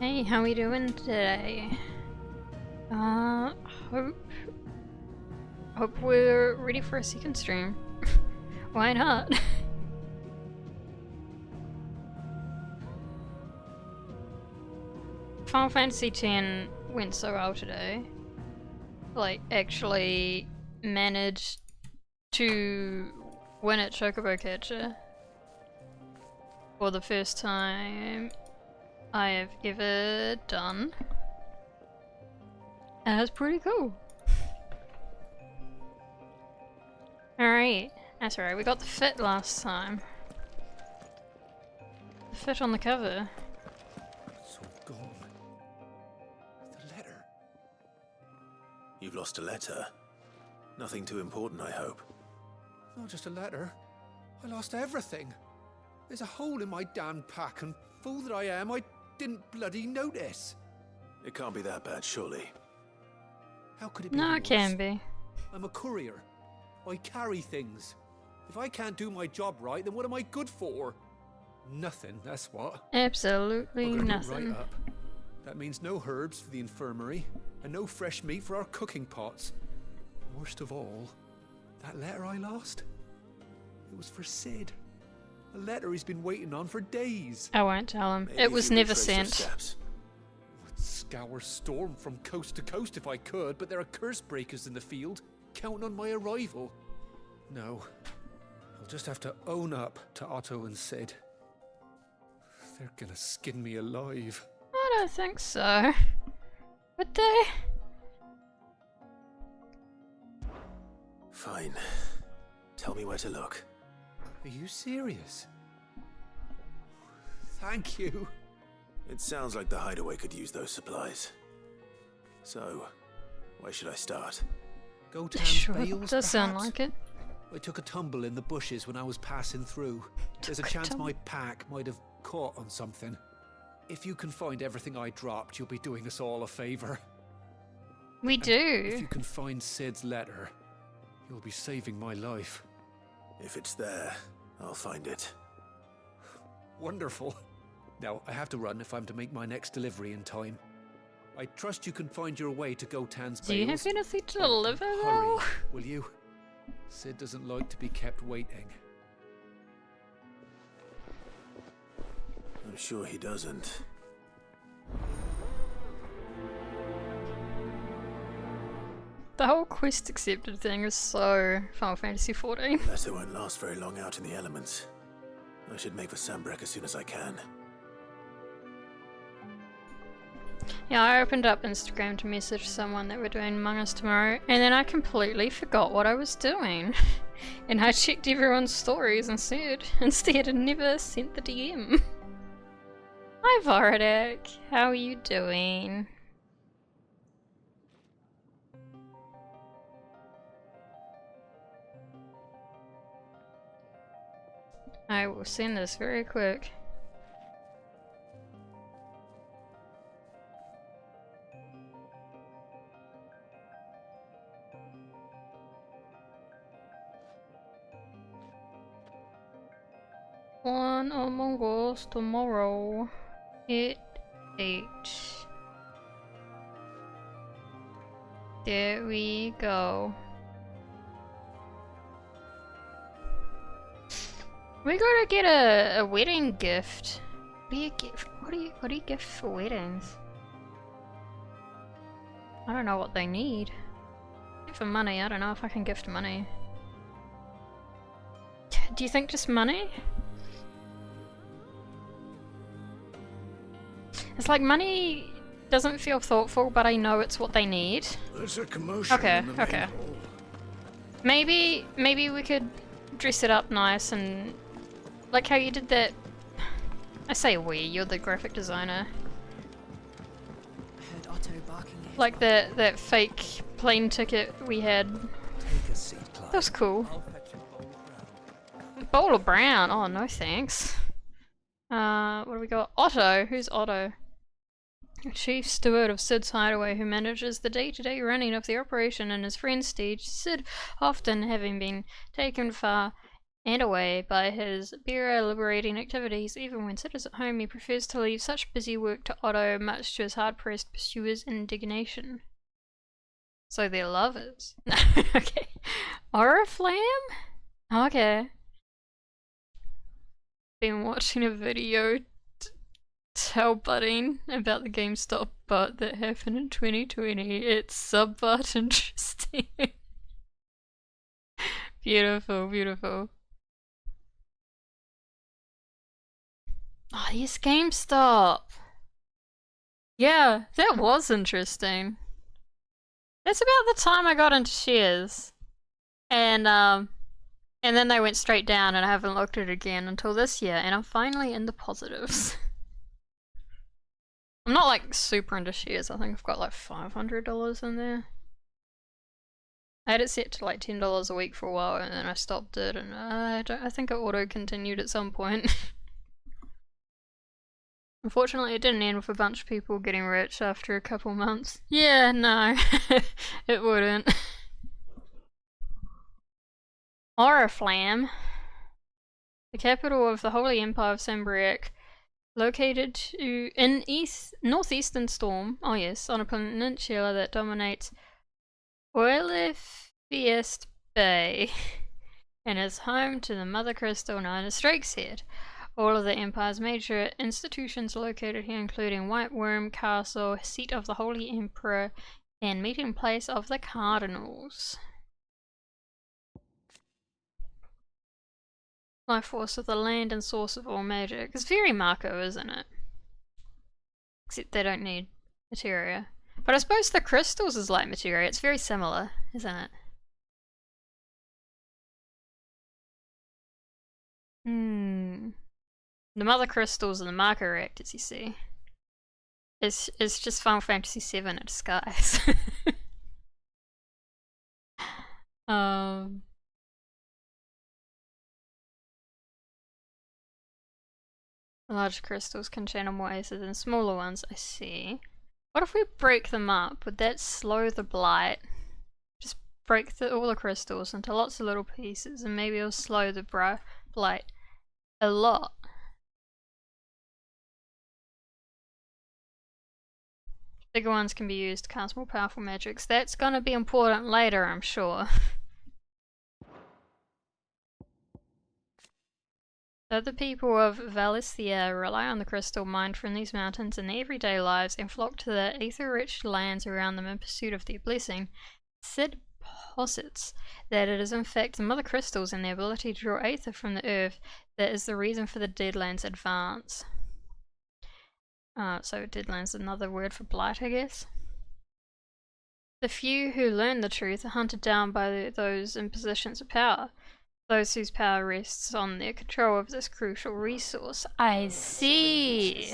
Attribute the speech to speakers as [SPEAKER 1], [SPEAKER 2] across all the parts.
[SPEAKER 1] Hey, how we doing today? Hope we're ready for a second stream. Why not? Final Fantasy X went so well today. Like, actually managed to win at Chocobo Catcher for the first time I have ever done. And that's pretty cool. Alright, that's alright, we got the fit last time. The fit on the cover.
[SPEAKER 2] It's all gone. The letter. You've lost a letter. Nothing too important, I hope. Not just a letter. I lost everything. There's a hole in my damn pack, and fool that I am, I didn't bloody notice. It can't be that bad, surely. How could it be?
[SPEAKER 1] No, it can be.
[SPEAKER 2] I'm a courier. I carry things. If I can't do my job right, then what am I good for? Nothing, that's what.
[SPEAKER 1] Absolutely nothing.
[SPEAKER 2] Right up. That means no herbs for the infirmary, and no fresh meat for our cooking pots. Worst of all, that letter I lost, it was for Sid. A letter he's been waiting on for days.
[SPEAKER 1] I won't tell him. It was never sent.
[SPEAKER 2] I'd scour Storm from coast to coast if I could, but there are curse breakers in the field, counting on my arrival. No, I'll just have to own up to Otto and Sid. They're gonna skin me alive.
[SPEAKER 1] I don't think so. Would they?
[SPEAKER 2] Fine. Tell me where to look. Are you serious? Thank you. It sounds like the hideaway could use those supplies. So, where should I start? Go to
[SPEAKER 1] Sure,
[SPEAKER 2] Bales,
[SPEAKER 1] does sound
[SPEAKER 2] perhaps?
[SPEAKER 1] like it.
[SPEAKER 2] I took a tumble in the bushes when I was passing through. There's a chance my pack might have caught on something. If you can find everything I dropped, you'll be doing us all a favor.
[SPEAKER 1] We
[SPEAKER 2] If
[SPEAKER 1] do.
[SPEAKER 2] you can find Sid's letter, you'll be saving my life. If it's there, I'll find it. Wonderful. Now, I have to run if I'm to make my next delivery in time. I trust you can find your way to Gotan's
[SPEAKER 1] Do you have
[SPEAKER 2] Bales.
[SPEAKER 1] anything to deliver
[SPEAKER 2] Hurry,
[SPEAKER 1] though?
[SPEAKER 2] will you? Sid doesn't like to be kept waiting. I'm sure he doesn't.
[SPEAKER 1] The whole quest accepted thing is so Final Fantasy XIV.
[SPEAKER 2] Letter won't last very long out in the elements. I should make for Sambrek as soon as I can.
[SPEAKER 1] Yeah, I opened up Instagram to message someone that we're doing Among Us tomorrow, and then I completely forgot what I was doing. And I checked everyone's stories instead and never sent the DM. Hi Voradek, how are you doing? I will send this very quick. One Among Us tomorrow at 8. There we go. We gotta get a wedding gift. What do you gift? What do you gift for weddings? I don't know what they need. For money, I don't know if I can gift money. Do you think just money? It's like money doesn't feel thoughtful, but I know it's what they need.
[SPEAKER 3] There's a commotion
[SPEAKER 1] Okay,
[SPEAKER 3] in the main
[SPEAKER 1] okay.
[SPEAKER 3] hall.
[SPEAKER 1] Maybe we could dress it up nice and like how you did that. I say we, you're the graphic designer.
[SPEAKER 4] I heard Otto barking at his
[SPEAKER 1] Like that fake plane ticket we had.
[SPEAKER 2] Take a seat, Clive.
[SPEAKER 1] That was cool.
[SPEAKER 2] I'll fetch a bowl of brown.
[SPEAKER 1] Bowl of brown. Oh no thanks. What do we got? Otto. Who's Otto? Chief steward of Sid's hideaway who manages the day-to-day running of the operation and his friend Steed, Sid often having been taken far and away by his beer liberating activities. Even when Sid is at home, he prefers to leave such busy work to Otto, much to his hard-pressed pursuer's indignation. So they're lovers. Okay. Oriflamme? Okay. Been watching a video tell Budding about the GameStop bot that happened in 2020. It's sub-bot interesting. Beautiful, beautiful. Oh, yes, GameStop. Yeah, that was interesting. That's about the time I got into shares. And then they went straight down and I haven't looked at it again until this year, and I'm finally in the positives. I'm not like super into shares. I think I've got like $500 in there. I had it set to like $10 a week for a while and then I stopped it, and I think it auto-continued at some point. Unfortunately, it didn't end with a bunch of people getting rich after a couple months. Yeah, no, it wouldn't. Oriflamme, the capital of the Holy Empire of Sambriac, located in northeastern Storm, oh yes, on a peninsula that dominates Oilifiest Bay, and is home to the Mother Crystal known as Drake's Head. All of the Empire's major institutions are located here, including White Worm Castle, seat of the Holy Emperor, and meeting place of the Cardinals. Life force of the land and source of all magic. It's very Mako, isn't it? Except they don't need materia. But I suppose the crystals is like materia. It's very similar, isn't it? The mother crystals and the Mako reactors, you see. It's just Final Fantasy VII in disguise. Large crystals can channel more aces than smaller ones, I see. What if we break them up? Would that slow the blight? Just break all the crystals into lots of little pieces and maybe it'll slow the blight a lot. Bigger ones can be used to cast more powerful magics. That's gonna be important later, I'm sure. So the people of Valencia rely on the crystal mined from these mountains in their everyday lives and flock to the ether-rich lands around them in pursuit of their blessing. Sid posits that it is in fact the mother crystals and their ability to draw aether from the earth that is the reason for the Deadlands' advance. So Deadlands is another word for blight, I guess. The few who learn the truth are hunted down by those in positions of power. Those whose power rests on their control of this crucial resource. I see.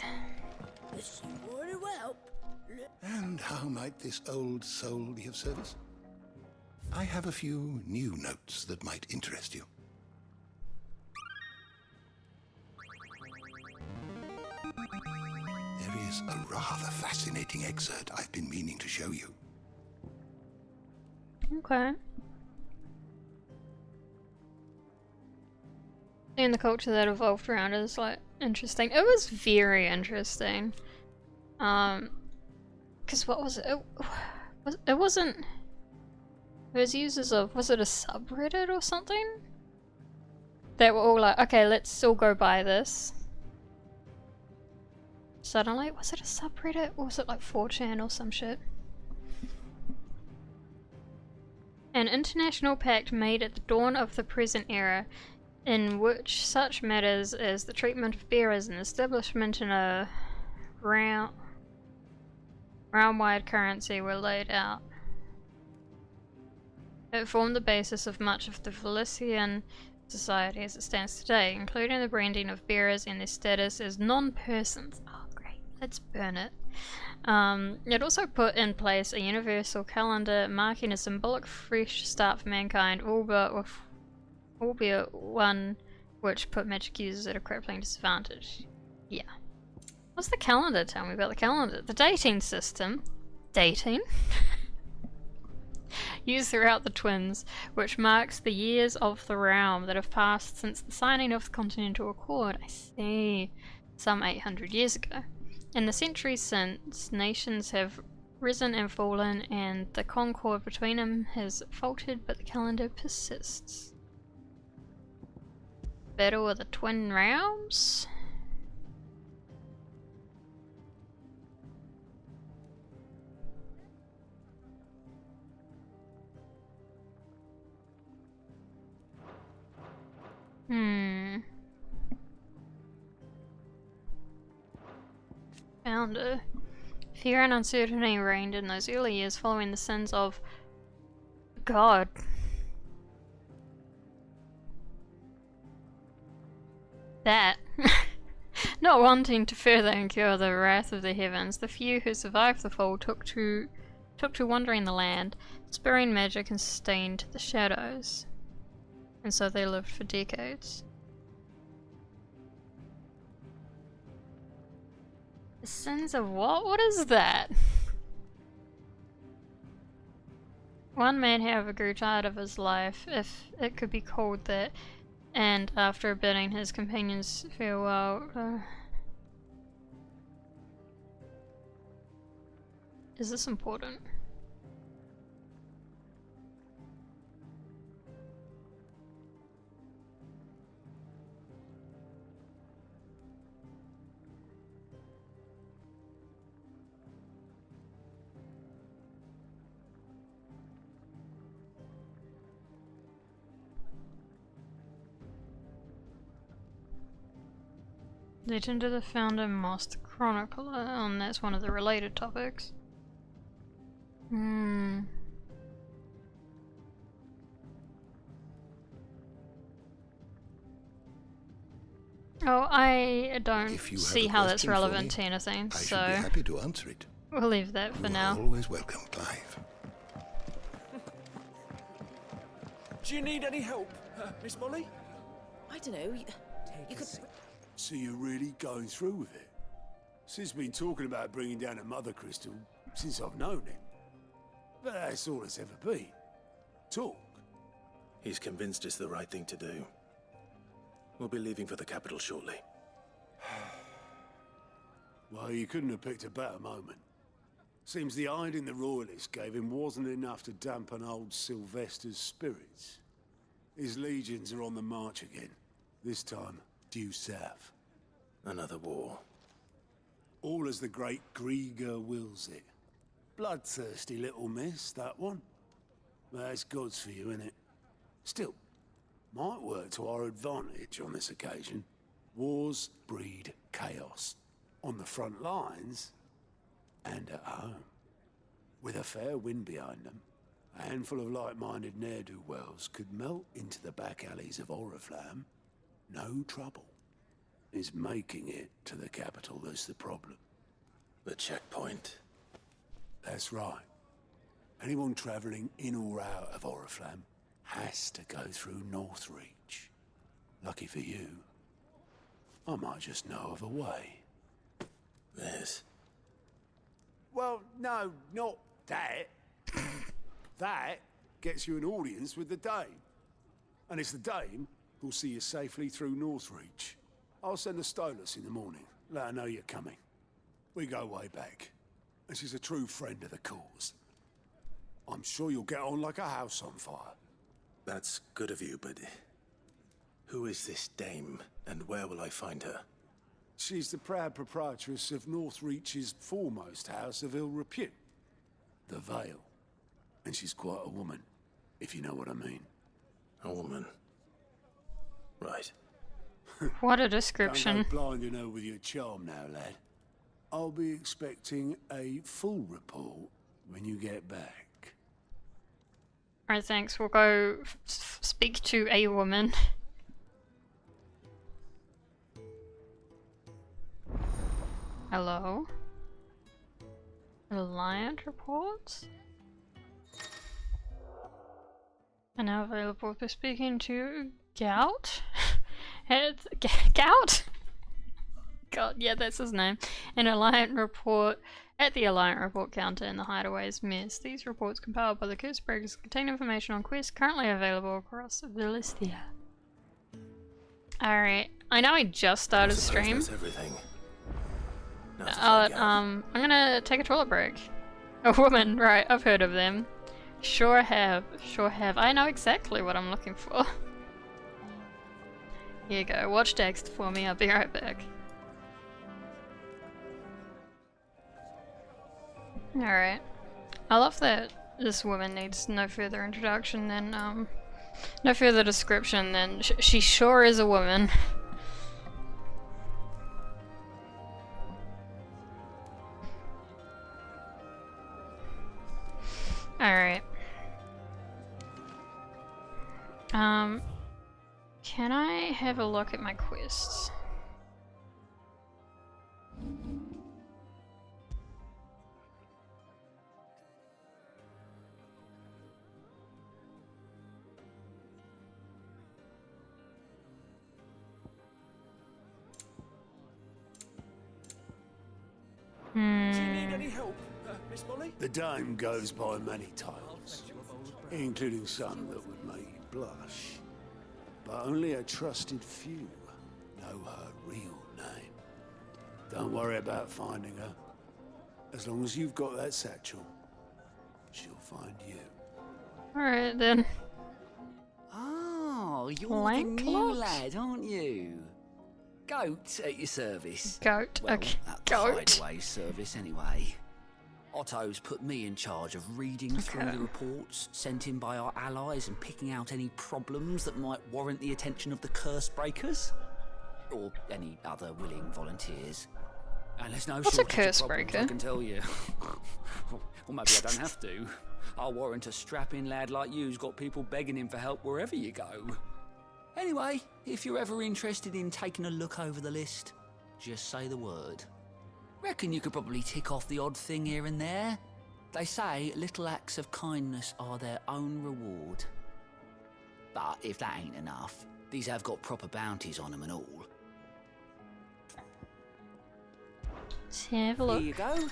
[SPEAKER 3] And how might this old soul be of service? I have a few new notes that might interest you. There is a rather fascinating excerpt I've been meaning to show you.
[SPEAKER 1] Okay. And the culture that evolved around it is like interesting. It was very interesting. Cause what was it? It wasn't. It was users of, was it a subreddit or something? They were all like, okay, let's all go buy this. Suddenly, was it a subreddit or was it like 4chan or some shit? An international pact made at the dawn of the present era, in which such matters as the treatment of bearers and establishment in a realm-wide currency were laid out. It formed the basis of much of the Valesian society as it stands today, including the branding of bearers and their status as non-persons. Oh great, let's burn it. It also put in place a universal calendar marking a symbolic fresh start for mankind, albeit one which put magic users at a crippling disadvantage. Yeah. What's the calendar? Tell me about the calendar. The dating system. Dating? used throughout the Twins, which marks the years of the realm that have passed since the signing of the Continental Accord. I see. Some 800 years ago. In the centuries since, nations have risen and fallen, and the concord between them has faltered, but the calendar persists. Battle of the Twin Realms? Founder. Fear and uncertainty reigned in those early years following the sins of God. That. Not wanting to further incur the wrath of the heavens, the few who survived the fall took to wandering the land, spurring magic and stained the shadows. And so they lived for decades. The sins of what? What is that? One man, however, grew tired of his life, if it could be called that, and after bidding his companions farewell... Is this important? Legend of the Founder, Master Chronicler, and that's one of the related topics. Oh, I don't see how that's relevant to anything, so
[SPEAKER 3] I should be happy to answer it.
[SPEAKER 1] We'll leave that for now.
[SPEAKER 3] Always welcome, Clive.
[SPEAKER 4] Do you need any help, Miss Molly?
[SPEAKER 5] I don't know. You could.
[SPEAKER 6] So you're really going through with it? Sid's been talking about bringing down a mother crystal since I've known him. But that's all it's ever been. Talk.
[SPEAKER 2] He's convinced it's the right thing to do. We'll be leaving for the capital shortly.
[SPEAKER 6] Well, you couldn't have picked a better moment. Seems the hiding the royalists gave him wasn't enough to dampen old Sylvester's spirits. His legions are on the march again. This time, due south.
[SPEAKER 2] Another war.
[SPEAKER 6] All as the great Grieger wills it. Bloodthirsty little miss, that one. That's God's for you, innit? Still, might work to our advantage on this occasion. Wars breed chaos. On the front lines, and at home. With a fair wind behind them, a handful of like-minded ne'er-do-wells could melt into the back alleys of Oriflamme. No trouble. Is making it to the capital that's the problem.
[SPEAKER 2] The checkpoint.
[SPEAKER 6] That's right. Anyone travelling in or out of Oriflamme has to go through Northreach. Lucky for you, I might just know of a way.
[SPEAKER 2] There's...
[SPEAKER 6] Well, no, not that. That gets you an audience with the Dame. And it's the Dame who'll see you safely through Northreach. I'll send the Stolas in the morning, let her know you're coming. We go way back, and she's a true friend of the cause. I'm sure you'll get on like a house on fire.
[SPEAKER 2] That's good of you, but... who is this Dame, and where will I find her?
[SPEAKER 6] She's the proud proprietress of Northreach's foremost house of ill repute, the Vale. And she's quite a woman, if you know what I mean.
[SPEAKER 2] A woman. Right.
[SPEAKER 1] What a description.
[SPEAKER 6] Don't go blinding her with your charm now, lad. I'll be expecting a full report when you get back.
[SPEAKER 1] Alright, thanks. We'll go speak to a woman. Hello? Alliant reports? Are now available for speaking to Gout? Gout? God, yeah, that's his name. An Alliant report At the Alliant report counter in the Hideaway's mess, these reports compiled by the Cursebreakers contain information on quests currently available across Villistia. Alright, I know I just started stream.
[SPEAKER 2] That's everything. Now to find out.
[SPEAKER 1] I'm gonna take a toilet break. A woman, right, I've heard of them. Sure have. I know exactly what I'm looking for. Here you go, watch text for me, I'll be right back. Alright. I love that this woman needs no further introduction than, no further description than she sure is a woman. Alright. Can I have a look at my quests?
[SPEAKER 4] Do you need any help, Miss Molly?
[SPEAKER 6] The dame goes by many titles, including some that would make you blush. But only a trusted few know her real name. Don't worry about finding her. As long as you've got that satchel, she'll find you.
[SPEAKER 1] Alright then.
[SPEAKER 7] Oh, you're the
[SPEAKER 1] Lancelot?
[SPEAKER 7] new lad, aren't you? Goat at your service.
[SPEAKER 1] Goat.
[SPEAKER 7] Well,
[SPEAKER 1] Okay.
[SPEAKER 7] at the
[SPEAKER 1] Goat.
[SPEAKER 7] Hideaway service anyway. Otto's put me in charge of reading through the reports sent in by our allies and picking out any problems that might warrant the attention of the Cursebreakers. Or any other willing volunteers. And there's no
[SPEAKER 1] What's a
[SPEAKER 7] shortage of problems,
[SPEAKER 1] Cursebreaker?
[SPEAKER 7] I can tell you. Or maybe I don't have to. I'll warrant a strapping lad like you's got people begging him for help wherever you go. Anyway, if you're ever interested in taking a look over the list, just say the word. Reckon you could probably tick off the odd thing here and there. They say little acts of kindness are their own reward. But if that ain't enough, these have got proper bounties on them and all.
[SPEAKER 1] Let's have a look.
[SPEAKER 7] Here you go.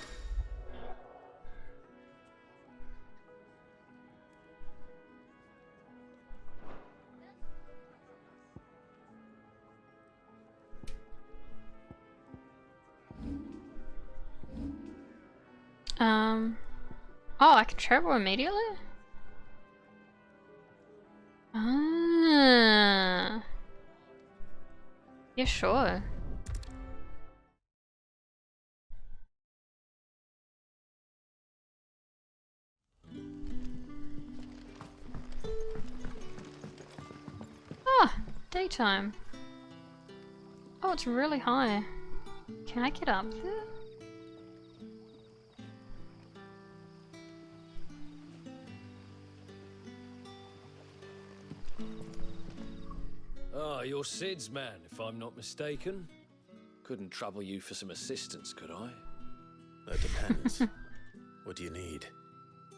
[SPEAKER 1] Oh, I can travel immediately? Ah. Yeah, sure. Ah, daytime. Oh, it's really high. Can I get up there?
[SPEAKER 8] Ah, you're Sid's man, if I'm not mistaken. Couldn't trouble you for some assistance, could I?
[SPEAKER 2] That depends. What do you need?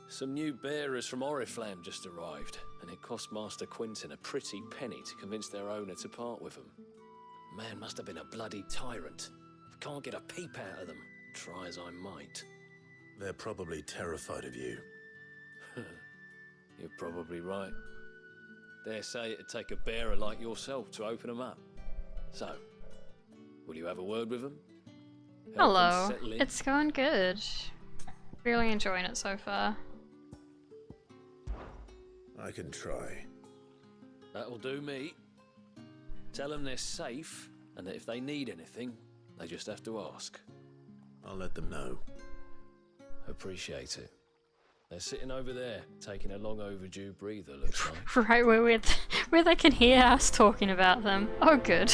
[SPEAKER 8] Some new bearers from Oriflamme just arrived, and it cost Master Quinton a pretty penny to convince their owner to part with them. Man must have been a bloody tyrant. Can't get a peep out of them, try as I might.
[SPEAKER 2] They're probably terrified of you.
[SPEAKER 8] You're probably right. Dare say it'd take a bearer like yourself to open them up. So, will you have a word with them? Help them
[SPEAKER 1] Hello.
[SPEAKER 8] settle in?
[SPEAKER 1] It's going good. Really enjoying it so far.
[SPEAKER 2] I can try.
[SPEAKER 8] That'll do me. Tell them they're safe, and that if they need anything, they just have to ask.
[SPEAKER 2] I'll let them know.
[SPEAKER 8] Appreciate it. They're sitting over there, taking a long overdue breather, looks like.
[SPEAKER 1] Right where they can hear us talking about them. Oh, good.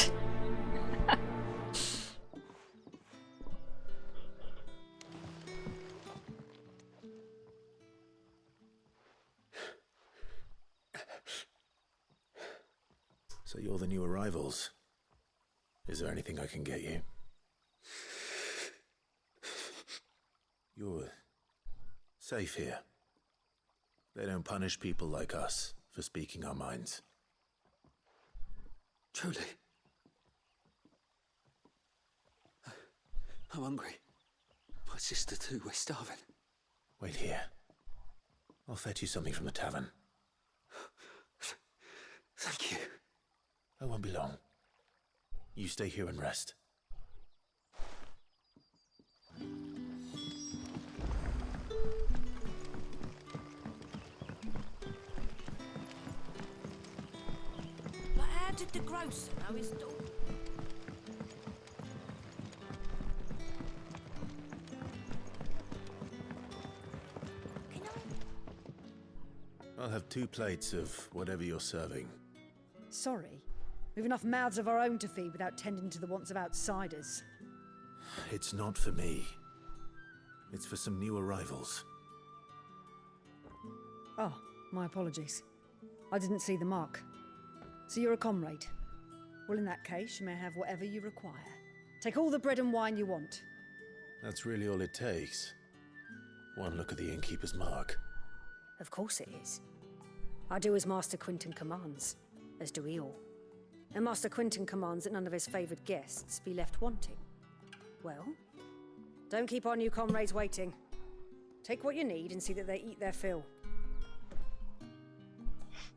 [SPEAKER 2] So you're the new arrivals. Is there anything I can get you? You're safe here. They don't punish people like us for speaking our minds.
[SPEAKER 7] Truly. I'm hungry. My sister too, we're starving.
[SPEAKER 2] Wait here. I'll fetch you something from the tavern.
[SPEAKER 7] Thank you.
[SPEAKER 2] I won't be long. You stay here and rest.
[SPEAKER 5] But how did the grocer know his daughter?
[SPEAKER 2] I'll have 2 plates of whatever you're serving.
[SPEAKER 9] Sorry. We've enough mouths of our own to feed without tending to the wants of outsiders.
[SPEAKER 2] It's not for me. It's for some new arrivals.
[SPEAKER 9] Oh, my apologies. I didn't see the mark. So you're a comrade. Well, in that case, you may have whatever you require. Take all the bread and wine you want.
[SPEAKER 2] That's really all it takes. One look at the innkeeper's mark.
[SPEAKER 9] Of course it is. I do as Master Quinton commands, as do we all. And Master Quinton commands that none of his favoured guests be left wanting. Well, don't keep our new comrades waiting. Take what you need and see that they eat their fill.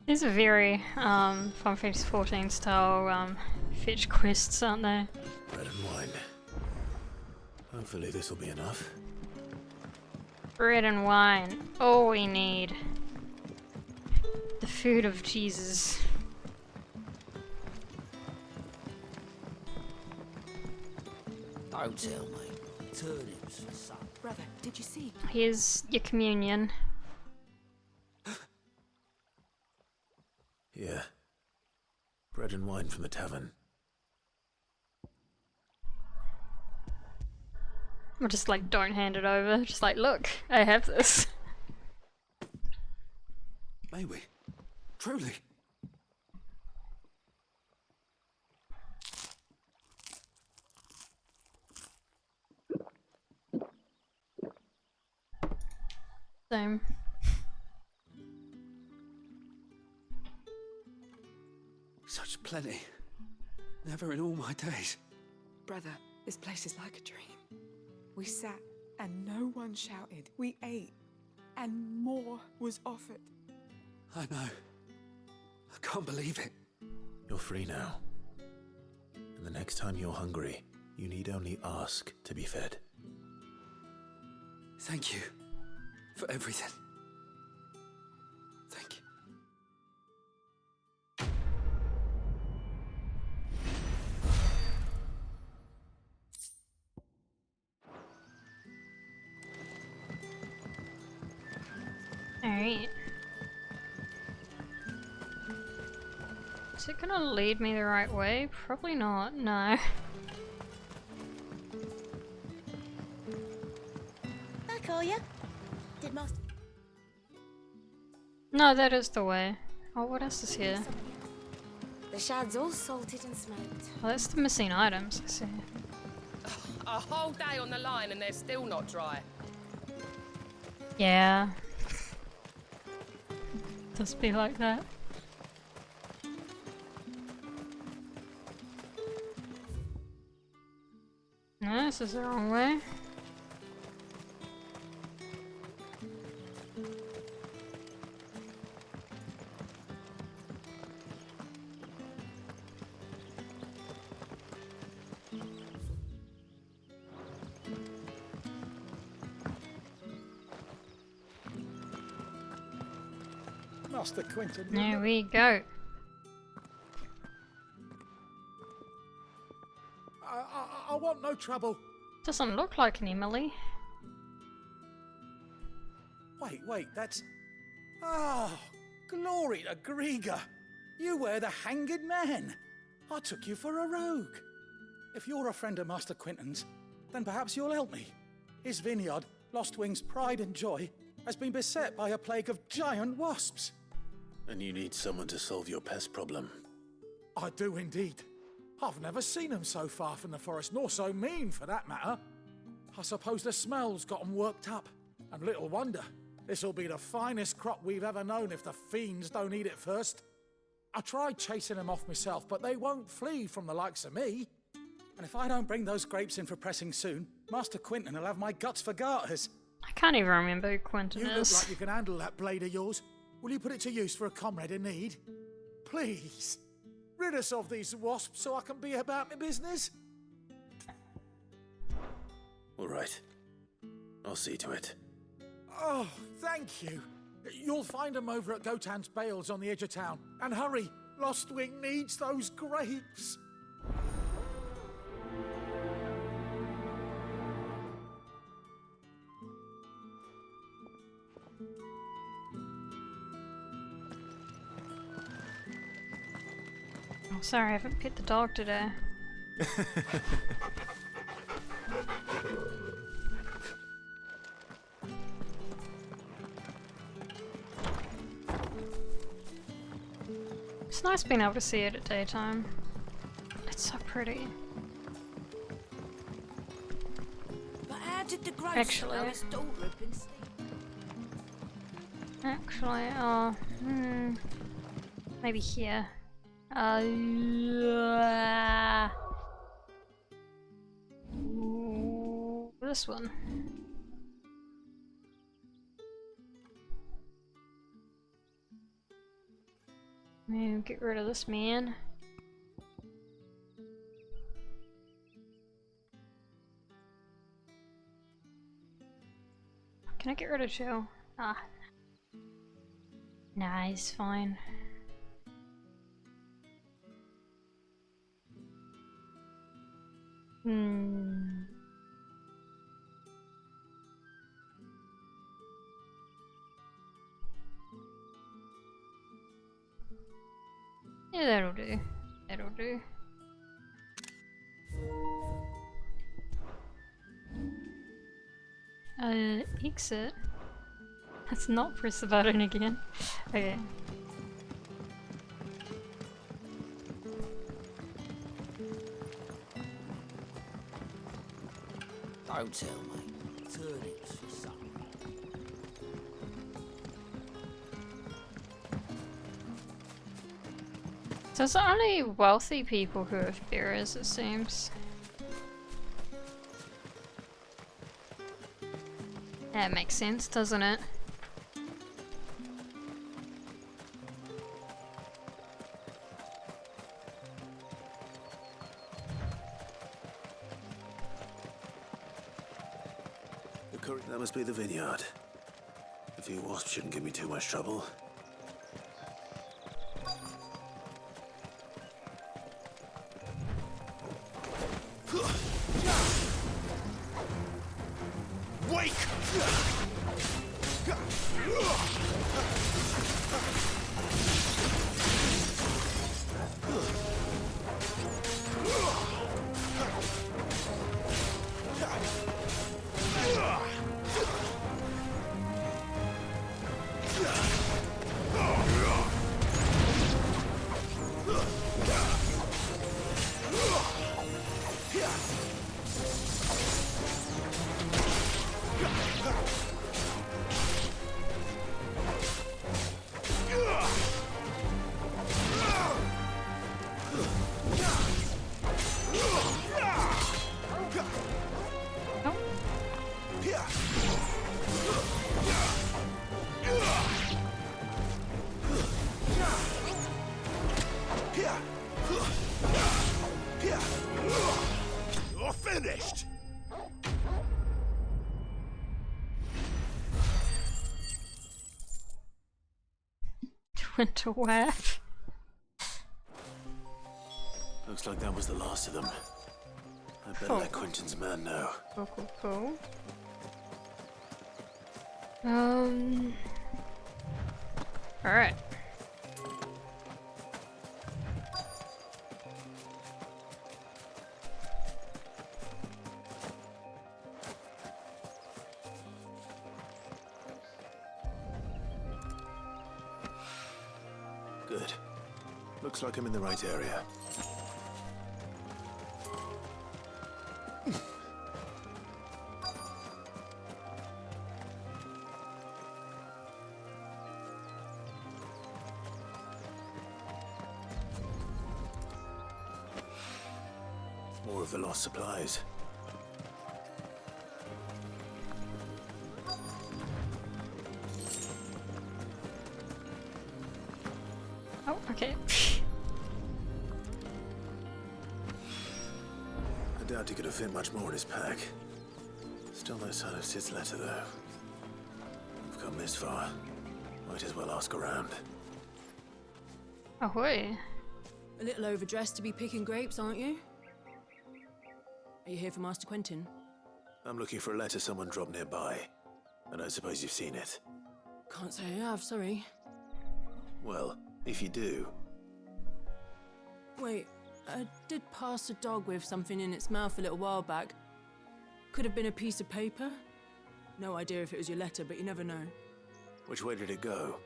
[SPEAKER 1] These are very Final Fantasy 14 style fetch quests, aren't they?
[SPEAKER 2] Bread and wine. Hopefully this'll be enough.
[SPEAKER 1] Bread and wine. All we need. The food of Jesus.
[SPEAKER 7] Don't tell me. Turnips for supper.
[SPEAKER 5] Brother, did you see?
[SPEAKER 1] Here's your communion.
[SPEAKER 2] Yeah. Bread and wine from the tavern.
[SPEAKER 1] Or just like, don't hand it over. Just like, look, I have this.
[SPEAKER 7] May we? Truly?
[SPEAKER 1] Same.
[SPEAKER 7] Such plenty. Never in all my days.
[SPEAKER 10] Brother, this place is like a dream. We sat and no one shouted. We ate and more was offered.
[SPEAKER 7] I know. I can't believe it.
[SPEAKER 2] You're free now. And the next time you're hungry, you need only ask to be fed.
[SPEAKER 7] Thank you for everything. Thank you.
[SPEAKER 1] Alright. Is it gonna lead me the right way? Probably not, no.
[SPEAKER 5] I call ya. Did Master...
[SPEAKER 1] No, that is the way. Oh, what else is here?
[SPEAKER 5] The shad's all salted and smoked.
[SPEAKER 1] Oh, that's the missing items, I see.
[SPEAKER 11] A whole day on the line and they're still not dry.
[SPEAKER 1] Yeah. Does be like that. No, this is the wrong way.
[SPEAKER 12] Master Quinton.
[SPEAKER 1] There we go.
[SPEAKER 12] I want no trouble.
[SPEAKER 1] Doesn't look like an Emily.
[SPEAKER 12] Wait, that's... Oh, glory to Grieger. You were the hanged man. I took you for a rogue. If you're a friend of Master Quinton's, then perhaps you'll help me. His vineyard, Lostwing's pride and joy, has been beset by a plague of giant wasps.
[SPEAKER 2] And you need someone to solve your pest problem.
[SPEAKER 12] I do indeed. I've never seen them so far from the forest, nor so mean for that matter. I suppose the smell's got them worked up. And little wonder. This'll be the finest crop we've ever known if the fiends don't eat it first. I tried chasing them off myself, but they won't flee from the likes of me. And if I don't bring those grapes in for pressing soon, Master Quinton will have my guts for garters.
[SPEAKER 1] I can't even remember who Quentin
[SPEAKER 12] You look
[SPEAKER 1] is.
[SPEAKER 12] like you can handle that blade of yours. Will you put it to use for a comrade in need? Please. Rid us of these wasps so I can be about my business.
[SPEAKER 2] All right. I'll see to it.
[SPEAKER 12] Oh, thank you. You'll find them over at Gotan's Bales on the edge of town. And hurry, Lostwing needs those grapes.
[SPEAKER 1] Oh, sorry, I haven't pet the dog today. It's nice being able to see it at daytime. It's so pretty.
[SPEAKER 5] But how did the grocer
[SPEAKER 1] Actually-
[SPEAKER 5] know his daughter had been sleeping?
[SPEAKER 1] Maybe here. This one. Get rid of this man. Can I get rid of Joe? Ah. Nah, he's fine. Yeah, that'll do. That'll do. Exit. Let's not press the button again. Okay.
[SPEAKER 7] Don't tell me. Turnips for something.
[SPEAKER 1] So it's only wealthy people who have bearers, it seems. That makes sense, doesn't it?
[SPEAKER 2] That must be the vineyard. A few wasps shouldn't give me too much trouble.
[SPEAKER 6] Wake! You're finished!
[SPEAKER 1] Winter wear.
[SPEAKER 2] Looks like that was the last of them. I better let Quentin's man know.
[SPEAKER 1] Cool. Alright.
[SPEAKER 2] Good. Looks like I'm in the right area. More of the lost supplies.
[SPEAKER 1] Oh, okay.
[SPEAKER 2] I doubt he could have fit much more in his pack. Still no sign of Sid's letter, though. We've come this far. Might as well ask around.
[SPEAKER 1] Ahoy.
[SPEAKER 5] A little overdressed to be picking grapes, aren't you? Are you here for Master Quentin?
[SPEAKER 2] I'm looking for a letter someone dropped nearby. I don't suppose you've seen it.
[SPEAKER 5] Can't say I have, sorry.
[SPEAKER 2] Well, if you do...
[SPEAKER 5] Wait, I did pass a dog with something in its mouth a little while back. Could have been a piece of paper. No idea if it was your letter, but you never know.
[SPEAKER 2] Which way did it go?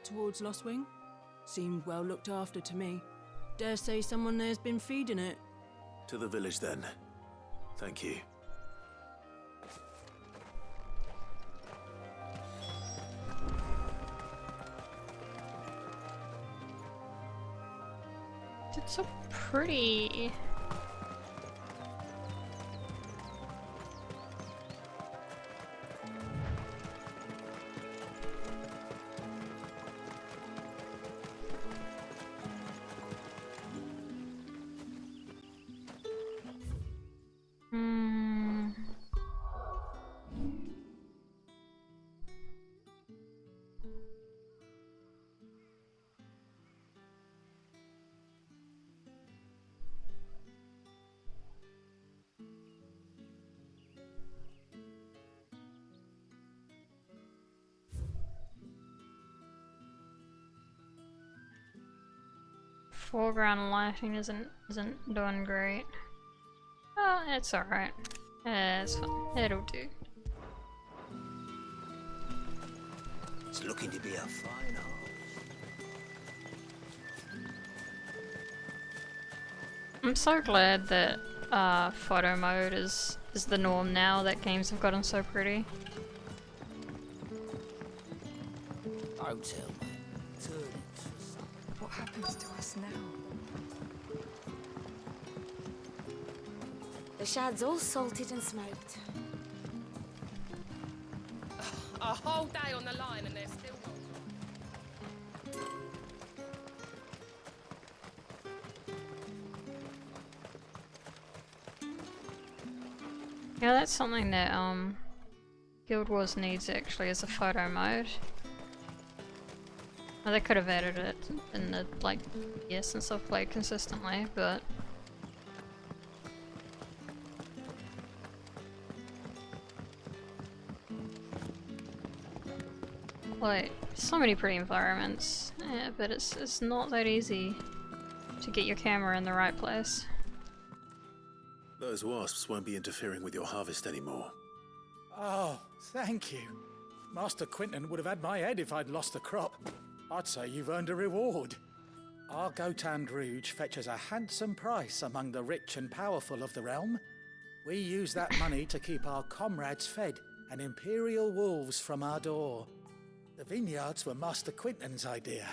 [SPEAKER 5] Towards Lost Wing? Seemed well looked after to me. Dare say someone there's been feeding it.
[SPEAKER 2] To the village, then. Thank you.
[SPEAKER 1] It's so pretty. Foreground lighting isn't doing great. Oh, it's alright. It's fine. It'll do.
[SPEAKER 13] It's looking to be a fine house.
[SPEAKER 1] I'm so glad that photo mode is the norm now, that games have gotten so pretty.
[SPEAKER 13] Hotel.
[SPEAKER 10] What happens to us now?
[SPEAKER 14] The shad's all salted and smoked.
[SPEAKER 11] A whole day on the line and they're still not.
[SPEAKER 1] Yeah, that's something that Guild Wars needs actually, is a photo mode. Well, they could have added it in the, like, years since I've played consistently, but... like, so many pretty environments, yeah, but it's not that easy to get your camera in the right place.
[SPEAKER 2] Those wasps won't be interfering with your harvest anymore.
[SPEAKER 12] Oh, thank you. Master Quentin would have had my head if I'd lost the crop. I'd say you've earned a reward. Our Gotand Rouge fetches a handsome price among the rich and powerful of the realm. We use that money to keep our comrades fed and imperial wolves from our door. The vineyards were Master Quentin's idea.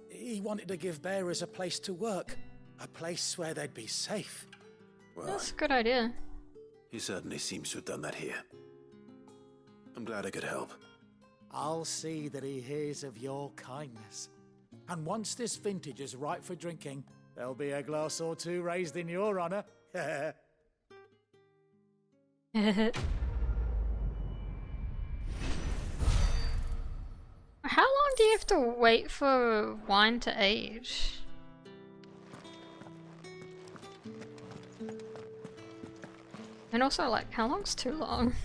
[SPEAKER 12] He wanted to give bearers a place to work, a place where they'd be safe.
[SPEAKER 2] Well,
[SPEAKER 1] that's a good idea.
[SPEAKER 2] He certainly seems to have done that here. I'm glad I could help.
[SPEAKER 12] I'll see that he hears of your kindness. And once this vintage is ripe for drinking, there'll be a glass or two raised in your honour.
[SPEAKER 1] How long do you have to wait for wine to age? And also, like, how long's too long?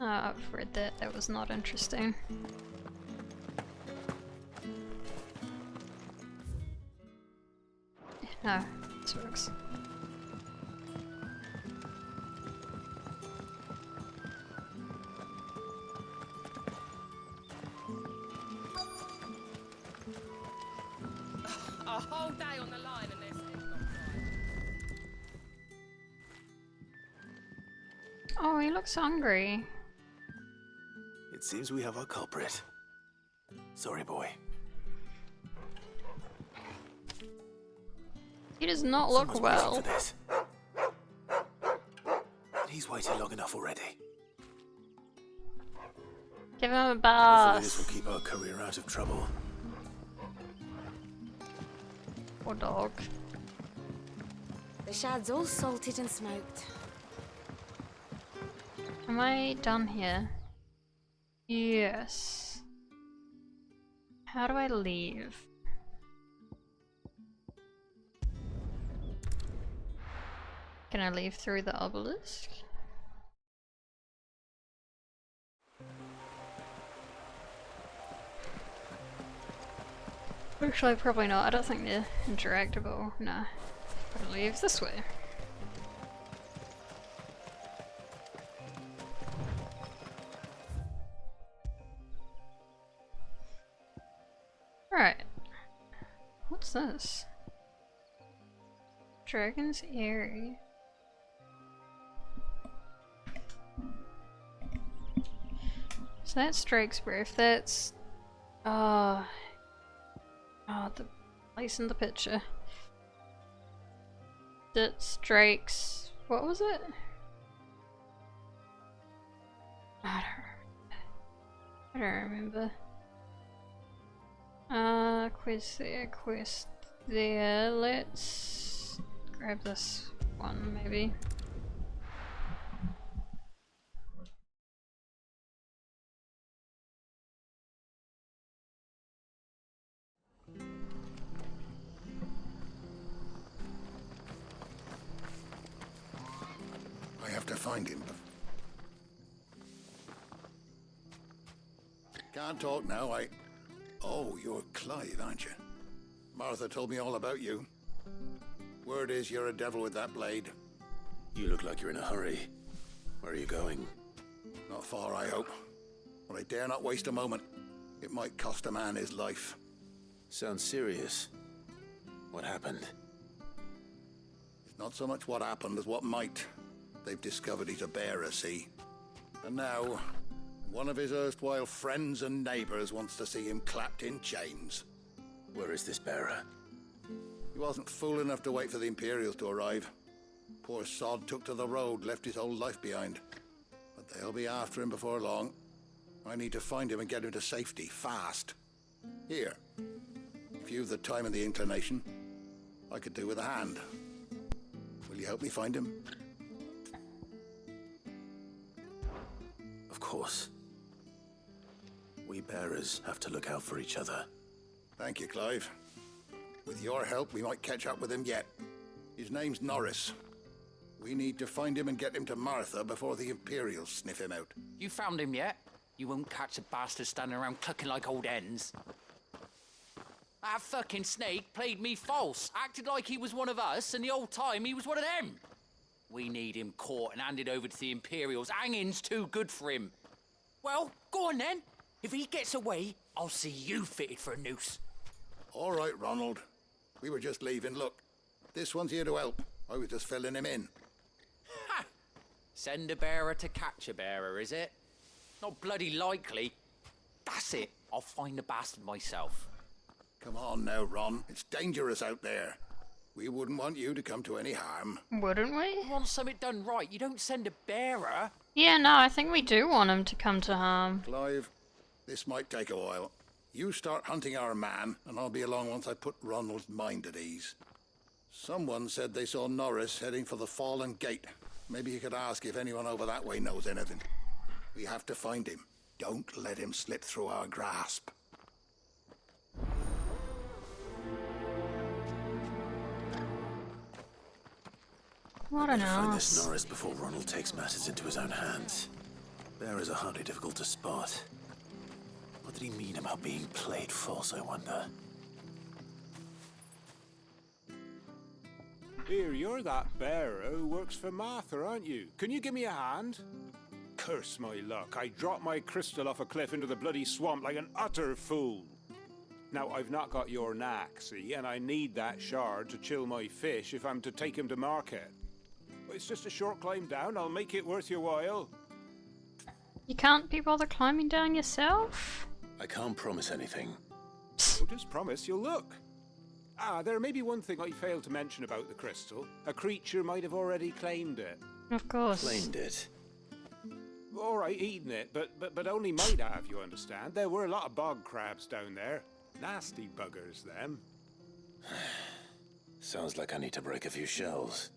[SPEAKER 1] Oh, I've read that. That was not interesting. No, this works.
[SPEAKER 11] A whole day on the line and they're still not right.
[SPEAKER 1] Oh, he looks hungry.
[SPEAKER 2] It seems we have our culprit. Sorry, boy.
[SPEAKER 1] He does not look
[SPEAKER 2] Someone's
[SPEAKER 1] well.
[SPEAKER 2] waiting for this. He's waited long enough already.
[SPEAKER 1] Give him a
[SPEAKER 2] Hopefully
[SPEAKER 1] bath.
[SPEAKER 2] this will keep our career out of trouble.
[SPEAKER 1] Poor dog.
[SPEAKER 14] The shad's all salted and smoked.
[SPEAKER 1] Am I done here? Yes. How do I leave? Can I leave through the obelisk? Actually, probably not. I don't think they're interactable. No. Gotta leave this way. Alright. What's this? Dragon's Eyrie. So that's Drake's Breath. That's... oh, the place in the picture. That's Drake's... what was it? I don't remember. Quest there. Let's grab this one, maybe.
[SPEAKER 3] I have to find him. Can't talk now, Oh, you're Clive, aren't you? Martha told me all about you. Word is you're a devil with that blade.
[SPEAKER 2] You look like you're in a hurry. Where are you going?
[SPEAKER 3] Not far, I hope. But I dare not waste a moment. It might cost a man his life.
[SPEAKER 2] Sounds serious. What happened?
[SPEAKER 3] It's not so much what happened as what might. They've discovered he's a bearer, see? And now, one of his erstwhile friends and neighbors wants to see him clapped in chains.
[SPEAKER 2] Where is this bearer?
[SPEAKER 3] He wasn't fool enough to wait for the Imperials to arrive. Poor sod took to the road, left his whole life behind. But they'll be after him before long. I need to find him and get him to safety, fast. Here, if you've the time and the inclination, I could do with a hand. Will you help me find him?
[SPEAKER 2] Of course. We bearers have to look out for each other.
[SPEAKER 3] Thank you, Clive. With your help, we might catch up with him yet. His name's Norris. We need to find him and get him to Martha before the Imperials sniff him out.
[SPEAKER 7] You found him yet? You won't catch a bastard standing around clucking like old hens. That fucking snake played me false, acted like he was one of us, and the whole time he was one of them. We need him caught and handed over to the Imperials. Hanging's too good for him. Well, go on then. If he gets away, I'll see you fitted for a noose.
[SPEAKER 3] All right, Ronald. We were just leaving. Look, this one's here to help. I was just filling him in.
[SPEAKER 7] Ha! Send a bearer to catch a bearer, is it? Not bloody likely. That's it. I'll find the bastard myself.
[SPEAKER 3] Come on now, Ron. It's dangerous out there. We wouldn't want you to come to any harm.
[SPEAKER 1] Wouldn't we?
[SPEAKER 7] You want something done right, you don't send a bearer.
[SPEAKER 1] Yeah, no, I think we do want him to come to harm.
[SPEAKER 3] Clive, this might take a while. You start hunting our man, and I'll be along once I put Ronald's mind at ease. Someone said they saw Norris heading for the Fallen Gate. Maybe you could ask if anyone over that way knows anything. We have to find him. Don't let him slip through our grasp.
[SPEAKER 1] What an
[SPEAKER 2] Find this
[SPEAKER 1] ass.
[SPEAKER 2] Norris before Ronald takes matters into his own hands. Bearers are hardly difficult to spot. What did he mean about being played false, I wonder?
[SPEAKER 6] Here, you're that bearer who works for Martha, aren't you? Can you give me a hand? Curse my luck. I dropped my crystal off a cliff into the bloody swamp like an utter fool. Now, I've not got your knack, see, and I need that shard to chill my fish if I'm to take him to market. But it's just a short climb down. I'll make it worth your while.
[SPEAKER 1] You can't be bothered climbing down yourself?
[SPEAKER 2] I can't promise anything.
[SPEAKER 6] Well, just promise you'll look. There may be one thing I failed to mention about the crystal. A creature might have already claimed it.
[SPEAKER 1] Of course.
[SPEAKER 2] Claimed it?
[SPEAKER 6] All right, eating it, but only might have, you understand. There were a lot of bog crabs down there. Nasty buggers, them.
[SPEAKER 2] Sounds like I need to break a few shells.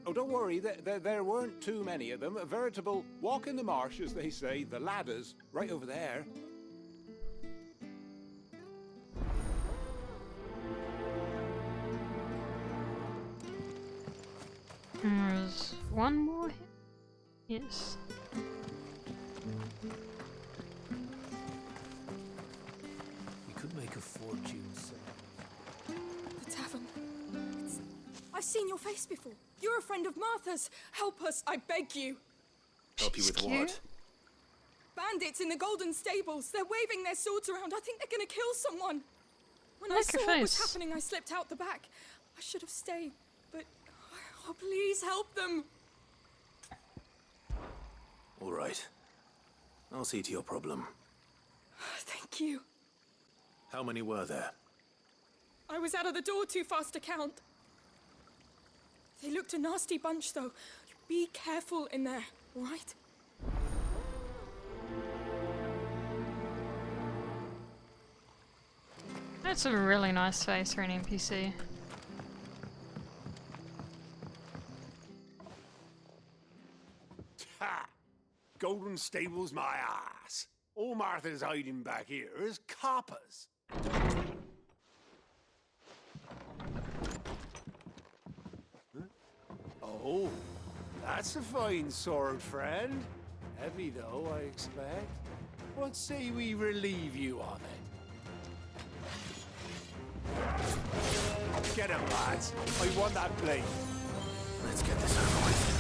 [SPEAKER 6] Oh, don't worry, there weren't too many of them. A veritable walk in the marsh, as they say, the ladders, right over there.
[SPEAKER 1] There's one more. Yes.
[SPEAKER 8] We could make a fortune, sir.
[SPEAKER 10] The tavern. I've seen your face before. You're a friend of Martha's. Help us, I beg you.
[SPEAKER 2] Help you with what?
[SPEAKER 10] Bandits in the Golden Stables. They're waving their swords around. I think they're gonna kill someone. When I saw what was happening, I slipped out the back. I should have stayed, but oh, please help them.
[SPEAKER 2] All right. I'll see to your problem.
[SPEAKER 10] Thank you.
[SPEAKER 2] How many were there?
[SPEAKER 10] I was out of the door too fast to count. They looked a nasty bunch, though. Be careful in there, all right?
[SPEAKER 1] That's a really nice face for an NPC.
[SPEAKER 6] Ha! Golden Stables, my ass. All Martha's hiding back here is coppers. Huh? Oh, that's a fine sword, friend. Heavy, though, I expect. What say we relieve you of it? Get him, lads. I want that blade.
[SPEAKER 2] Let's get this over with.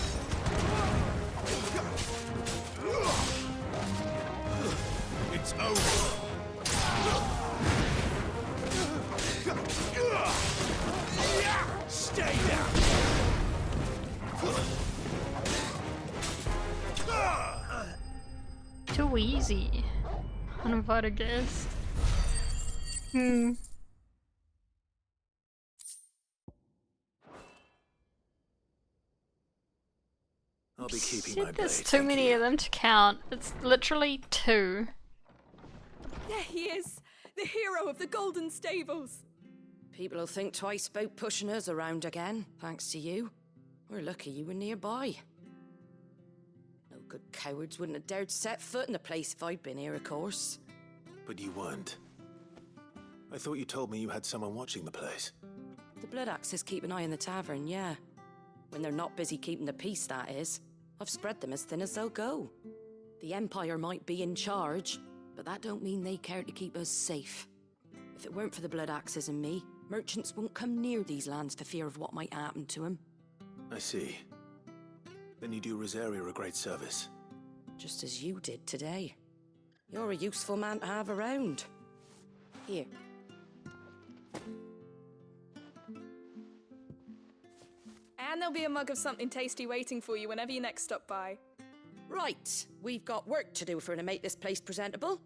[SPEAKER 6] It's over. Stay down.
[SPEAKER 1] Too easy. Uninvited guest.
[SPEAKER 2] I'll be keeping my blade.
[SPEAKER 1] There's too many of them to count. It's literally 2.
[SPEAKER 10] There he is, the hero of the Golden Stables.
[SPEAKER 14] People will think twice about pushing us around again, thanks to you. We're lucky you were nearby. No good cowards wouldn't have dared set foot in the place if I'd been here, of course.
[SPEAKER 2] But you weren't. I thought you told me you had someone watching the place.
[SPEAKER 14] The Blood Axes keep an eye on the tavern, yeah. When they're not busy keeping the peace, that is. I've spread them as thin as they'll go. The Empire might be in charge, but that don't mean they care to keep us safe. If it weren't for the Blood Axes and me, merchants won't come near these lands for fear of what might happen to them.
[SPEAKER 2] I see. Then you do Rosaria a great service.
[SPEAKER 14] Just as you did today. You're a useful man to have around. Here.
[SPEAKER 10] And there'll be a mug of something tasty waiting for you whenever you next stop by.
[SPEAKER 14] Right, we've got work to do to make this place presentable.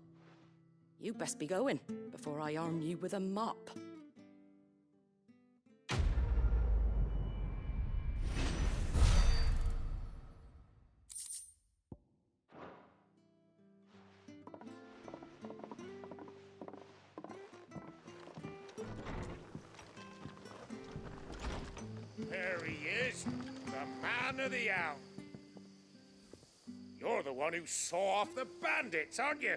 [SPEAKER 14] You best be going, before I arm you with a mop.
[SPEAKER 15] There he is, the man of the hour. You're the one who saw off the bandits, aren't you?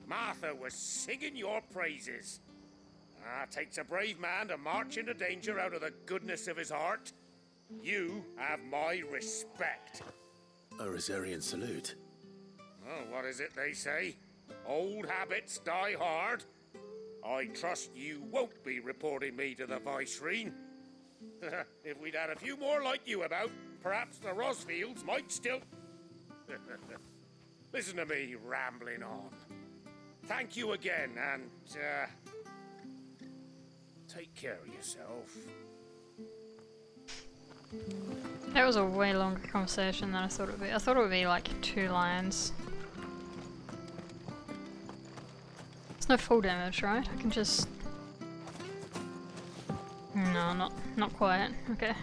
[SPEAKER 15] Martha was singing your praises. Takes a brave man to march into danger out of the goodness of his heart. You have my respect.
[SPEAKER 2] A Rosarian salute.
[SPEAKER 15] Oh, what is it they say? Old habits die hard. I trust you won't be reporting me to the Viceroy. If we'd had a few more like you about, perhaps the Rosfields might still... Listen to me rambling on. Thank you again, and, take care of yourself.
[SPEAKER 1] That was a way longer conversation than I thought it would be. I thought it would be like 2 lines. It's no full damage, right? I can just... No, not quite. Okay.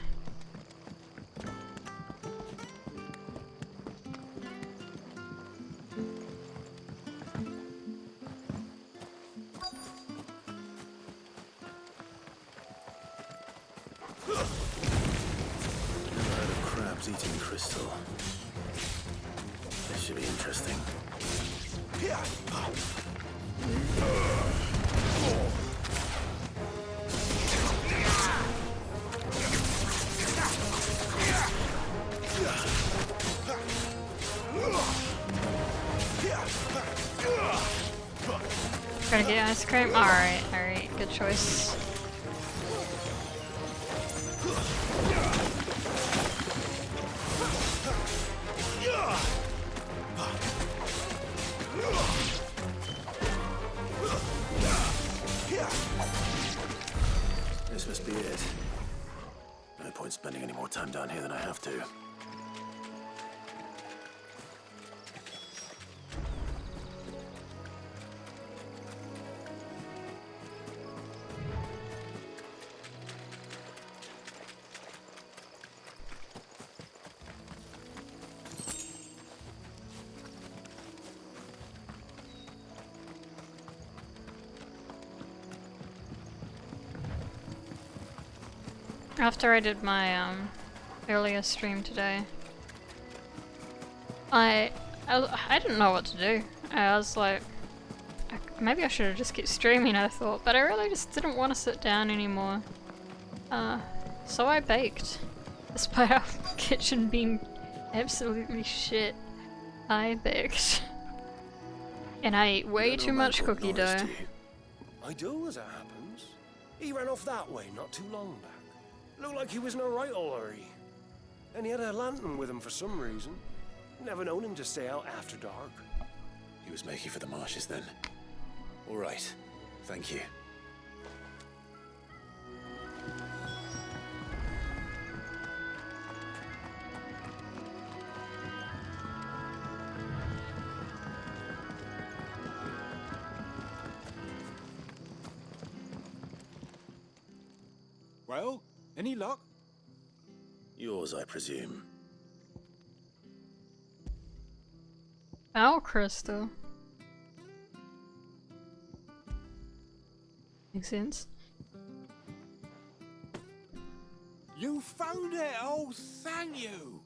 [SPEAKER 2] crystal. This should be interesting.
[SPEAKER 1] Gotta get ice cream? Alright, alright, good choice.
[SPEAKER 2] This must be it. No point spending any more time down here than I have to.
[SPEAKER 1] After I did my earlier stream today, I didn't know what to do. I was like, maybe I should have just kept streaming, I thought, but I really just didn't want to sit down anymore. So I baked, despite our kitchen being absolutely shit. I baked, and I ate way too much cookie dough.
[SPEAKER 4] I do, as it happens. He ran off that way not too long back. Looked like he was in a right old hurry. And he had a lantern with him for some reason. Never known him to stay out after dark.
[SPEAKER 2] He was making for the marshes then. All right. Thank you.
[SPEAKER 4] Well, any luck?
[SPEAKER 2] Yours, I presume.
[SPEAKER 1] Owl crystal. Makes sense.
[SPEAKER 4] You found it! Oh, thank you!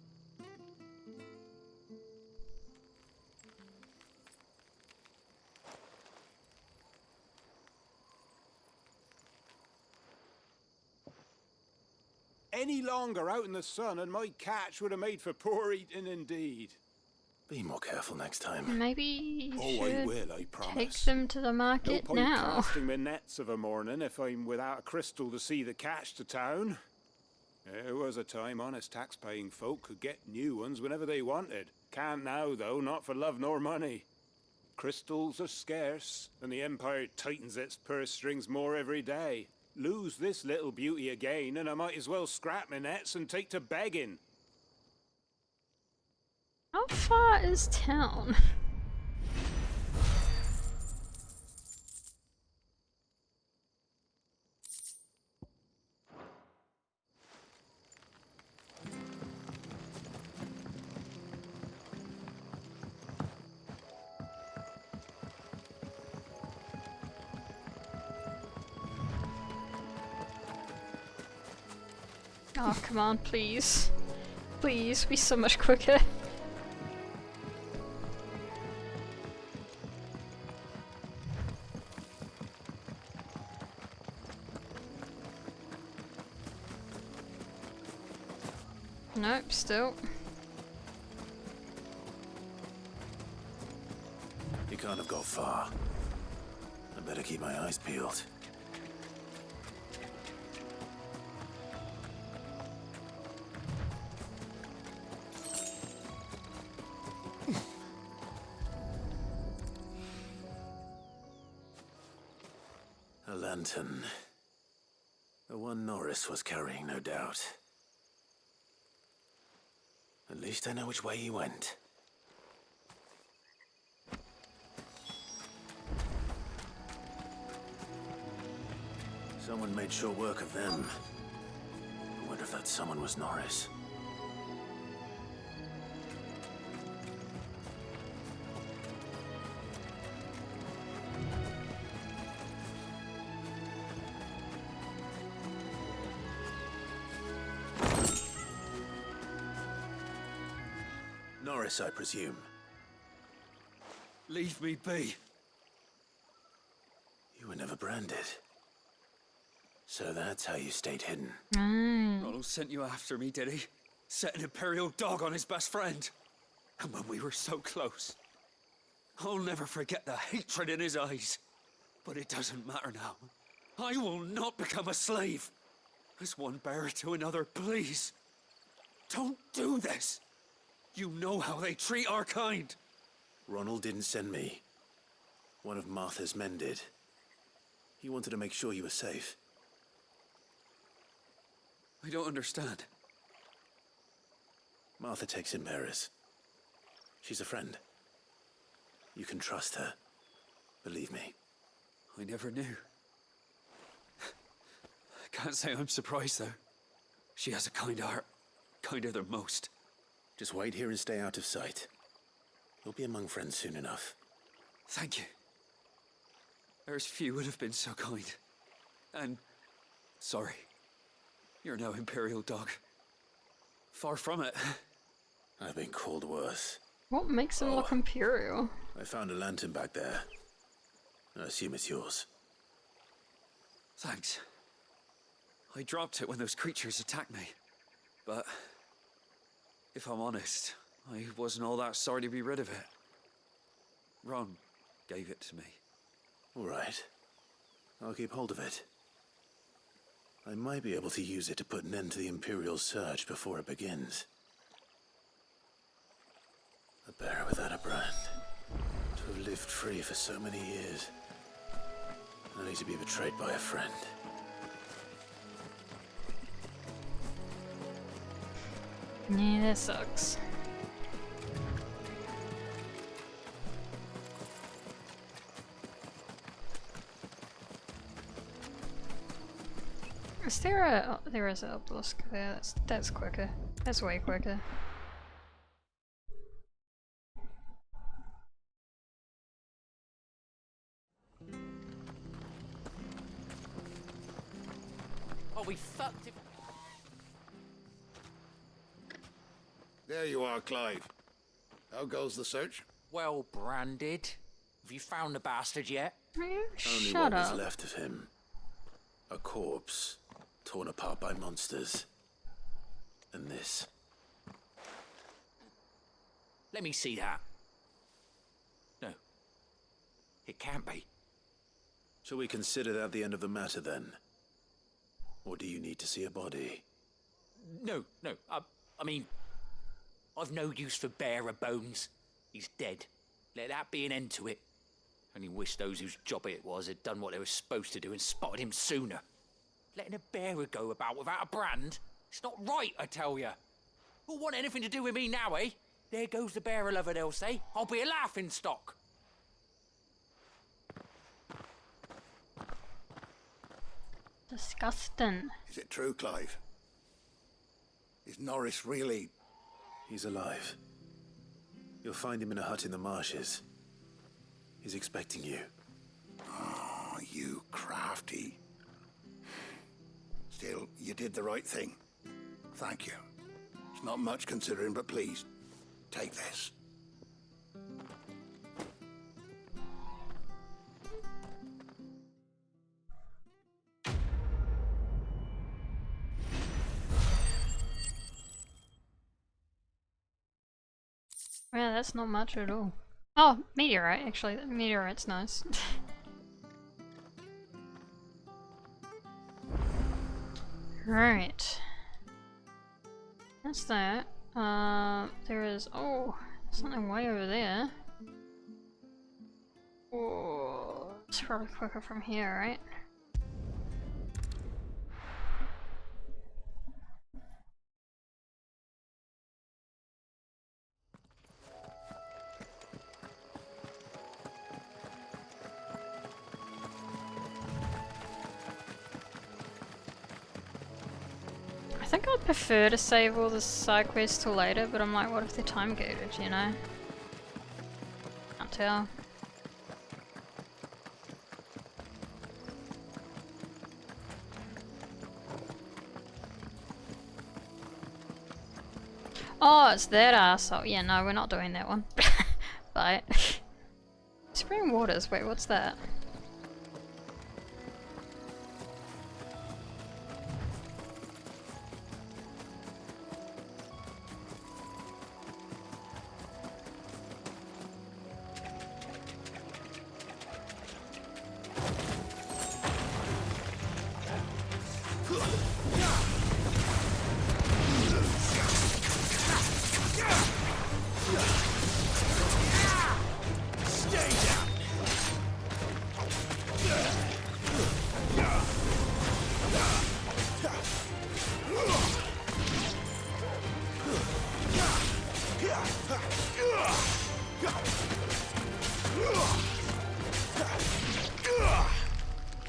[SPEAKER 4] Any longer out in the sun and my catch would have made for poor eating indeed.
[SPEAKER 2] Be more careful next time.
[SPEAKER 1] Maybe you should
[SPEAKER 4] I will, I promise.
[SPEAKER 1] take them to the market
[SPEAKER 4] no point
[SPEAKER 1] now.
[SPEAKER 4] casting my nets of a morning if I'm without a crystal to see the catch to town. There was a time honest tax-paying folk could get new ones whenever they wanted. Can't now, though, not for love nor money. Crystals are scarce, and the Empire tightens its purse strings more every day. Lose this little beauty again, and I might as well scrap my nets and take to begging.
[SPEAKER 1] How far is town? Oh, come on, please. Please, be so much quicker. Nope, still.
[SPEAKER 2] He can't have got far. I better keep my eyes peeled. A lantern. The one Norris was carrying, no doubt. At least I know which way he went. Someone made short work of them. I wonder if that someone was Norris. Eris, I presume.
[SPEAKER 7] Leave me be.
[SPEAKER 2] You were never branded. So that's how you stayed hidden.
[SPEAKER 7] Ronald sent you after me, did he? Set an Imperial dog on his best friend. And when we were so close. I'll never forget the hatred in his eyes. But it doesn't matter now. I will not become a slave. As one bearer to another, please. Don't do this. You know how they treat our kind.
[SPEAKER 2] Ronald didn't send me. One of Martha's men did. He wanted to make sure you were safe.
[SPEAKER 7] I don't understand.
[SPEAKER 2] Martha takes in bearers. She's a friend. You can trust her. Believe me.
[SPEAKER 7] I never knew. I can't say I'm surprised, though. She has a kind heart. Kinder than most.
[SPEAKER 2] Just wait here and stay out of sight. You'll be among friends soon enough.
[SPEAKER 7] Thank you. There's few would have been so kind. And... sorry. You're no Imperial dog. Far from it.
[SPEAKER 2] I've been called worse.
[SPEAKER 1] What makes him look Imperial?
[SPEAKER 2] I found a lantern back there. I assume it's yours.
[SPEAKER 7] Thanks. I dropped it when those creatures attacked me. But... if I'm honest, I wasn't all that sorry to be rid of it. Ron gave it to me.
[SPEAKER 2] All right. I'll keep hold of it. I might be able to use it to put an end to the Imperial surge before it begins. A bear without a brand. To have lived free for so many years. Only to be betrayed by a friend.
[SPEAKER 1] Yeah, that sucks. Is there a... oh, there is an obelisk there. That's quicker. That's way quicker.
[SPEAKER 13] Oh, we fucked it.
[SPEAKER 3] There you are, Clive. How goes the search?
[SPEAKER 13] Well branded. Have you found the bastard yet?
[SPEAKER 2] Only what was left of him. A corpse, torn apart by monsters. And this.
[SPEAKER 13] Let me see that. No. It can't be.
[SPEAKER 2] Shall we consider that the end of the matter, then? Or do you need to see a body?
[SPEAKER 13] No. I mean, I've no use for bearer bones. He's dead. Let that be an end to it. Only wish those whose job it was had done what they were supposed to do and spotted him sooner. Letting a bearer go about without a brand? It's not right, I tell you. Who'll want anything to do with me now, eh? There goes the bearer lover, they'll say. I'll be a laughing stock.
[SPEAKER 1] Disgusting.
[SPEAKER 3] Is it true, Clive? Is Norris really...
[SPEAKER 2] He's alive. You'll find him in a hut in the marshes. He's expecting you.
[SPEAKER 3] Oh, you crafty. Still, you did the right thing. Thank you. It's not much considering, but please, take this.
[SPEAKER 1] Yeah, that's not much at all. Oh, meteorite, actually. The meteorite's nice. Right. That's that. There is... oh, something way over there. Oh, it's probably quicker from here, right? I think I'd prefer to save all the side quests till later, but I'm like, what if they're time gated, you know? Can't tell. Oh, it's that arsehole. Yeah, no, we're not doing that one. Bye. Spring waters. Wait, what's that?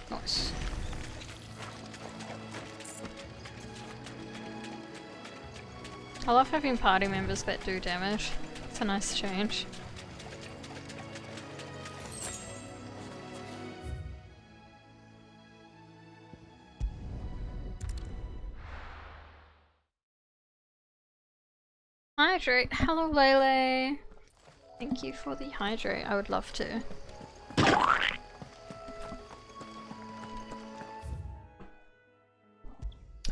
[SPEAKER 1] Nice. I love having party members that do damage. It's a nice change. Hydrate. Hello, Lele. Thank you for the hydrate. I would love to.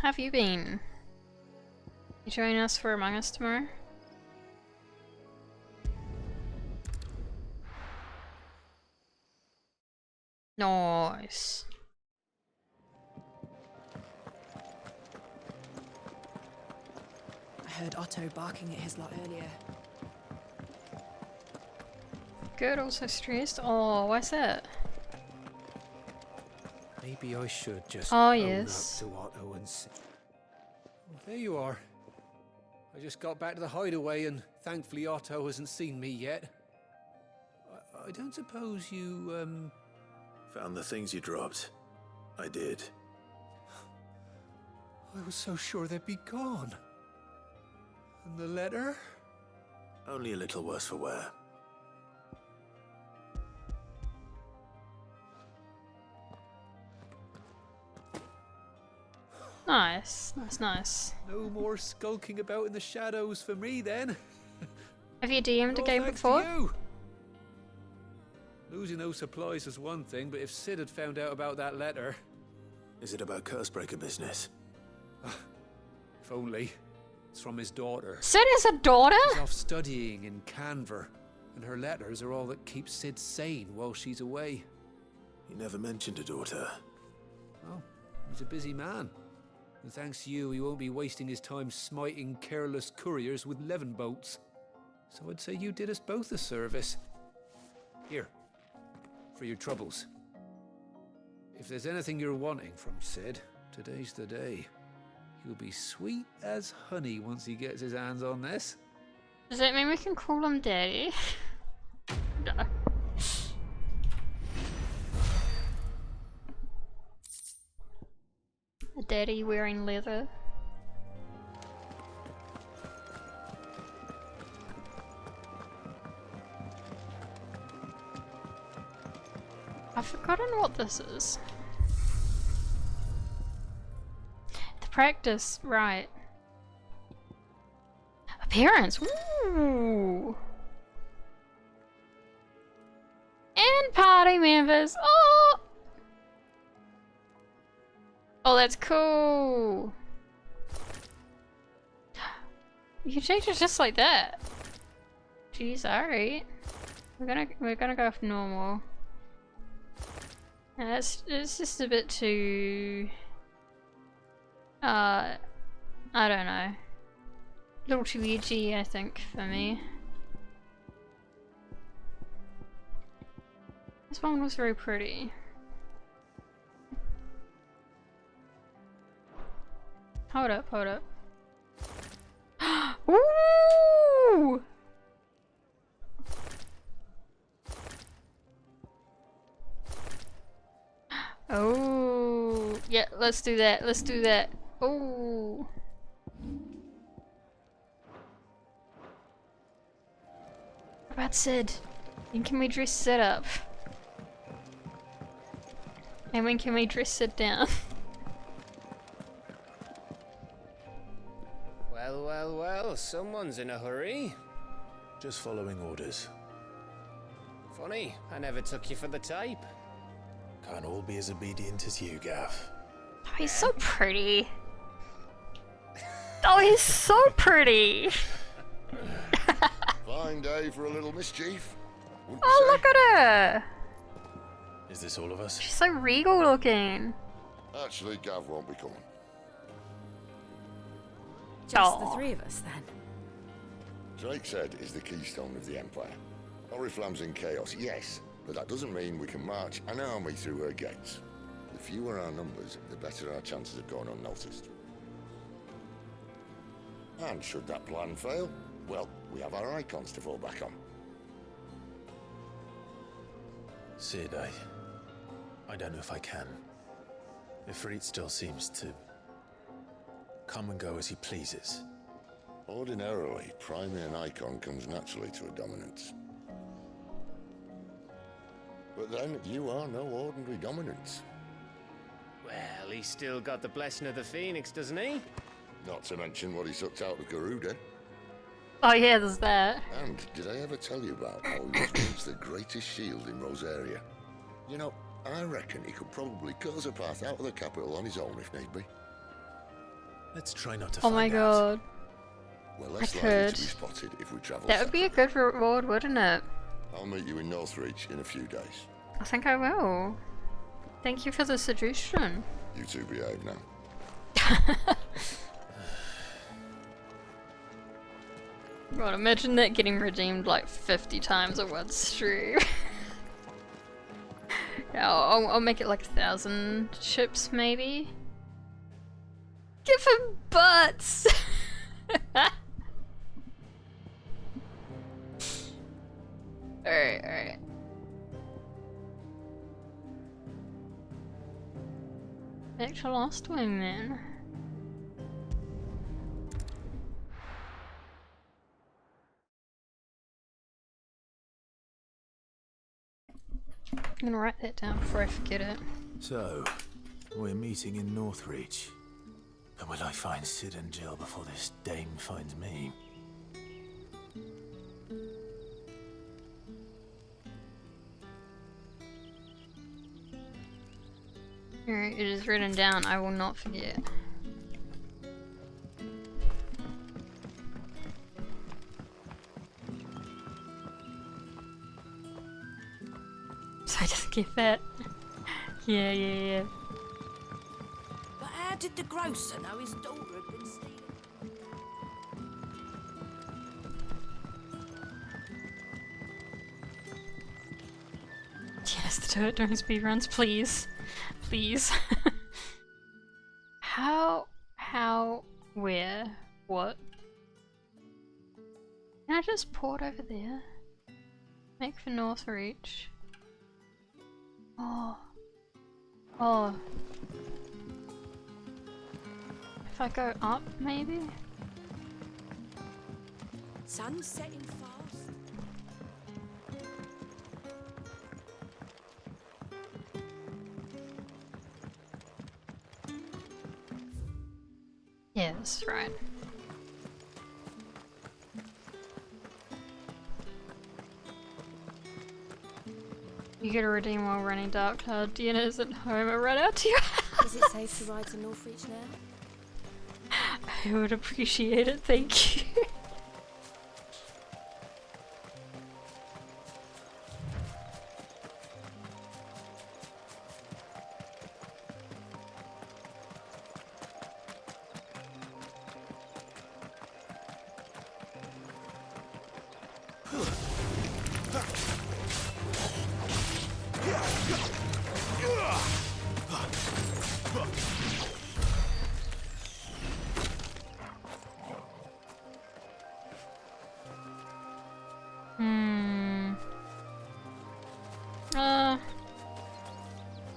[SPEAKER 1] How have you been? You joining us for Among Us tomorrow? Nice.
[SPEAKER 16] I heard Otto barking at his lot earlier.
[SPEAKER 1] Good, also stressed. Oh, why's that?
[SPEAKER 17] Maybe I should just
[SPEAKER 1] Oh,
[SPEAKER 17] own
[SPEAKER 1] yes.
[SPEAKER 17] up to Otto and see. Well, there you are. I just got back to the hideaway and thankfully Otto hasn't seen me yet. I don't suppose you,
[SPEAKER 2] Found the things you dropped. I did.
[SPEAKER 17] I was so sure they'd be gone. And the letter?
[SPEAKER 2] Only a little worse for wear.
[SPEAKER 1] Nice. That's nice.
[SPEAKER 17] No more skulking about in the shadows for me then.
[SPEAKER 1] Have you DM'd a game
[SPEAKER 17] thanks
[SPEAKER 1] before?
[SPEAKER 17] to you. Losing those supplies is one thing, but if Sid had found out about that letter...
[SPEAKER 2] Is it about Cursebreaker business?
[SPEAKER 17] If only. It's from his daughter.
[SPEAKER 1] Sid is a daughter?
[SPEAKER 17] She's off studying in Canver, and her letters are all that keeps Sid sane while she's away.
[SPEAKER 2] He never mentioned a daughter.
[SPEAKER 17] Oh, he's a busy man. And thanks to you, he won't be wasting his time smiting careless couriers with levin boats. So I'd say you did us both a service. Here, for your troubles. If there's anything you're wanting from Sid, today's the day. He'll be sweet as honey once he gets his hands on this.
[SPEAKER 1] Does that mean we can call him Daddy? No. A daddy wearing leather. I've forgotten what this is. The practice, right. Appearance, ooh! And party members, oh! Oh, that's cool! You can change it just like that. Jeez, alright. We're gonna go for normal. It's just a bit too... I don't know. A little too edgy, I think, for me. This one was very pretty. Hold up, hold up. Ooh! Oh, yeah, let's do that. Let's do that. Oh. What about Sid? When can we dress Sid up? And when can we dress Sid down?
[SPEAKER 17] Well, well, well,
[SPEAKER 18] someone's in a hurry.
[SPEAKER 2] Just following orders.
[SPEAKER 18] Funny, I never took you for the type.
[SPEAKER 2] Can't all be as obedient as you, Gav.
[SPEAKER 1] Oh, he's so pretty. Oh, he's so pretty.
[SPEAKER 19] Fine day for a little mischief.
[SPEAKER 1] Oh, look at her.
[SPEAKER 2] Is this all of us?
[SPEAKER 1] She's so regal looking.
[SPEAKER 19] Actually, Gav won't be coming.
[SPEAKER 14] Just the three of us, then.
[SPEAKER 19] Drake's Head is the keystone of the Empire. Oriflamme's in chaos, yes, but that doesn't mean we can march an army through her gates. The fewer our numbers, the better our chances of going unnoticed. And should that plan fail, well, we have our icons to fall back on.
[SPEAKER 2] Sid, I don't know if I can. Ifrit still seems to come and go as he pleases.
[SPEAKER 19] Ordinarily, priming an icon comes naturally to a dominance. But then, you are no ordinary dominance.
[SPEAKER 18] Well, he's still got the blessing of the Phoenix, doesn't he?
[SPEAKER 19] Not to mention what he sucked out of Garuda.
[SPEAKER 1] Oh yeah, there's that.
[SPEAKER 19] And did I ever tell you about how he was once the greatest shield in Rosaria? You know, I reckon he could probably cut us a path out of the capital on his own if need be.
[SPEAKER 2] Let's try not to
[SPEAKER 1] Oh my god.
[SPEAKER 19] Well,
[SPEAKER 1] I
[SPEAKER 19] less likely to
[SPEAKER 1] could.
[SPEAKER 19] be spotted if we travel.
[SPEAKER 1] That would be a good reward, wouldn't it?
[SPEAKER 19] I'll meet you in Northreach in a few days.
[SPEAKER 1] I think I will. Thank you for the suggestion.
[SPEAKER 19] You two behave now.
[SPEAKER 1] God, imagine that getting redeemed like 50 times in one stream. Yeah, I'll make it like 1,000 ships, maybe. Give him butts! Alright. Back to Lost Wing then. I'm gonna write that down before I forget it.
[SPEAKER 2] So, we're meeting in Northreach. But will I find Sid and Jill before this dame finds me?
[SPEAKER 1] Alright, it is written down. I will not forget. So I just get that. Yeah.
[SPEAKER 14] But how did the grocer know his daughter had been stealing?
[SPEAKER 1] Yes, do it during speedruns, please. Please. How, where, what? Can I just port over there? Make for Northreach. Oh. If I go up, maybe?
[SPEAKER 14] Sun's setting fast.
[SPEAKER 1] Yeah, that's right. You gotta redeem while running Dark Cloud. Deanna isn't home. I run out to your house.
[SPEAKER 14] Is it safe to ride to Northreach now?
[SPEAKER 1] I would appreciate it, thank you.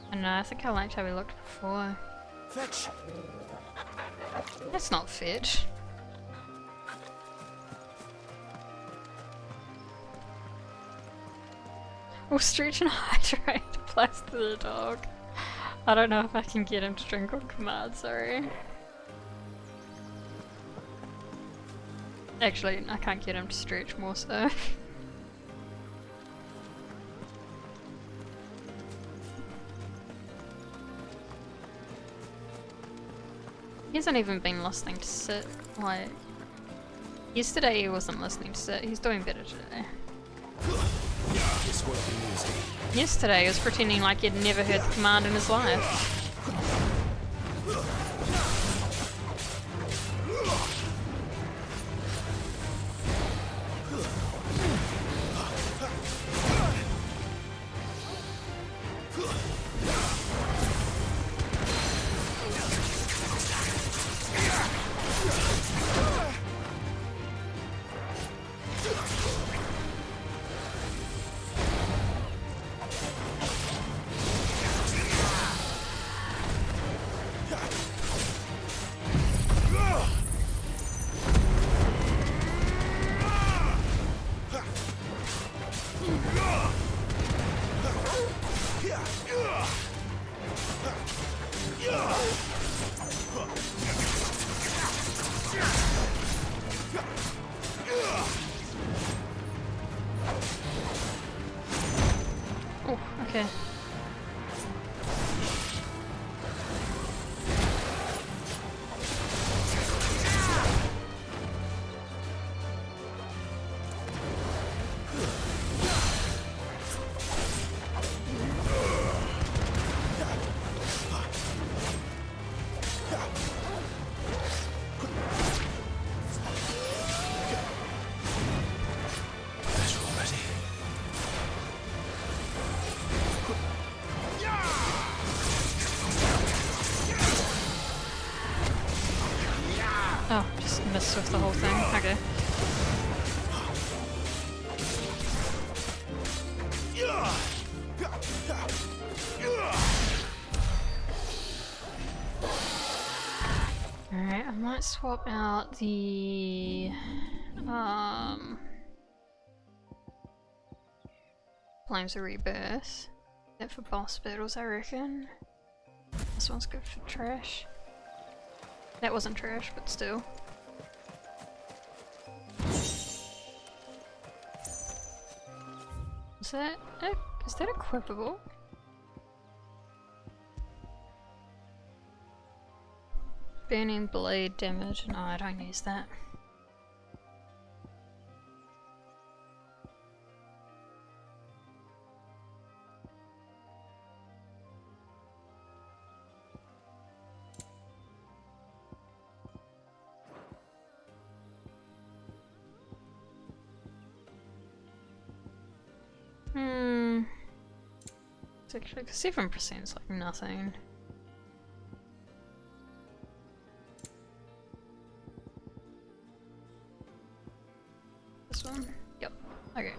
[SPEAKER 1] I don't know, I think I liked how we looked before.
[SPEAKER 12] Fetch!
[SPEAKER 1] That's not fetch. We'll stretch and hydrate applies to the dog. I don't know if I can get him to drink on command, sorry. Actually, I can't get him to stretch more so. He hasn't even been listening to sit. Like, yesterday he wasn't listening to sit. He's doing better today. Yesterday he was pretending like he'd never heard the command in his life. Oh, okay. Oh, just missed with the whole thing. Okay. Alright, I might swap out the Flames of Rebirth. That for boss battles, I reckon. This one's good for trash. That wasn't trash, but still. Is that equipable? Burning blade damage. No, I don't use that. It's actually 7% is like nothing. This one? Yep. Okay.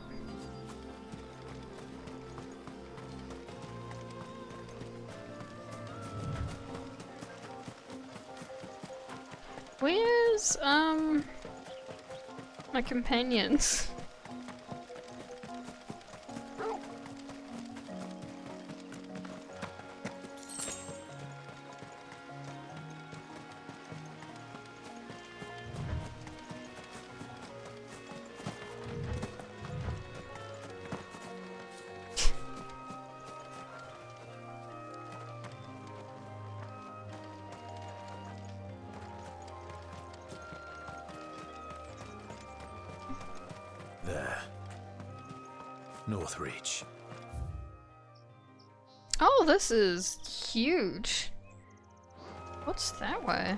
[SPEAKER 1] Where's my companions?
[SPEAKER 2] There. Northreach.
[SPEAKER 1] Oh, this is huge. What's that way?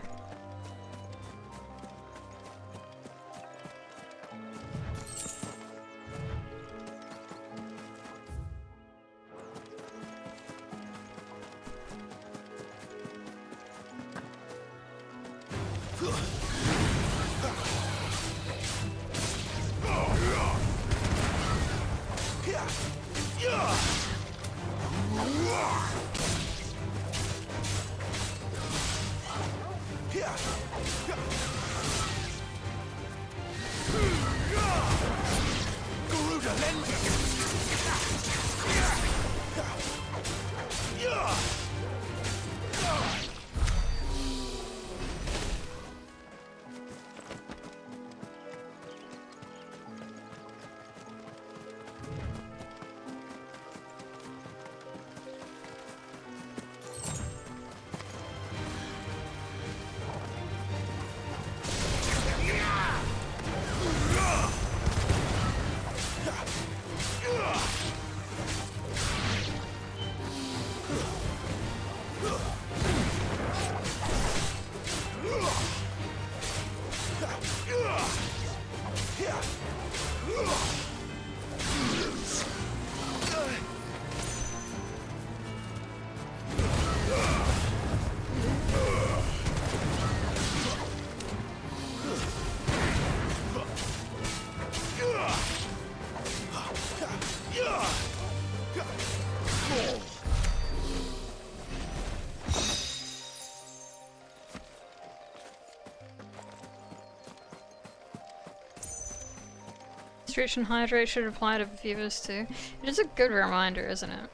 [SPEAKER 1] Stretch and hydrate should apply to viewers too. It is a good reminder, isn't it?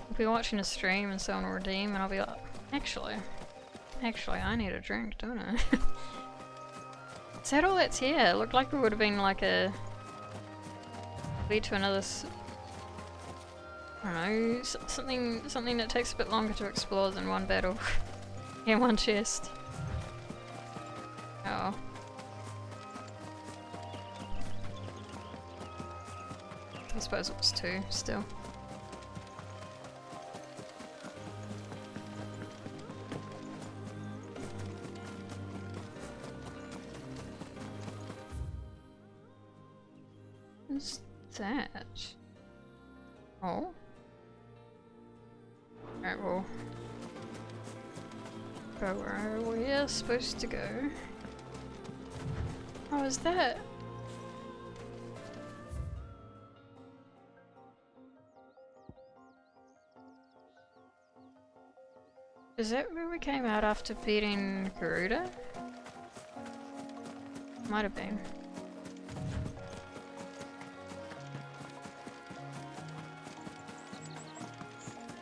[SPEAKER 1] I'll be watching a stream and someone will redeem and I'll be like, actually I need a drink, don't I? Is that all that's here? It looked like it would have been like a lead to another I don't know, something that takes a bit longer to explore than one battle in one chest. Oh. I suppose it was 2 still. What's that? Oh. Alright, well. Go where we're supposed to go. How is that? Is that where we came out after beating Garuda? Might have been.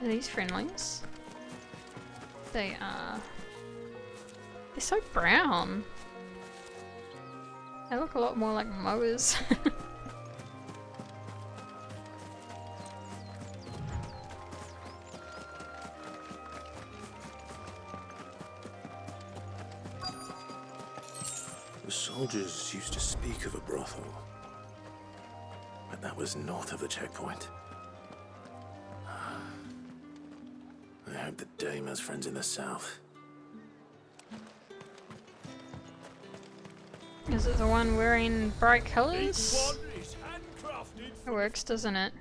[SPEAKER 1] Are these friendlies? They are. They're so brown. They look a lot more like mowers.
[SPEAKER 2] The soldiers used to speak of a brothel, but that was north of the checkpoint. I hope the dame has friends in the south.
[SPEAKER 1] Is it the one wearing bright colours? It works, doesn't it?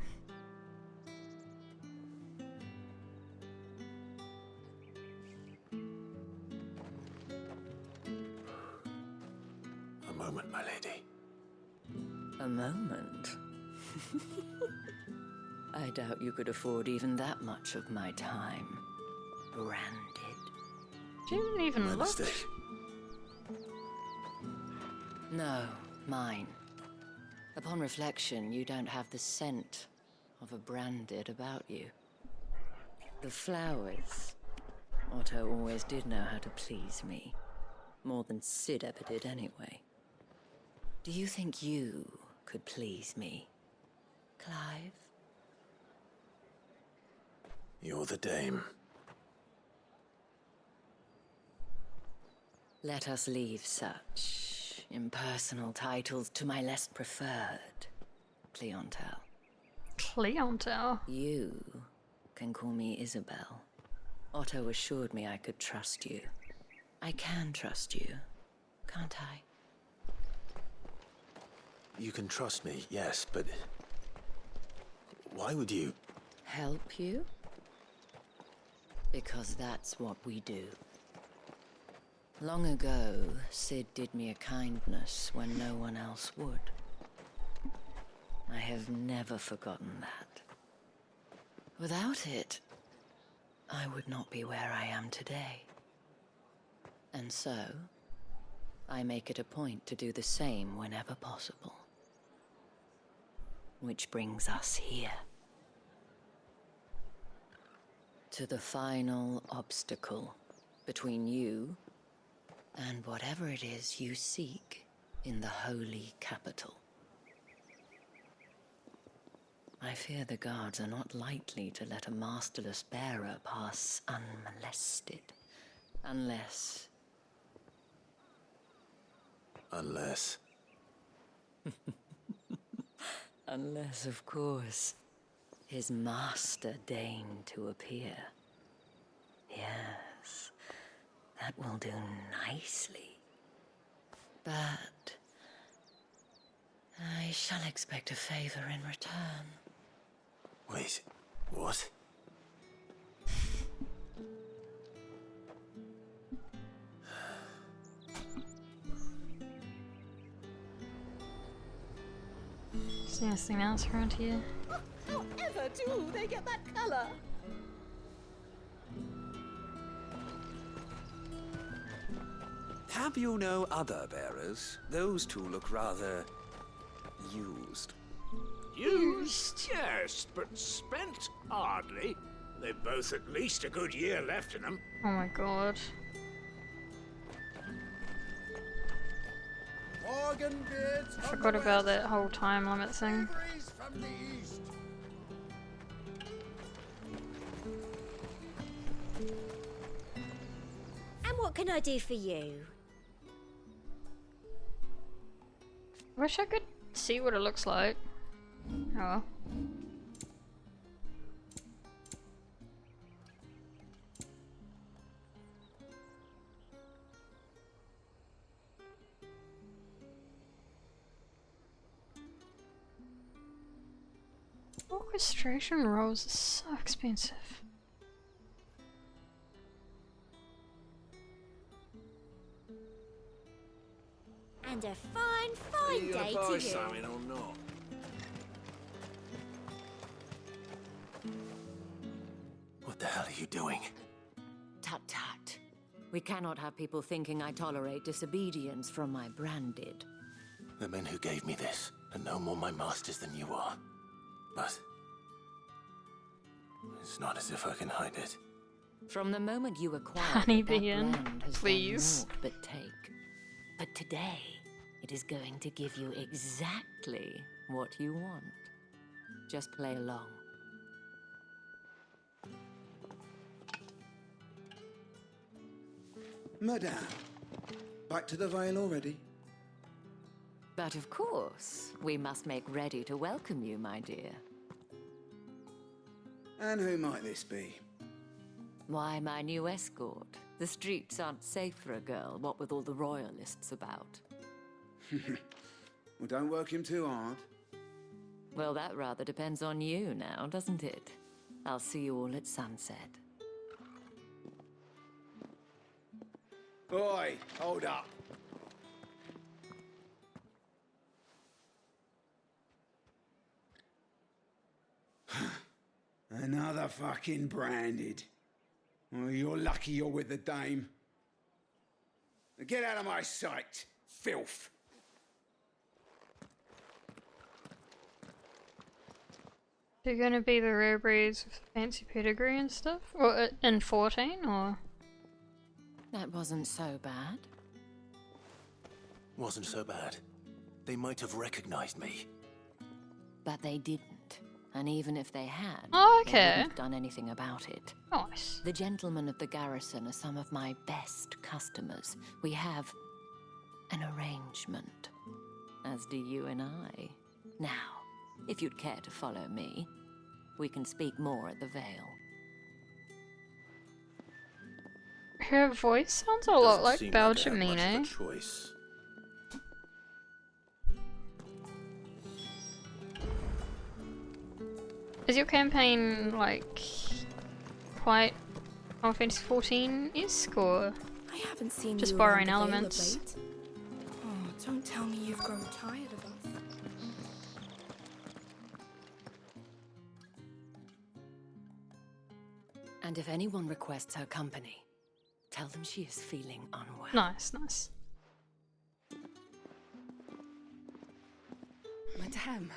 [SPEAKER 2] A moment, my lady.
[SPEAKER 20] A moment? I doubt you could afford even that much of my time. Branded.
[SPEAKER 1] She didn't even look.
[SPEAKER 20] No, mine. Upon reflection, you don't have the scent of a branded about you. The flowers. Otto always did know how to please me. More than Sid ever did anyway. Do you think you could please me, Clive?
[SPEAKER 2] You're the dame.
[SPEAKER 20] Let us leave such impersonal titles to my less preferred clientele.
[SPEAKER 1] Clientele?
[SPEAKER 20] You can call me Isabel. Otto assured me I could trust you. I can trust you, can't I?
[SPEAKER 2] You can trust me, yes, but why would you?
[SPEAKER 20] Help you? Because that's what we do. Long ago, Sid did me a kindness when no one else would. I have never forgotten that. Without it, I would not be where I am today. And so, I make it a point to do the same whenever possible. Which brings us here. To the final obstacle between you and whatever it is you seek in the holy capital. I fear the guards are not likely to let a masterless bearer pass unmolested, unless...
[SPEAKER 2] Unless...
[SPEAKER 20] Unless, of course, his master deigned to appear. Yes, that will do nicely. But I shall expect a favor in return.
[SPEAKER 2] Wait, what?
[SPEAKER 1] Is there anything else around here?
[SPEAKER 21] However do they get that color?
[SPEAKER 9] Have you no other bearers? Those two look rather used.
[SPEAKER 4] Used? Yes, but spent hardly. They've both at least a good year left in them.
[SPEAKER 1] Oh my god. Forgot about that whole time limit thing.
[SPEAKER 22] And what can I do for you?
[SPEAKER 1] Wish I could see what it looks like. Oh well. Orchestration rolls are so expensive.
[SPEAKER 22] And a fine day to you.
[SPEAKER 9] Something or not?
[SPEAKER 2] What the hell are you doing?
[SPEAKER 20] Tut tut. We cannot have people thinking I tolerate disobedience from my branded.
[SPEAKER 2] The men who gave me this are no more my masters than you are. But it's not as if I can hide it.
[SPEAKER 20] From the moment you acquired
[SPEAKER 1] Honey
[SPEAKER 20] it, that
[SPEAKER 1] Bean,
[SPEAKER 20] brand has
[SPEAKER 1] please.
[SPEAKER 20] done naught but take. But today, it is going to give you exactly what you want. Just play along.
[SPEAKER 23] Madame, back to the Vale already?
[SPEAKER 20] But of course, we must make ready to welcome you, my dear.
[SPEAKER 23] And who might this be?
[SPEAKER 20] Why, my new escort. The streets aren't safe for a girl, what with all the royalists about.
[SPEAKER 23] Well, don't work him too hard.
[SPEAKER 20] Well, that rather depends on you now, doesn't it? I'll see you all at sunset.
[SPEAKER 23] Oi, hold up. Another fucking branded. Well, you're lucky you're with the dame. Now get out of my sight, filth.
[SPEAKER 1] They're gonna be the rare breeds with fancy pedigree and stuff? Or in 14, or?
[SPEAKER 20] That wasn't so bad.
[SPEAKER 2] Wasn't so bad. They might have recognized me.
[SPEAKER 20] But they didn't. And even if they had,
[SPEAKER 1] Oh,
[SPEAKER 20] they
[SPEAKER 1] okay.
[SPEAKER 20] wouldn't have done anything about it.
[SPEAKER 1] Nice.
[SPEAKER 20] The gentlemen of the garrison are some of my best customers. We have an arrangement, as do you and I. Now, if you'd care to follow me, we can speak more at the Vale.
[SPEAKER 1] Her voice sounds a lot like
[SPEAKER 2] Seem like they have much of a
[SPEAKER 1] Belgiumine.
[SPEAKER 2] choice.
[SPEAKER 1] Is your campaign like quite Final Fantasy 14-esque, or
[SPEAKER 10] I haven't seen
[SPEAKER 1] just
[SPEAKER 10] you
[SPEAKER 1] borrowing
[SPEAKER 10] around the Vale
[SPEAKER 1] elements?
[SPEAKER 10] of late. Oh, don't tell me you've grown tired of us.
[SPEAKER 20] And if anyone requests her company, tell them she is feeling unwell.
[SPEAKER 1] Nice, nice.
[SPEAKER 10] Madame.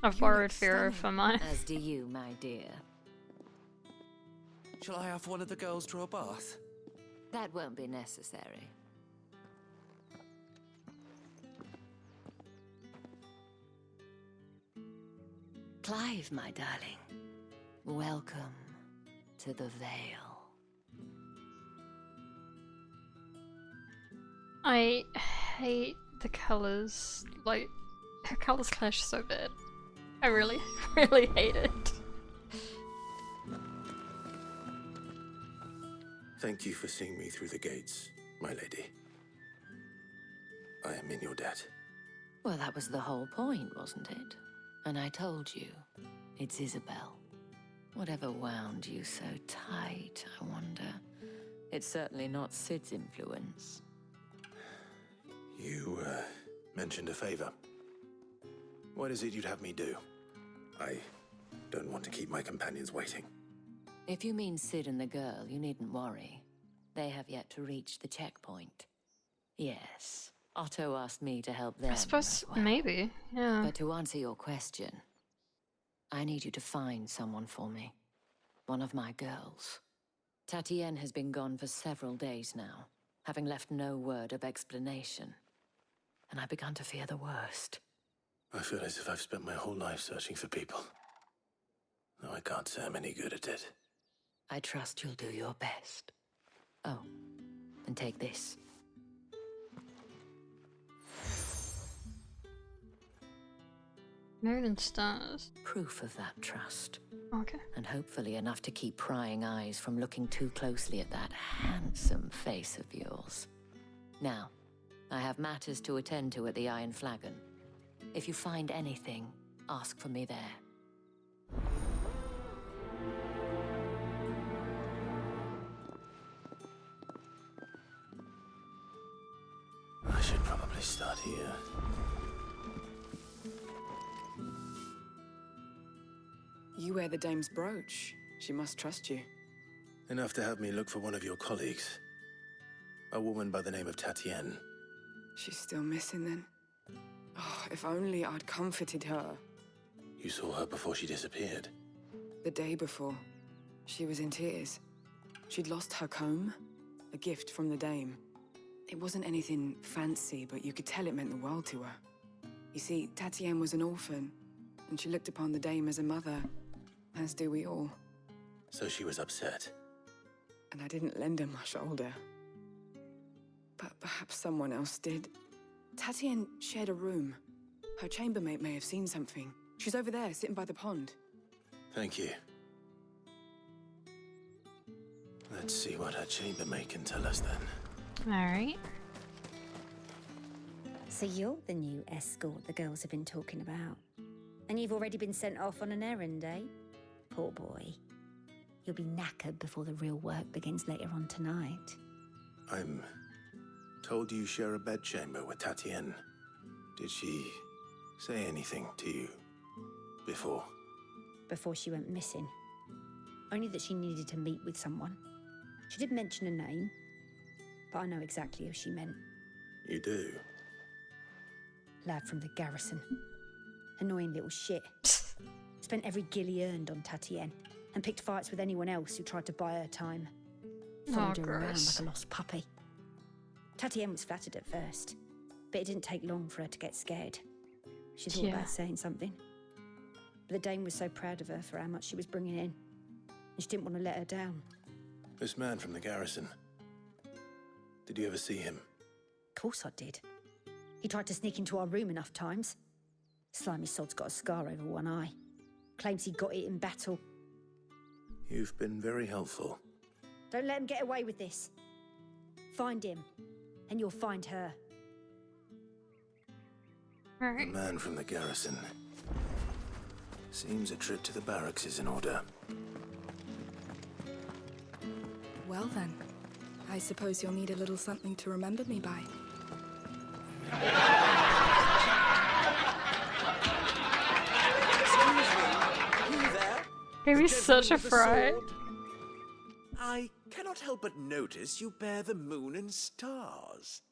[SPEAKER 1] I've borrowed Pharaoh for mine.
[SPEAKER 20] As do you, my dear.
[SPEAKER 9] Shall I have one of the girls draw a bath?
[SPEAKER 20] That won't be necessary. Clive, my darling. Welcome to the Vale.
[SPEAKER 1] I hate the colours. Like, her colours clash so bad. I really, really hate it.
[SPEAKER 2] Thank you for seeing me through the gates, my lady. I am in your debt.
[SPEAKER 20] Well, that was the whole point, wasn't it? And I told you, it's Isabel. Whatever wound you so tight, I wonder. It's certainly not Sid's influence.
[SPEAKER 2] You, mentioned a favor. What is it you'd have me do? I don't want to keep my companions waiting.
[SPEAKER 20] If you mean Sid and the girl, you needn't worry. They have yet to reach the checkpoint. Yes. Otto asked me to help them.
[SPEAKER 1] I suppose maybe, yeah.
[SPEAKER 20] But to answer your question, I need you to find someone for me. One of my girls. Tatienne has been gone for several days now, having left no word of explanation. And I've begun to fear the worst.
[SPEAKER 2] I feel as if I've spent my whole life searching for people. No, I can't say I'm any good at it.
[SPEAKER 20] I trust you'll do your best. Oh, and take this.
[SPEAKER 1] Moon and stars.
[SPEAKER 20] Proof of that trust.
[SPEAKER 1] Okay.
[SPEAKER 20] And hopefully enough to keep prying eyes from looking too closely at that handsome face of yours. Now, I have matters to attend to at the Iron Flagon. If you find anything, ask for me there.
[SPEAKER 2] I should probably start here.
[SPEAKER 16] You wear the dame's brooch. She must trust you.
[SPEAKER 2] Enough to have me look for one of your colleagues. A woman by the name of Tatienne.
[SPEAKER 16] She's still missing then. Oh, if only I'd comforted her.
[SPEAKER 2] You saw her before she disappeared.
[SPEAKER 16] The day before, she was in tears. She'd lost her comb, a gift from the dame. It wasn't anything fancy, but you could tell it meant the world to her. You see, Tatienne was an orphan, and she looked upon the dame as a mother, as do we all.
[SPEAKER 2] So she was upset.
[SPEAKER 16] And I didn't lend her my shoulder. But perhaps someone else did. Tatienne shared a room. Her chambermaid may have seen something. She's over there, sitting by the pond.
[SPEAKER 2] Thank you. Let's see what her chambermaid can tell us then.
[SPEAKER 1] Alright.
[SPEAKER 5] So you're the new escort the girls have been talking about. And you've already been sent off on an errand, eh? Poor boy. You'll be knackered before the real work begins later on tonight.
[SPEAKER 2] I'm told you share a bedchamber with Tatienne. Did she say anything to you before?
[SPEAKER 5] Before she went missing. Only that she needed to meet with someone. She did mention a name, but I know exactly who she meant.
[SPEAKER 2] You do?
[SPEAKER 5] Lad from the garrison. Annoying little shit. Spent every guil he earned on Tatienne, and picked fights with anyone else who tried to buy her time. Followed her around like a lost puppy. Tatienne was flattered at first, but it didn't take long for her to get scared. She thought about saying something. But the dame was so proud of her for how much she was bringing in, and she didn't want to let her down.
[SPEAKER 2] This man from the garrison. Did you ever see him?
[SPEAKER 5] Of course I did. He tried to sneak into our room enough times. Slimy sod's got a scar over one eye. Claims he got it in battle.
[SPEAKER 2] You've been very helpful.
[SPEAKER 5] Don't let him get away with this. Find him, and you'll find her.
[SPEAKER 2] The man from the garrison. Seems a trip to the barracks is in order.
[SPEAKER 10] Well then, I suppose you'll need a little something to remember me by.
[SPEAKER 1] Gave me such a fright.
[SPEAKER 8] I cannot help but notice you bear the moon and stars.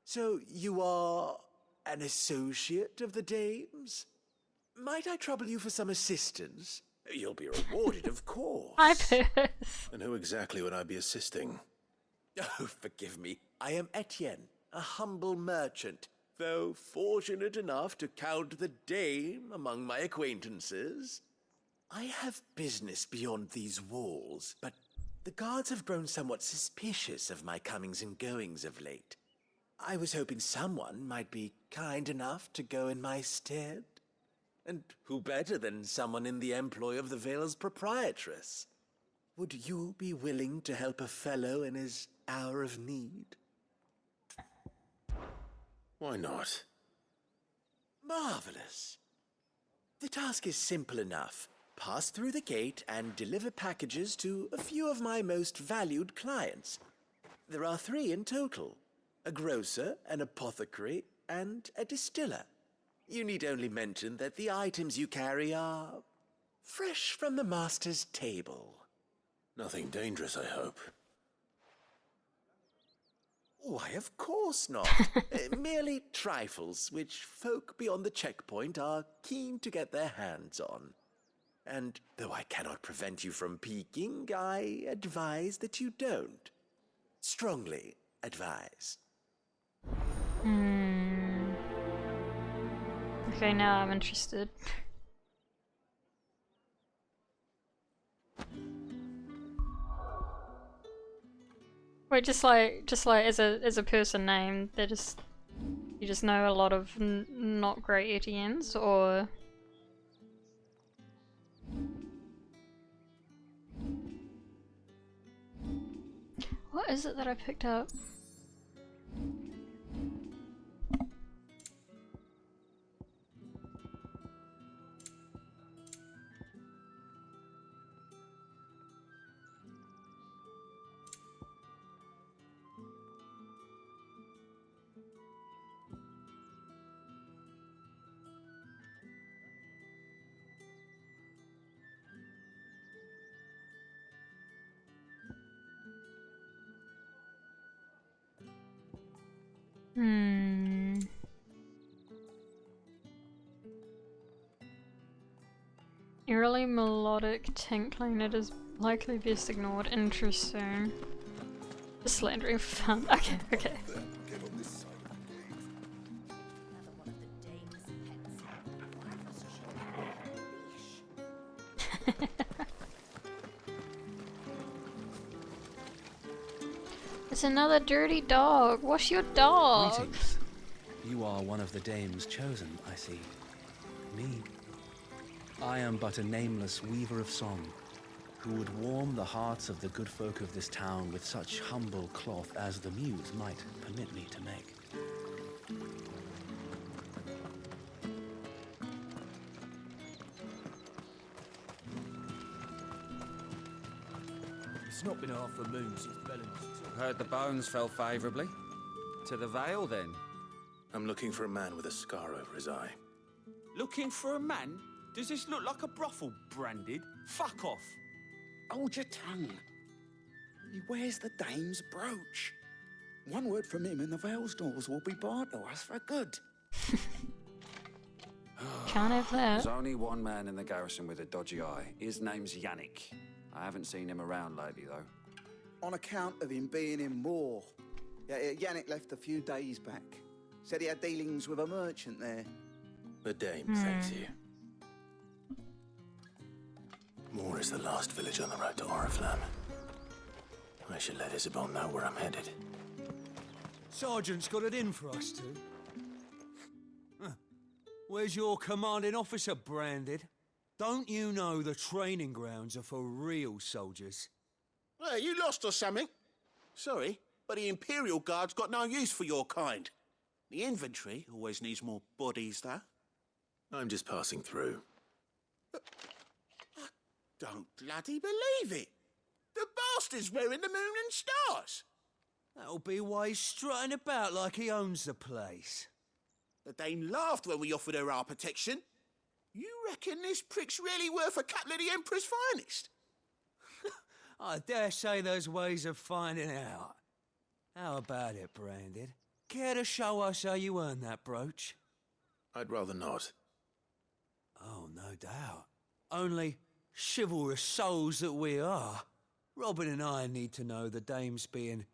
[SPEAKER 8] So you are an associate of the dame's? Might I trouble you for some assistance? You'll be rewarded, of course.
[SPEAKER 1] Hi, Piss.
[SPEAKER 2] And who exactly would I be assisting?
[SPEAKER 8] Oh, forgive me. I am Etienne, a humble merchant, though fortunate enough to count the dame among my acquaintances. I have business beyond these walls, but the guards have grown somewhat suspicious of my comings and goings of late. I was hoping someone might be kind enough to go in my stead. And who better than someone in the employ of the Vale's proprietress? Would you be willing to help a fellow in his hour of need?
[SPEAKER 2] Why not?
[SPEAKER 8] Marvelous. The task is simple enough. Pass through the gate and deliver packages to a few of my most valued clients. There are 3 in total: a grocer, an apothecary, and a distiller. You need only mention that the items you carry are fresh from the master's table.
[SPEAKER 2] Nothing dangerous, I hope.
[SPEAKER 8] Why, of course not. Merely trifles which folk beyond the checkpoint are keen to get their hands on. And though I cannot prevent you from peeking, I advise that you don't. Strongly advise.
[SPEAKER 1] Okay, now I'm interested. Wait, just like as a person name, you just know a lot of not great Etiennes, or what is it that I picked up? Eerily melodic tinkling, it is likely best ignored. Interesting. The slandering fun. Okay, okay. It's another dirty dog. Wash your dog.
[SPEAKER 6] Greetings. You are one of the dames chosen, I see. Me. I am but a nameless weaver of song, who would warm the hearts of the good folk of this town with such humble cloth as the muse might permit me to make.
[SPEAKER 11] It's not been half a moon since Bellingham's.
[SPEAKER 9] Heard the bones fell favourably. To the Vale, then?
[SPEAKER 2] I'm looking for a man with a scar over his eye.
[SPEAKER 11] Looking for a man? Does this look like a brothel, Branded? Fuck off!
[SPEAKER 23] Hold your tongue. He wears the dame's brooch. One word from him and the Vale's doors will be barred to us for good.
[SPEAKER 1] Can't have that.
[SPEAKER 9] There's only one man in the garrison with a dodgy eye. His name's Yannick. I haven't seen him around lately, though.
[SPEAKER 12] On account of him being in war. Yeah, Yannick left a few days back. Said he had dealings with a merchant there.
[SPEAKER 2] The dame thanks you. Moor is the last village on the road to Oriflamme. I should let Isabel know where I'm headed.
[SPEAKER 11] Sergeant's got it in for us two. Huh. Where's your commanding officer, Branded? Don't you know the training grounds are for real soldiers?
[SPEAKER 8] Well, you lost or something? Sorry, but the Imperial Guard's got no use for your kind. The infantry always needs more bodies, though.
[SPEAKER 2] I'm just passing through.
[SPEAKER 8] Don't bloody believe it. The bastard's wearing the moon and stars.
[SPEAKER 11] That'll be why he's strutting about like he owns the place.
[SPEAKER 8] The dame laughed when we offered her our protection. You reckon this prick's really worth a couple of the Emperor's finest?
[SPEAKER 11] I dare say there's ways of finding out. How about it, Branded? Care to show us how you earned that brooch?
[SPEAKER 2] I'd rather not.
[SPEAKER 11] Oh, no doubt. Only chivalrous souls that we are, Robin and I need to know the dame's being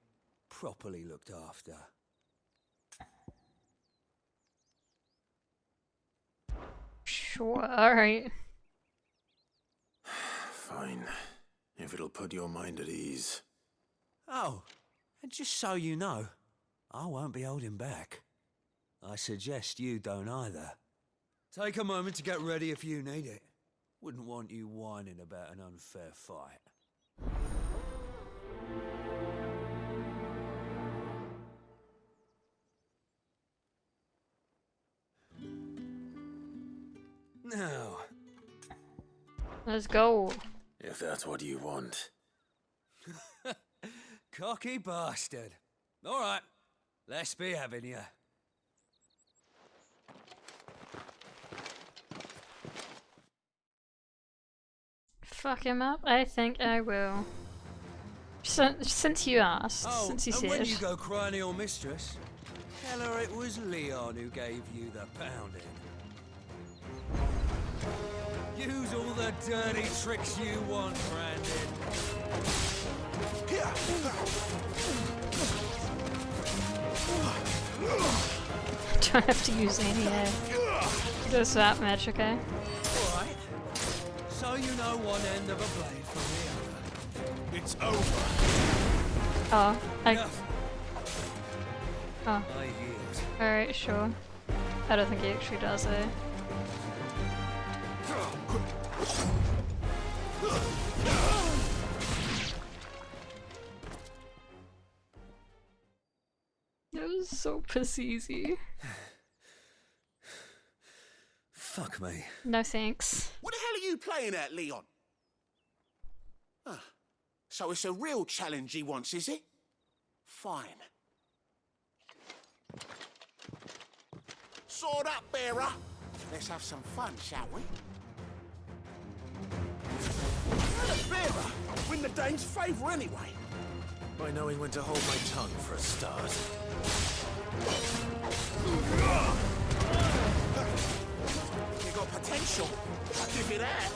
[SPEAKER 11] properly looked after.
[SPEAKER 1] Sure, alright.
[SPEAKER 2] Fine. If it'll put your mind at ease.
[SPEAKER 11] Oh, and just so you know, I won't be holding back. I suggest you don't either. Take a moment to get ready if you need it. Wouldn't want you whining about an unfair fight. Now,
[SPEAKER 1] let's go.
[SPEAKER 2] If that's what you want.
[SPEAKER 11] Cocky bastard. All right, let's be having you.
[SPEAKER 1] Fuck him up? I think I will. Since you asked,
[SPEAKER 11] Oh,
[SPEAKER 1] since you
[SPEAKER 11] and
[SPEAKER 1] said.
[SPEAKER 11] when you go crying to your mistress, tell her it was Leon who gave you the pounding. Use all the dirty tricks you want, Brandon.
[SPEAKER 1] Don't have to use any does that magic, eh?
[SPEAKER 11] Alright. So you know one end of a blade from the other.
[SPEAKER 2] It's over.
[SPEAKER 1] Oh,
[SPEAKER 11] Enough.
[SPEAKER 1] Oh.
[SPEAKER 11] I yield.
[SPEAKER 1] Alright, sure. I don't think he actually does, eh? It was so piss easy.
[SPEAKER 11] Fuck me.
[SPEAKER 1] No thanks.
[SPEAKER 8] What the hell are you playing at, Leon? So it's a real challenge he wants, is it? Fine. Sword up, bearer. Let's have some fun, shall we? The bearer! Win the Dane's favour anyway.
[SPEAKER 2] By knowing when to hold my tongue for a start.
[SPEAKER 8] You got potential. I'll give you that.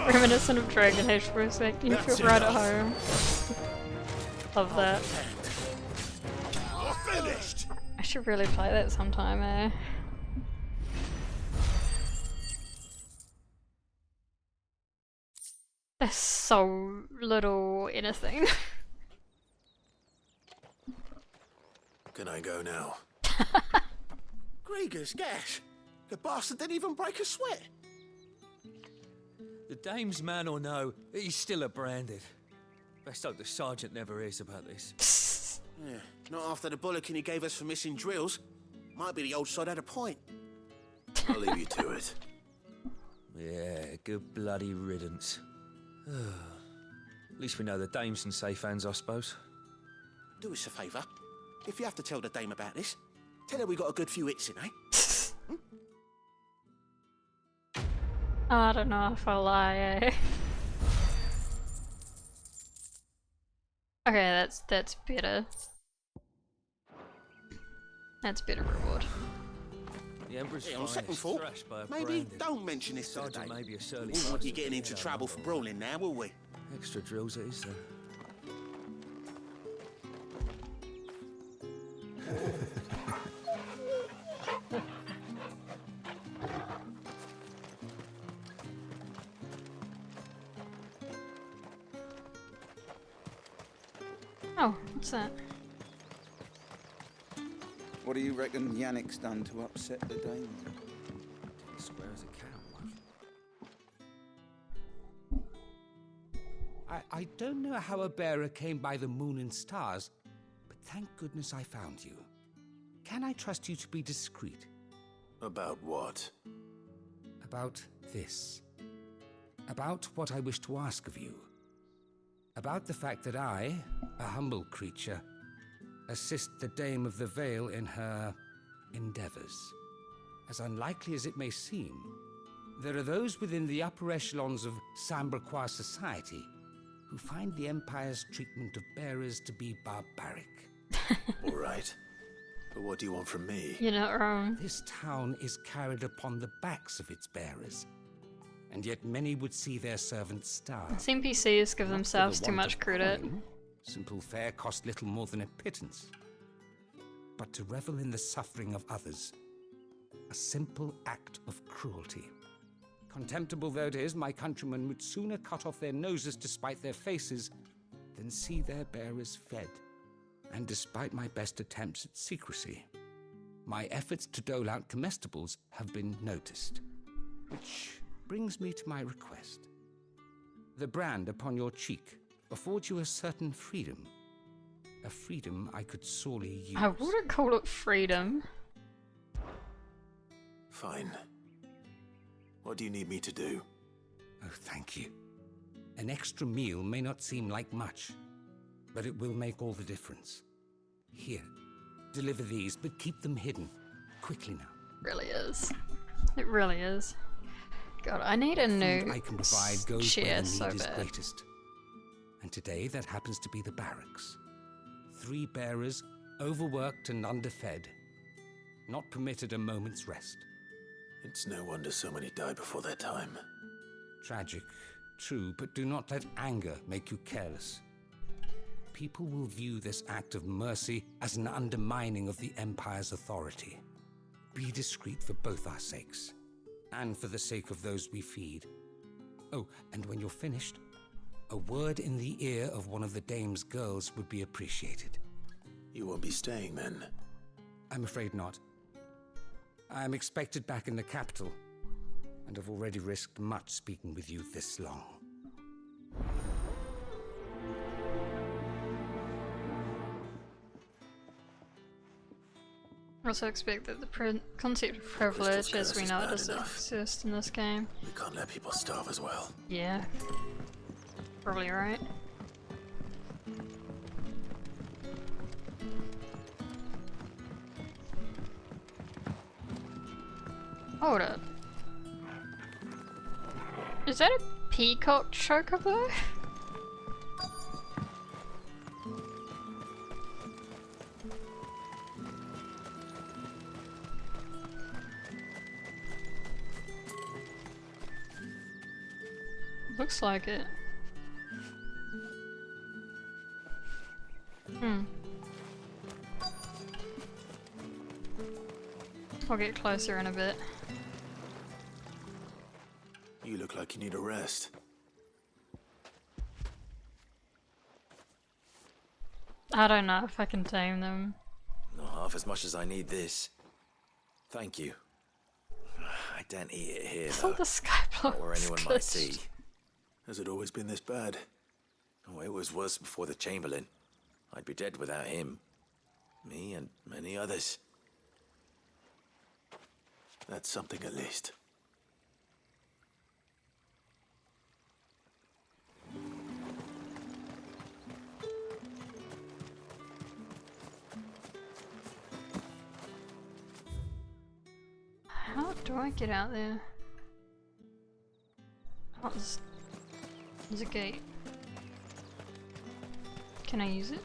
[SPEAKER 1] Reminiscent of Dragon Age for a sec. You feel right at home. Love that.
[SPEAKER 8] You're finished.
[SPEAKER 1] I should really play that sometime, eh? There's so little anything.
[SPEAKER 2] Can I go now?
[SPEAKER 8] Grieger's gas. The bastard didn't even break a sweat.
[SPEAKER 11] The dame's man or no, he's still a branded. Best hope the sergeant never hears about this.
[SPEAKER 8] Yeah, not after the bullocking he gave us for missing drills. Might be the old sod had a point.
[SPEAKER 2] I'll leave you to it.
[SPEAKER 11] Yeah, good bloody riddance. At least we know the dame's in safe hands, I suppose.
[SPEAKER 8] Do us a favour. If you have to tell the dame about this, tell her we got a good few hits in, eh?
[SPEAKER 1] I don't know if I'll lie, eh? Okay, that's better. That's better reward.
[SPEAKER 11] The Emperor's
[SPEAKER 8] On second thought, maybe don't mention this to the dame.
[SPEAKER 11] Maybe a surly
[SPEAKER 8] We won't want you getting into trouble for brawling now, will we?
[SPEAKER 11] Extra drills it is then.
[SPEAKER 1] Oh, what's that?
[SPEAKER 7] What do you reckon Yannick's done to upset the dame?
[SPEAKER 11] Square as a cow.
[SPEAKER 13] I don't know how a bearer came by the moon and stars, but thank goodness I found you. Can I trust you to be discreet?
[SPEAKER 2] About what?
[SPEAKER 13] About this. About what I wish to ask of you. About the fact that I, a humble creature, assist the Dame of the Vale in her endeavors. As unlikely as it may seem, there are those within the upper echelons of Samberquois society who find the Empire's treatment of bearers to be barbaric.
[SPEAKER 2] All right. But what do you want from me?
[SPEAKER 1] You're not wrong.
[SPEAKER 13] This town is carried upon the backs of its bearers, and yet many would see their servants starve.
[SPEAKER 1] Some NPCs give
[SPEAKER 13] Not for
[SPEAKER 1] themselves
[SPEAKER 13] the
[SPEAKER 1] too
[SPEAKER 13] want
[SPEAKER 1] much
[SPEAKER 13] of
[SPEAKER 1] credit.
[SPEAKER 13] coin. Simple fare cost little more than a pittance. But to revel in the suffering of others, a simple act of cruelty. Contemptible though it is, my countrymen would sooner cut off their noses to spite their faces than see their bearers fed. And despite my best attempts at secrecy, my efforts to dole out comestibles have been noticed. Which brings me to my request. The brand upon your cheek affords you a certain freedom. A freedom I could sorely use.
[SPEAKER 1] I wouldn't call it freedom.
[SPEAKER 2] Fine. What do you need me to do?
[SPEAKER 13] Oh, thank you. An extra meal may not seem like much, but it will make all the difference. Here, deliver these, but keep them hidden. Quickly now.
[SPEAKER 1] Really is. It really is. God, I need a
[SPEAKER 13] The
[SPEAKER 1] new
[SPEAKER 13] food I can provide goes where
[SPEAKER 1] chair
[SPEAKER 13] the
[SPEAKER 1] so
[SPEAKER 13] need is
[SPEAKER 1] bad.
[SPEAKER 13] greatest. And today that happens to be the barracks. 3 bearers, overworked and underfed, not permitted a moment's rest.
[SPEAKER 2] It's no wonder so many die before their time.
[SPEAKER 13] Tragic, true, but do not let anger make you careless. People will view this act of mercy as an undermining of the Empire's authority. Be discreet for both our sakes, and for the sake of those we feed. Oh, and when you're finished, a word in the ear of one of the dame's girls would be appreciated.
[SPEAKER 2] You won't be staying then?
[SPEAKER 13] I'm afraid not. I am expected back in the capital, and have already risked much speaking with you this long.
[SPEAKER 1] I also expect that the concept of privilege as we know it doesn't exist in this game.
[SPEAKER 2] We can't let people starve as well.
[SPEAKER 1] Yeah. Probably right. Hold up. Is that a peacock chocobo? Looks like it. I'll get closer in a bit.
[SPEAKER 2] You look like you need a rest.
[SPEAKER 1] I don't know if I can tame them.
[SPEAKER 3] Not half as much as I need this. Thank you. I don't eat it here, though.
[SPEAKER 1] The sky block
[SPEAKER 3] Or anyone
[SPEAKER 1] is
[SPEAKER 3] might
[SPEAKER 1] glitched.
[SPEAKER 3] see.
[SPEAKER 2] Has it always been this bad?
[SPEAKER 3] Oh, it was worse before the Chamberlain. I'd be dead without him. Me and many others.
[SPEAKER 2] That's something at least.
[SPEAKER 1] How do I get out there? Oh, there's a gate. Can I use it?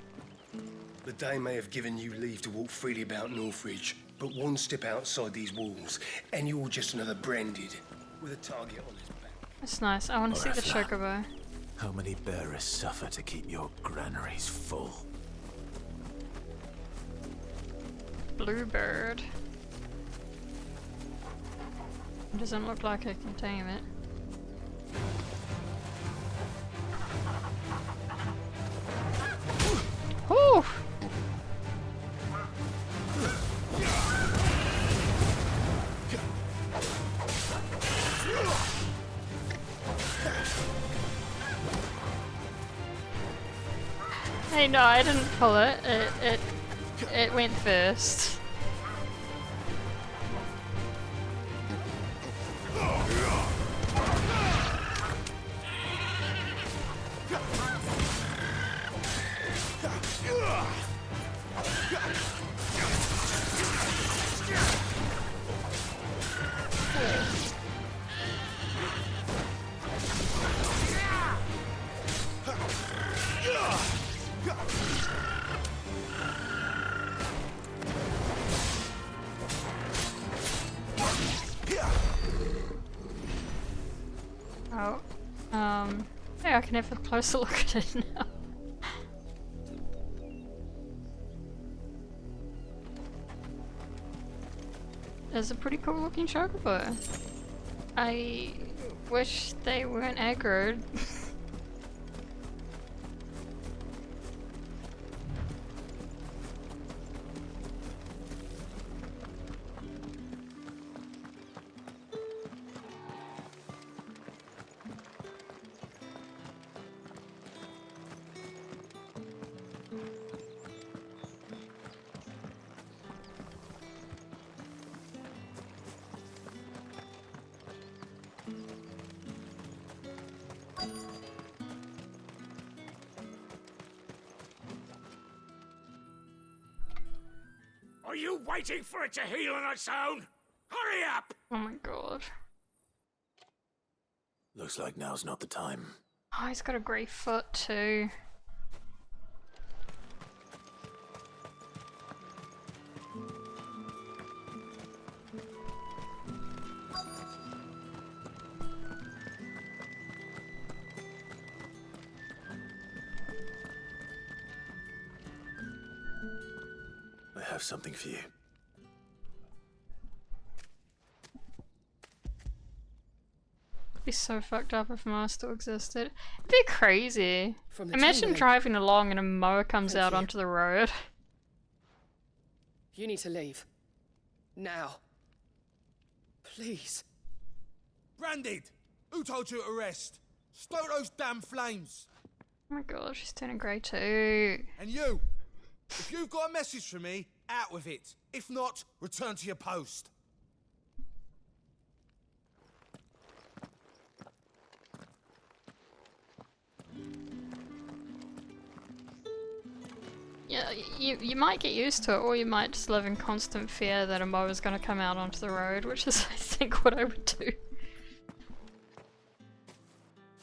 [SPEAKER 15] The Dame may have given you leave to walk freely about Northridge, but one step outside these walls, and you're just another branded with a target on his back.
[SPEAKER 1] That's nice. I want to see the chocobo.
[SPEAKER 2] How many bearers suffer to keep your granaries full?
[SPEAKER 1] Bluebird. It doesn't look like I can tame it. Whew! Hey, no, I didn't pull it. It went first. Yeah, I can have a closer look at it now. It's a pretty cool looking chocobo. I wish they weren't aggroed.
[SPEAKER 4] Are you waiting for it to heal on its own? Hurry up!
[SPEAKER 1] Oh my god.
[SPEAKER 2] Looks like now's not the time.
[SPEAKER 1] Oh, he's got a grey foot too.
[SPEAKER 2] I have something for you.
[SPEAKER 1] It'd be so fucked up if Mars still existed. It'd be crazy.
[SPEAKER 17] From the
[SPEAKER 1] Imagine
[SPEAKER 17] Chamberlain.
[SPEAKER 1] driving along and a mower comes
[SPEAKER 17] Thank
[SPEAKER 1] out
[SPEAKER 17] you.
[SPEAKER 1] onto the road.
[SPEAKER 17] You need to leave. Now. Please.
[SPEAKER 11] Branded! Who told you to rest? Stoke those damn flames!
[SPEAKER 1] Oh my god, she's turning grey too.
[SPEAKER 11] And you! If you've got a message for me, out with it. If not, return to your post.
[SPEAKER 1] Yeah, you might get used to it, or you might just live in constant fear that a mower's gonna come out onto the road, which is, I think, what I would do.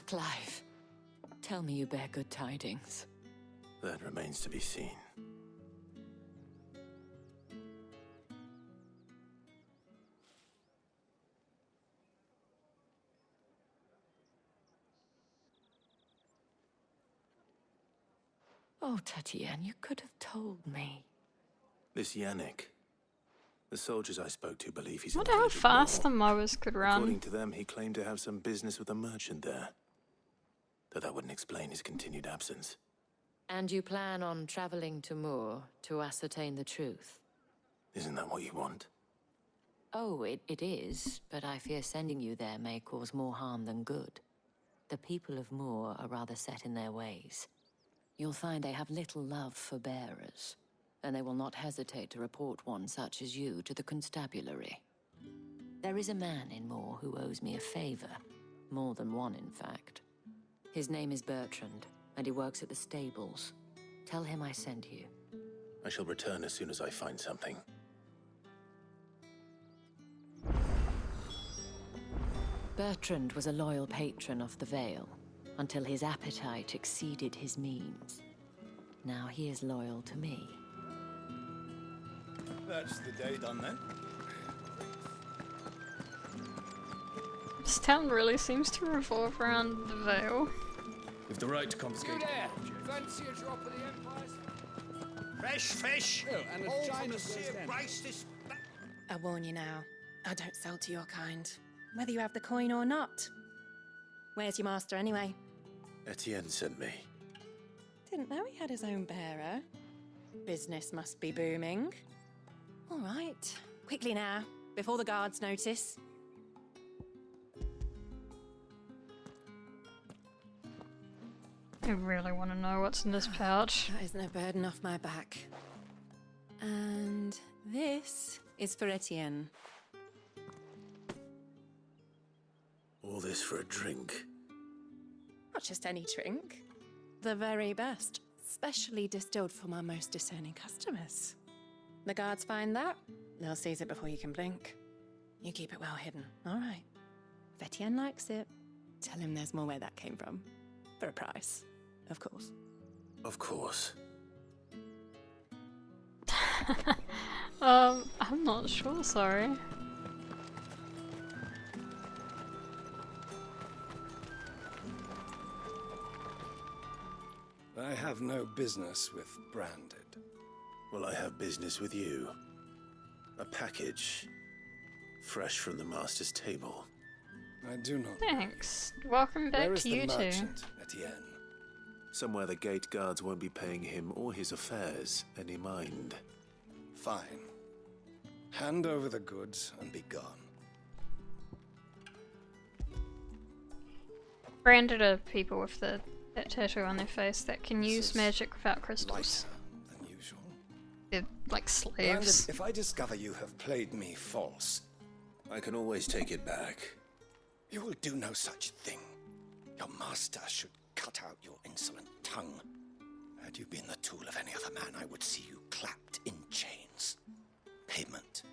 [SPEAKER 20] Clive, tell me you bear good tidings.
[SPEAKER 2] That remains to be seen.
[SPEAKER 20] Oh, Tatienne, you could have told me.
[SPEAKER 2] This Yannick. The soldiers I spoke to believe he's
[SPEAKER 1] I
[SPEAKER 2] in
[SPEAKER 1] wonder
[SPEAKER 2] the
[SPEAKER 1] how
[SPEAKER 2] village of
[SPEAKER 1] fast the
[SPEAKER 2] Moor.
[SPEAKER 1] mowers could run.
[SPEAKER 2] According to them, he claimed to have some business with a merchant there. Though that wouldn't explain his continued absence.
[SPEAKER 20] And you plan on traveling to Moor to ascertain the truth?
[SPEAKER 2] Isn't that what you want?
[SPEAKER 20] Oh, it is, but I fear sending you there may cause more harm than good. The people of Moor are rather set in their ways. You'll find they have little love for bearers, and they will not hesitate to report one such as you to the constabulary. There is a man in Moor who owes me a favor, more than one in fact. His name is Bertrand, and he works at the stables. Tell him I sent you.
[SPEAKER 2] I shall return as soon as I find something.
[SPEAKER 20] Bertrand was a loyal patron of the Vale, until his appetite exceeded his means. Now he is loyal to me.
[SPEAKER 15] That's the day done then.
[SPEAKER 1] This town really seems to revolve around the Vale.
[SPEAKER 15] With the right to confiscate.
[SPEAKER 13] Fancy a drop of the Empire's...
[SPEAKER 11] Fresh fish!
[SPEAKER 12] Oh, and a
[SPEAKER 11] All from
[SPEAKER 12] giant
[SPEAKER 11] the sea of
[SPEAKER 12] roast
[SPEAKER 11] Grace this...
[SPEAKER 10] I warn you now, I don't sell to your kind, whether you have the coin or not. Where's your master anyway?
[SPEAKER 2] Etienne sent me.
[SPEAKER 10] Didn't know he had his own bearer. Business must be booming. All right, quickly now, before the guards notice.
[SPEAKER 1] I really want to know what's in this pouch.
[SPEAKER 10] That is no burden off my back. And this is for Etienne.
[SPEAKER 2] All this for a drink.
[SPEAKER 10] Not just any drink. The very best. Specially distilled for my most discerning customers. The guards find that, they'll seize it before you can blink. You keep it well hidden, all right? If Etienne likes it, tell him there's more where that came from. For a price, of course.
[SPEAKER 2] Of course.
[SPEAKER 1] I'm not sure, sorry.
[SPEAKER 15] I have no business with Branded.
[SPEAKER 2] Well, I have business with you. A package. Fresh from the master's table.
[SPEAKER 15] I do not.
[SPEAKER 1] Thanks. Welcome back
[SPEAKER 15] Where is
[SPEAKER 1] to
[SPEAKER 15] the
[SPEAKER 1] you two.
[SPEAKER 15] merchant, Etienne?
[SPEAKER 2] Somewhere the gate guards won't be paying him or his affairs any mind.
[SPEAKER 15] Fine. Hand over the goods and be gone.
[SPEAKER 1] Branded are people with that tattoo on their face that can use magic without crystals.
[SPEAKER 15] Than usual.
[SPEAKER 1] They're like
[SPEAKER 15] Branded,
[SPEAKER 1] slaves.
[SPEAKER 15] if I discover you have played me false,
[SPEAKER 2] I can always take it back.
[SPEAKER 15] you will do no such thing. Your master should cut out your insolent tongue. Had you been the tool of any other man, I would see you clapped in chains. Payment.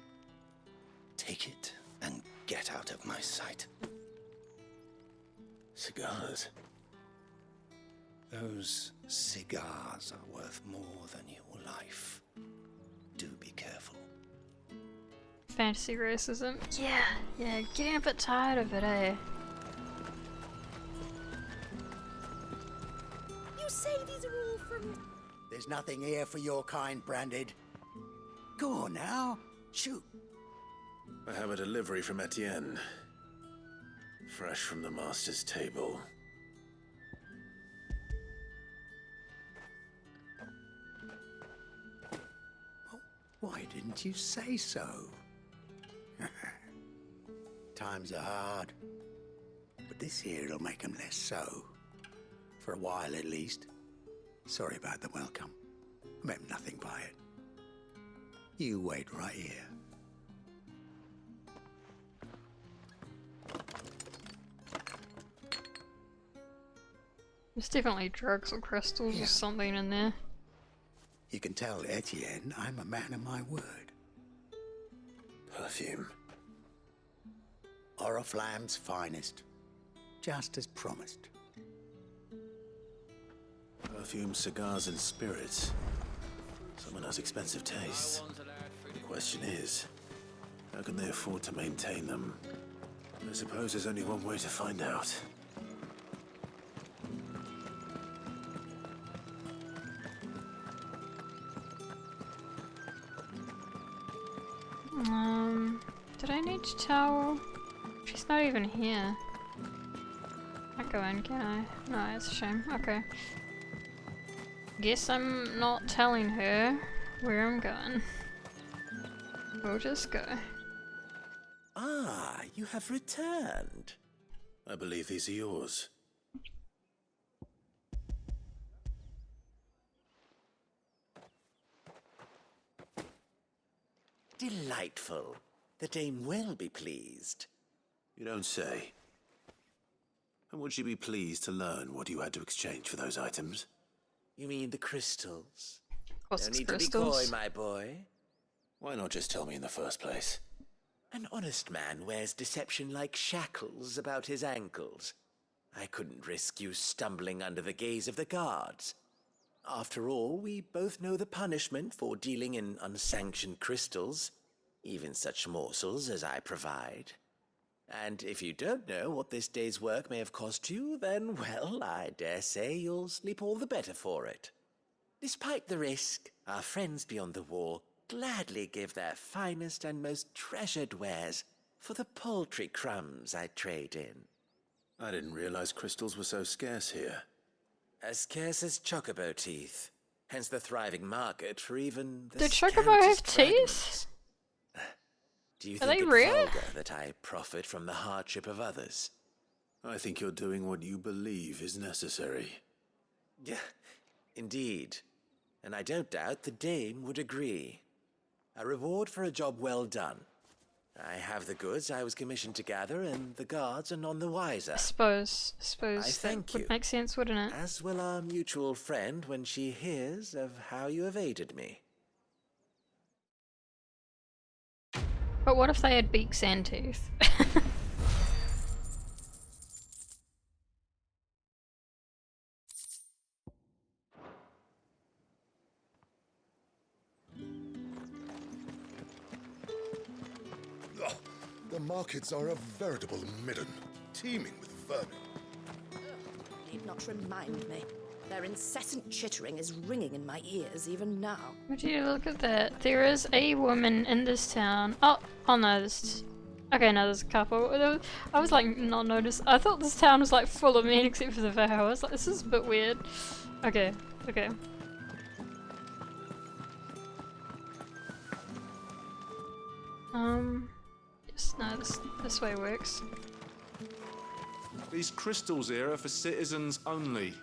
[SPEAKER 15] Take it and get out of my sight.
[SPEAKER 2] cigars.
[SPEAKER 15] Those cigars are worth more than your life. Do be careful.
[SPEAKER 1] Fantasy racism. Yeah, getting a bit tired of it, eh?
[SPEAKER 21] You say these are all from...
[SPEAKER 14] There's nothing here for your kind, Branded. Go on now, shoot.
[SPEAKER 2] I have a delivery from Etienne. Fresh from the master's table.
[SPEAKER 14] Why didn't you say so? Times are hard. But this here'll make 'em less so. For a while, at least. Sorry about the welcome. I meant nothing by it. You wait right here.
[SPEAKER 1] There's definitely drugs or crystals or something in there.
[SPEAKER 14] You can tell Etienne I'm a man of my word.
[SPEAKER 2] Perfume.
[SPEAKER 14] Oriflamme's finest. Just as promised.
[SPEAKER 2] Perfume, cigars, and spirits. Someone has expensive tastes. The question is, how can they afford to maintain them? I suppose there's only one way to find out.
[SPEAKER 1] Did I need to tell? She's not even here. I go in, can I? No, it's a shame. Okay. Guess I'm not telling her where I'm going. We'll just go.
[SPEAKER 8] Ah, you have returned.
[SPEAKER 2] I believe these are yours.
[SPEAKER 8] Delightful. The dame will be pleased.
[SPEAKER 2] You don't say. And would she be pleased to learn what you had to exchange for those items?
[SPEAKER 8] You mean the crystals?
[SPEAKER 1] No
[SPEAKER 8] need to be coy, my boy.
[SPEAKER 2] Why not just tell me in the first place?
[SPEAKER 8] An honest man wears deception like shackles about his ankles. I couldn't risk you stumbling under the gaze of the guards. After all, we both know the punishment for dealing in unsanctioned crystals, even such morsels as I provide. And if you don't know what this day's work may have cost you, then, well, I dare say you'll sleep all the better for it. Despite the risk, our friends beyond the wall gladly give their finest and most treasured wares for the paltry crumbs I trade in.
[SPEAKER 2] I didn't realize crystals were so scarce here.
[SPEAKER 8] As scarce as chocobo teeth, hence the thriving market for even the
[SPEAKER 1] Did chocobo have
[SPEAKER 8] scantest
[SPEAKER 1] teeth?
[SPEAKER 8] Do you
[SPEAKER 1] Are
[SPEAKER 8] think
[SPEAKER 1] they
[SPEAKER 8] it
[SPEAKER 1] rare?
[SPEAKER 8] vulgar that I profit from the hardship of others?
[SPEAKER 2] I think you're doing what you believe is necessary.
[SPEAKER 8] Yeah, indeed. And I don't doubt the dame would agree. A reward for a job well done. I have the goods I was commissioned to gather, and the guards are none the wiser.
[SPEAKER 1] I suppose
[SPEAKER 8] I
[SPEAKER 1] that
[SPEAKER 8] thank
[SPEAKER 1] would
[SPEAKER 8] you.
[SPEAKER 1] make sense, wouldn't it?
[SPEAKER 8] As will our mutual friend when she hears of how you have aided me.
[SPEAKER 1] But what if they had beaks and teeth?
[SPEAKER 18] Oh, the markets are a veritable midden, teeming with vermin.
[SPEAKER 21] Need not remind me. Their incessant chittering is ringing in my ears even now.
[SPEAKER 1] Would you look at that? There is a woman in this town. Oh no, okay, no, there's a couple. I was like, not noticed. I thought this town was like full of men except for the vow. I was like, this is a bit weird. Okay. Yes, no, this way works.
[SPEAKER 19] These crystals here are for citizens only.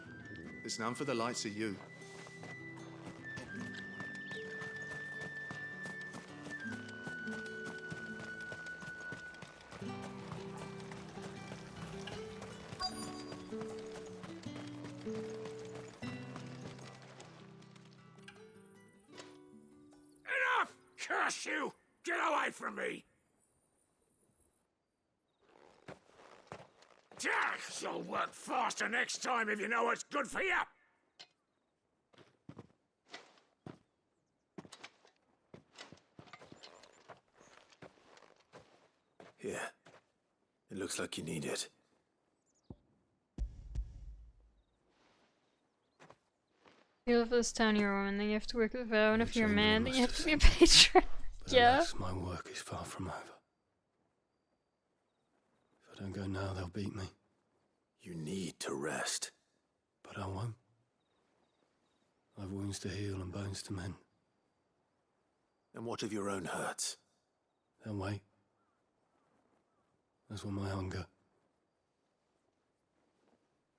[SPEAKER 19] There's none for the likes of you.
[SPEAKER 4] Enough! Curse you! Get away from me! You'll work faster next time if you know what's good for you.
[SPEAKER 2] Here. It looks like you need it.
[SPEAKER 1] If you live this town, you're a woman, then you have to work at the vow, and if you're a man, then you have to be a patron. Yeah.
[SPEAKER 5] Alas, my work is far from over. If I don't go now, they'll beat me.
[SPEAKER 2] You need to rest.
[SPEAKER 5] But I won't. I've wounds to heal and bones to mend.
[SPEAKER 2] And what of your own hurts?
[SPEAKER 5] They'll wait. As will my hunger.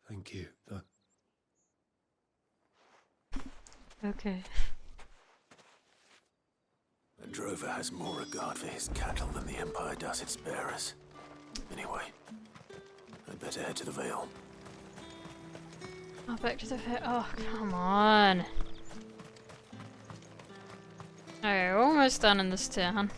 [SPEAKER 5] Thank you, though.
[SPEAKER 1] Okay.
[SPEAKER 2] A drover has more regard for his cattle than the Empire does its bearers. Anyway, I'd better head to the Vale.
[SPEAKER 1] Oh, back to the oh, come on. Okay, we're almost done in this town.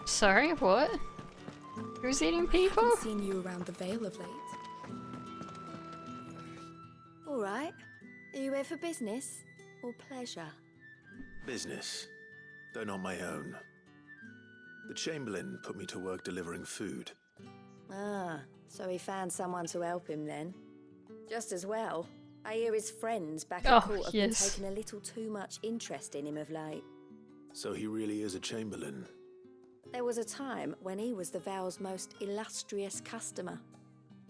[SPEAKER 1] Sorry, what? Who's eating people?
[SPEAKER 10] I haven't seen you around the Vale of late.
[SPEAKER 21] All right. Are you here for business or pleasure?
[SPEAKER 2] Business, though not my own. The Chamberlain put me to work delivering food.
[SPEAKER 21] Ah, so he found someone to help him then. Just as well. I hear his friends back at court have been taking a little too much interest in him of late.
[SPEAKER 2] So he really is a Chamberlain.
[SPEAKER 21] There was a time when he was the Vow's most illustrious customer.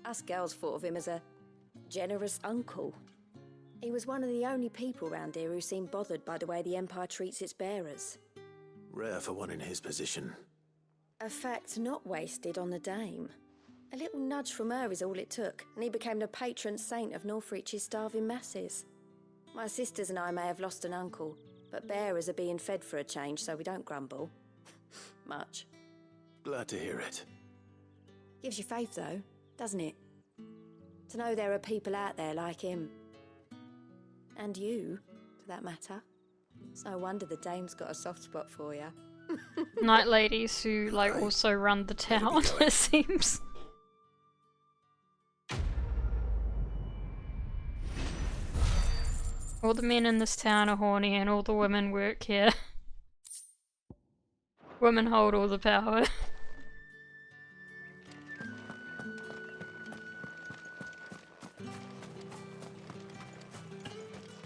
[SPEAKER 21] Us girls thought of him as a generous uncle. He was one of the only people round here who seemed bothered by the way the Empire treats its bearers.
[SPEAKER 2] Rare for one in his position.
[SPEAKER 21] A fact not wasted on the dame. A little nudge from her is all it took, and he became the patron saint of Northreach's starving masses. My sisters and I may have lost an uncle, but bearers are being fed for a change, so we don't grumble. Much.
[SPEAKER 2] Glad to hear it.
[SPEAKER 21] Gives you faith, though, doesn't it? To know there are people out there like him. And you, for that matter. It's no wonder the dame's got a soft spot for you.
[SPEAKER 1] Night ladies who, like, also run the town, it seems. All the men in this town are horny and all the women work here. Women hold all the power.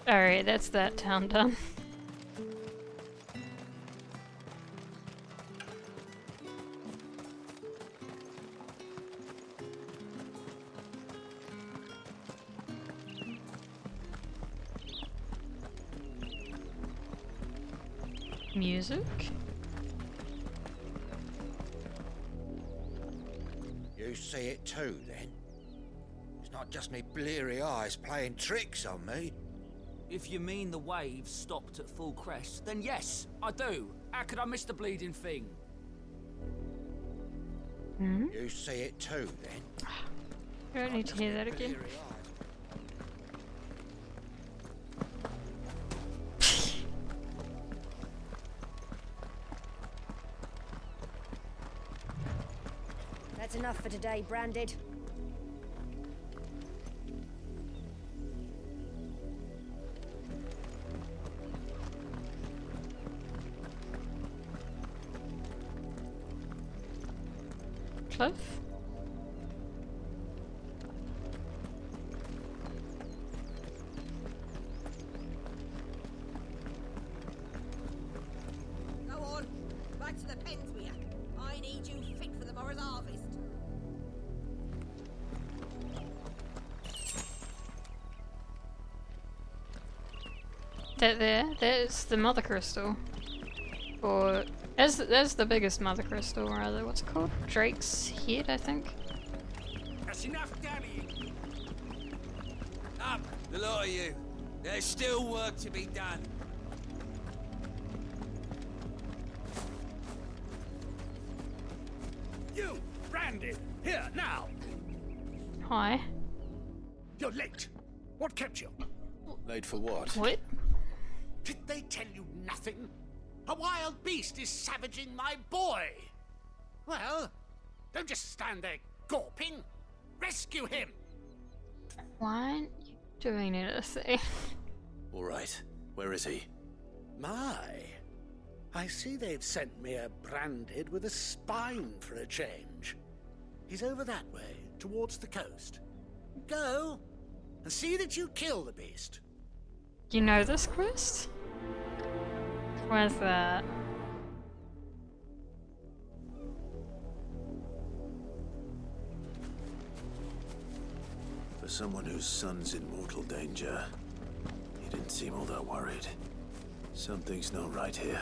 [SPEAKER 1] Alright, that's that town done. Music?
[SPEAKER 15] You see it too, then? It's not just me bleary eyes playing tricks on me.
[SPEAKER 16] If you mean the waves stopped at full crest, then yes, I do. How could I miss the bleeding thing?
[SPEAKER 15] You see it too, then?
[SPEAKER 1] I don't need to hear that again.
[SPEAKER 21] That's enough for today, Branded.
[SPEAKER 1] Cliff?
[SPEAKER 21] Go on, back to the pens with you. I need you fit for the morrow's harvest.
[SPEAKER 1] There's the mother crystal. Or there's the biggest mother crystal, rather. What's it called? Drake's head, I think.
[SPEAKER 11] That's enough, damn you! Up, the lot of you. There's still work to be done.
[SPEAKER 12] You, Branded, here, now!
[SPEAKER 1] Hi.
[SPEAKER 15] You're late. What kept you?
[SPEAKER 2] Late for what?
[SPEAKER 1] What?
[SPEAKER 15] Did they tell you nothing? A wild beast is savaging my boy. Well, don't just stand there gawping. Rescue him.
[SPEAKER 1] Why aren't you doing anything?
[SPEAKER 2] All right. Where is he?
[SPEAKER 15] My. I see they've sent me a branded with a spine for a change. He's over that way, towards the coast. Go, and see that you kill the beast.
[SPEAKER 1] You know this quest? Where's that?
[SPEAKER 2] For someone whose son's in mortal danger, he didn't seem all that worried. Something's not right here.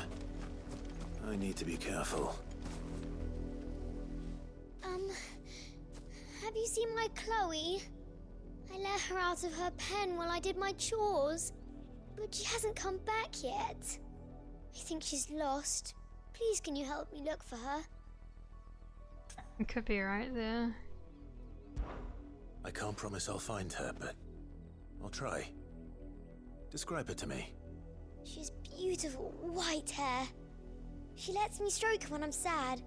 [SPEAKER 2] I need to be careful.
[SPEAKER 6] Have you seen my Chloe? I let her out of her pen while I did my chores, but she hasn't come back yet. I think she's lost. Please, can you help me look for her?
[SPEAKER 1] It could be right there.
[SPEAKER 2] I can't promise I'll find her, but I'll try. Describe her to me.
[SPEAKER 6] She's beautiful white hair. She lets me stroke her when I'm sad.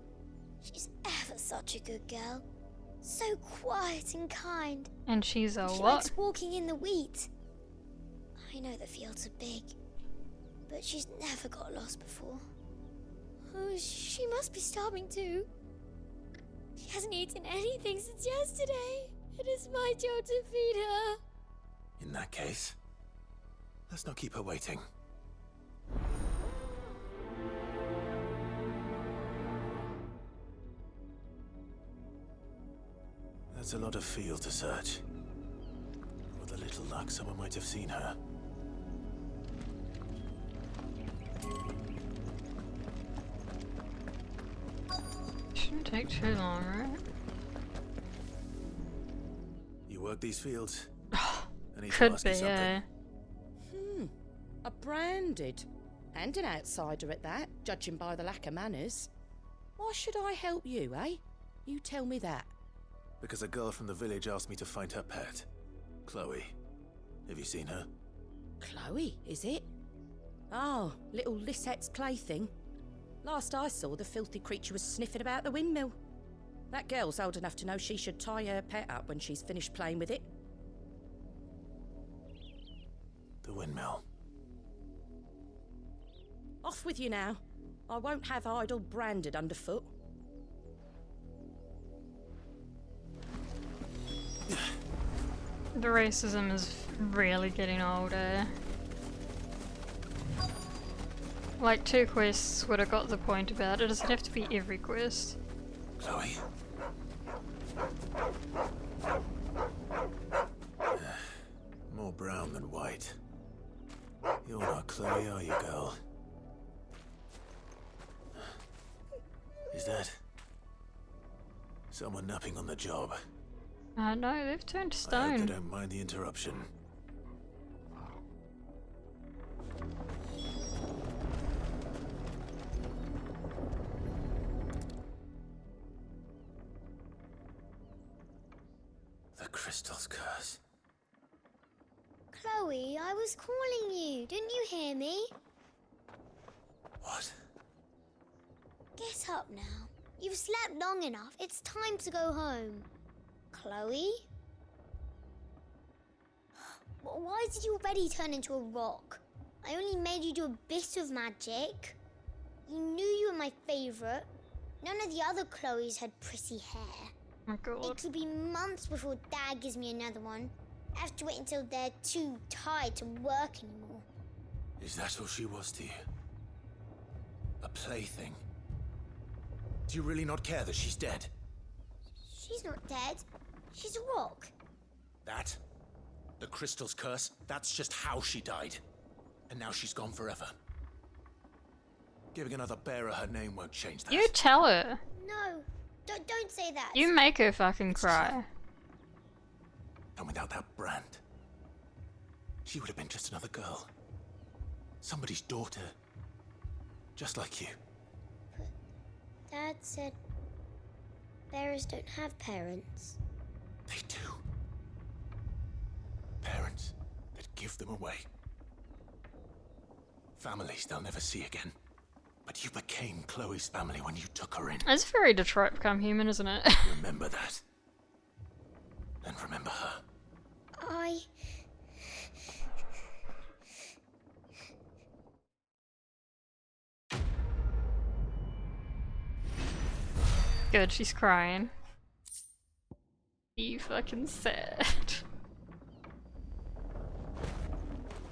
[SPEAKER 6] She's ever such a good girl. So quiet and kind.
[SPEAKER 1] And she's a
[SPEAKER 6] She
[SPEAKER 1] what?
[SPEAKER 6] likes walking in the wheat. I know the fields are big, but she's never got lost before. Oh, she must be starving too. She hasn't eaten anything since yesterday. It is my job to feed her.
[SPEAKER 2] In that case, let's not keep her waiting. That's a lot of field to search. With a little luck, someone might have seen her.
[SPEAKER 1] Shouldn't take too long, right?
[SPEAKER 2] You work these fields? I need to
[SPEAKER 1] Could
[SPEAKER 2] ask
[SPEAKER 1] be,
[SPEAKER 2] you something.
[SPEAKER 1] yeah.
[SPEAKER 22] A branded. And an outsider at that, judging by the lack of manners. Why should I help you, eh? You tell me that.
[SPEAKER 2] Because a girl from the village asked me to find her pet, Chloe. Have you seen her?
[SPEAKER 22] Chloe, is it? Oh, little Lisette's plaything. Last I saw, the filthy creature was sniffing about the windmill. That girl's old enough to know she should tie her pet up when she's finished playing with it.
[SPEAKER 2] The windmill.
[SPEAKER 22] Off with you now. I won't have idle branded underfoot.
[SPEAKER 1] The racism is really getting older. Like 2 quests would have got the point about it. It doesn't have to be every quest.
[SPEAKER 2] Chloe? More brown than white. You're not Chloe, are you, girl? Is that someone napping on the job?
[SPEAKER 1] No, they've turned to
[SPEAKER 2] I hope
[SPEAKER 1] stone.
[SPEAKER 2] they don't mind the interruption. The crystal's curse.
[SPEAKER 6] Chloe, I was calling you. Didn't you hear me?
[SPEAKER 2] What?
[SPEAKER 6] Get up now. You've slept long enough. It's time to go home. Chloe? Why did you already turn into a rock? I only made you do a bit of magic. You knew you were my favourite. None of the other Chloes had pretty hair.
[SPEAKER 1] Oh God.
[SPEAKER 6] It could be months before Dad gives me another one. I have to wait until they're too tired to work anymore.
[SPEAKER 2] Is that all she was to you? A plaything? Do you really not care that she's dead?
[SPEAKER 6] She's not dead. She's a rock.
[SPEAKER 2] That? The crystal's curse? That's just how she died. And now she's gone forever. Giving another bearer her name won't change that.
[SPEAKER 1] You tell her.
[SPEAKER 6] No, don't say that.
[SPEAKER 1] You make her fucking cry.
[SPEAKER 2] And without that brand, she would have been just another girl. Somebody's daughter. Just like you.
[SPEAKER 6] Dad said bearers don't have parents.
[SPEAKER 2] They do. give them away. Families they'll never see again. But you became Chloe's family when you took her in.
[SPEAKER 1] It's very Detroit Become Human, isn't it?
[SPEAKER 2] Remember that. And remember her.
[SPEAKER 1] Good, she's crying. You fucking sad.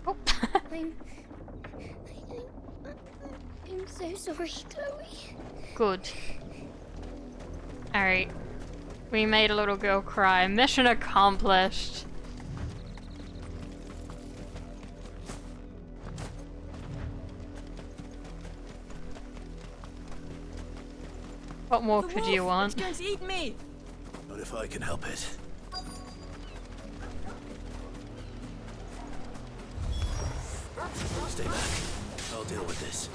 [SPEAKER 1] Oh.
[SPEAKER 6] I'm so sorry, Chloe.
[SPEAKER 1] Good. Alright. We made a little girl cry. Mission accomplished. What more could you want?
[SPEAKER 10] It's going to eat me.
[SPEAKER 2] Not if I can help it. Stay back. I'll deal with this.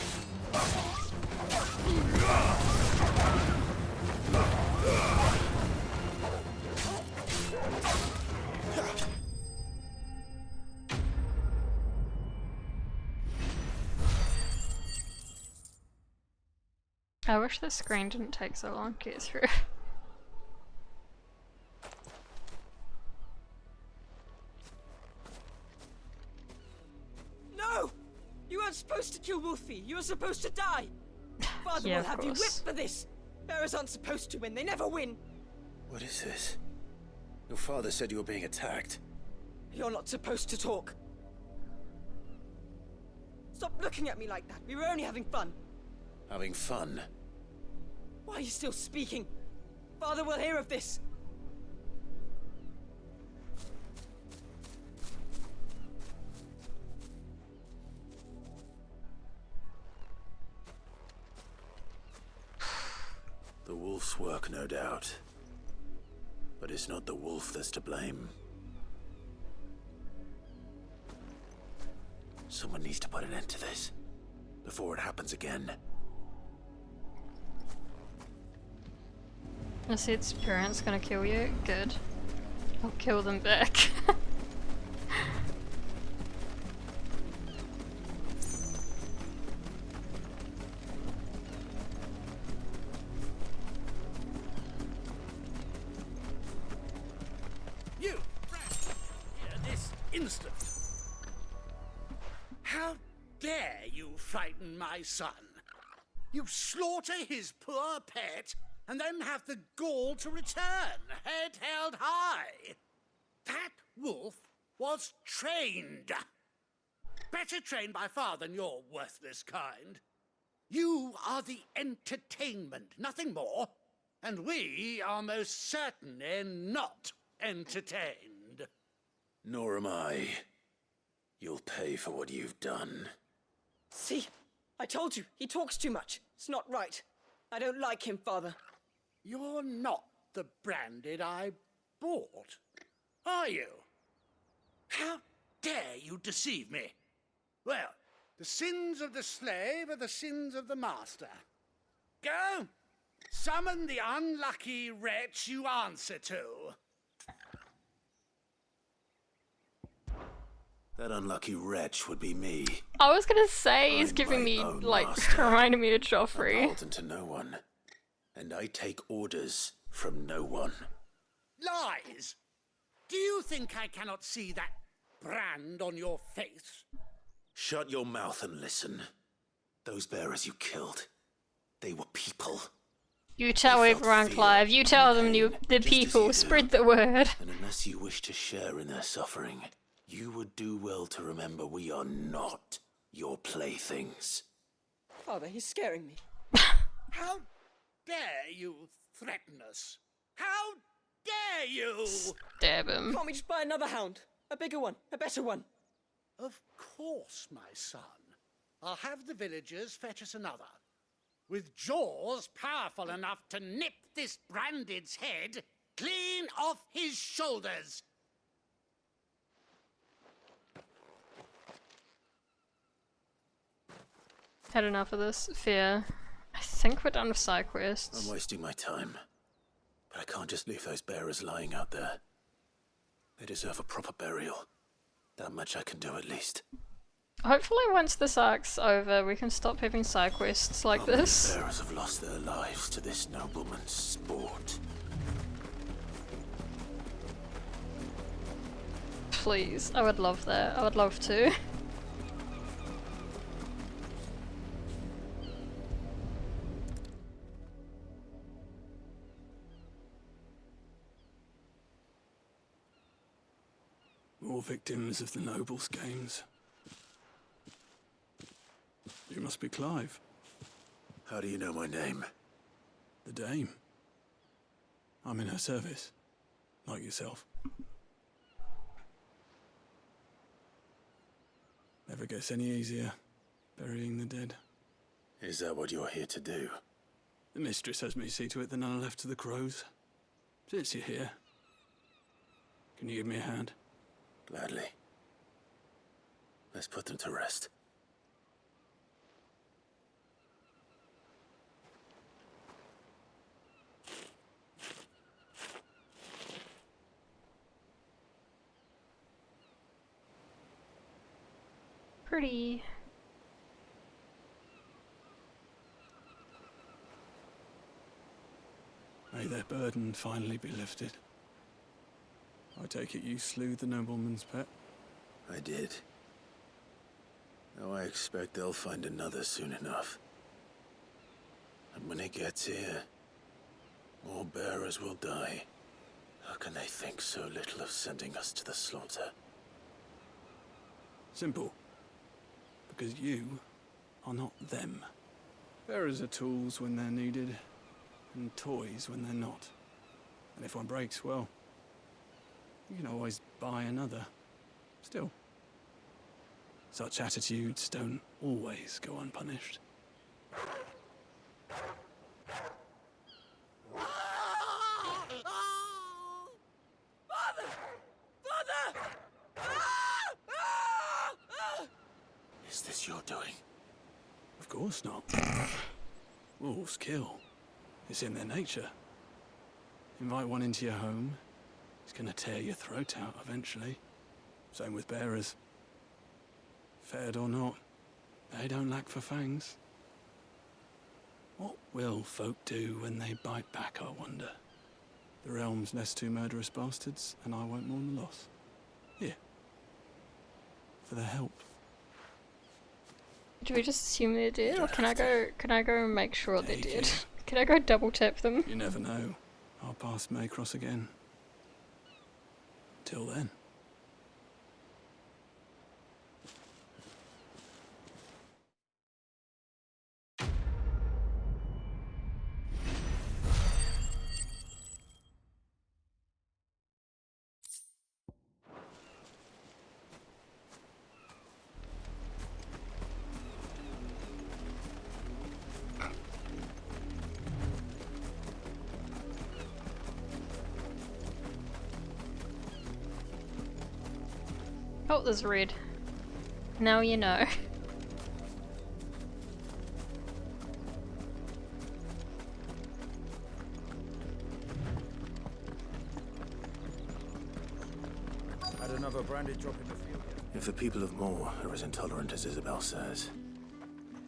[SPEAKER 1] I wish the screen didn't take so long to get through.
[SPEAKER 10] No! You weren't supposed to kill Wolfie. You were supposed to die. Father
[SPEAKER 1] Yeah,
[SPEAKER 10] will have you
[SPEAKER 1] course.
[SPEAKER 10] whipped for this. Bearers aren't supposed to win. They never win.
[SPEAKER 2] What is this? Your father said you were being attacked.
[SPEAKER 10] You're not supposed to talk. Stop looking at me like that. We were only having fun.
[SPEAKER 2] Having fun?
[SPEAKER 10] Why are you still speaking? Father will hear of this.
[SPEAKER 2] The wolf's work, no doubt. But it's not the wolf that's to blame. Someone needs to put an end to this before it happens again.
[SPEAKER 1] I see its parents gonna kill you. Good. I'll kill them back.
[SPEAKER 14] You! Here this instant! How dare you frighten my son? You slaughter his poor pet and then have the gall to return, head held high. That wolf was trained. Better trained by far than your worthless kind. You are the entertainment, nothing more. And we are most certainly not entertained.
[SPEAKER 2] Nor am I. You'll pay for what you've done.
[SPEAKER 10] See? I told you. He talks too much. It's not right. I don't like him, Father.
[SPEAKER 14] You're not the branded I bought, are you? How dare you deceive me? Well, the sins of the slave are the sins of the master. Go! Summon the unlucky wretch you answer to.
[SPEAKER 2] That unlucky wretch would be me.
[SPEAKER 1] I was gonna say he's giving me,
[SPEAKER 2] own
[SPEAKER 1] like,
[SPEAKER 2] master.
[SPEAKER 1] reminding me of Joffrey.
[SPEAKER 2] Beholden to no one. And I take orders from no one.
[SPEAKER 14] Lies! Do you think I cannot see that brand on your face?
[SPEAKER 2] Shut your mouth and listen. Those bearers you killed, they were people.
[SPEAKER 1] You tell everyone, Clive. You tell them the people. Spread the word.
[SPEAKER 2] And unless you wish to share in their suffering, you would do well to remember we are not your playthings.
[SPEAKER 10] Father, he's scaring me.
[SPEAKER 14] How dare you threaten us? How dare you?
[SPEAKER 1] Stab him.
[SPEAKER 10] Can't we just buy another hound? A bigger one, a better one.
[SPEAKER 14] Of course, my son. I'll have the villagers fetch us another. With jaws powerful enough to nip this branded's head clean off his shoulders.
[SPEAKER 1] Had enough of this fear. I think we're done with side quests.
[SPEAKER 2] I'm wasting my time. But I can't just leave those bearers lying out there. They deserve a proper burial. That much I can do at least.
[SPEAKER 1] Hopefully once this arc's over, we can stop having side quests like this.
[SPEAKER 2] Many bearers have lost their lives to this nobleman's sport.
[SPEAKER 1] Please, I would love that. I would love to.
[SPEAKER 5] More victims of the nobles' games. You must be Clive.
[SPEAKER 2] How do you know my name?
[SPEAKER 5] The Dame. I'm in her service, like yourself. Never gets any easier, burying the dead.
[SPEAKER 2] Is that what you're here to do?
[SPEAKER 5] The mistress has me see to it that none are left to the crows. Since you're here, can you give me a hand?
[SPEAKER 2] Gladly. Let's put them to rest.
[SPEAKER 1] Pretty.
[SPEAKER 5] May their burden finally be lifted. I take it you slew the nobleman's pet?
[SPEAKER 2] I did. Now I expect they'll find another soon enough. And when it gets here, more bearers will die. How can they think so little of sending us to the slaughter?
[SPEAKER 5] Simple. Because you are not them. Bearers are tools when they're needed, and toys when they're not. And if one breaks, well, you can always buy another. Still, such attitudes don't always go unpunished.
[SPEAKER 2] Is this your doing?
[SPEAKER 5] Of course not. Wolves kill. It's in their nature. Invite one into your home, he's gonna tear your throat out eventually. Same with bearers. Fed or not, they don't lack for fangs. What will folk do when they bite back, I wonder? The realm's nest two murderous bastards, and I won't mourn the loss. Here. For their help.
[SPEAKER 1] Do we just assume they're dead, or can I go and make sure they're dead? Can I go double tap them?
[SPEAKER 5] You never know. Our paths may cross again. Till then.
[SPEAKER 1] Oh, there's red. Now you know.
[SPEAKER 12] Had another branded drop in the field.
[SPEAKER 2] If the people of Moor are as intolerant as Isabel says,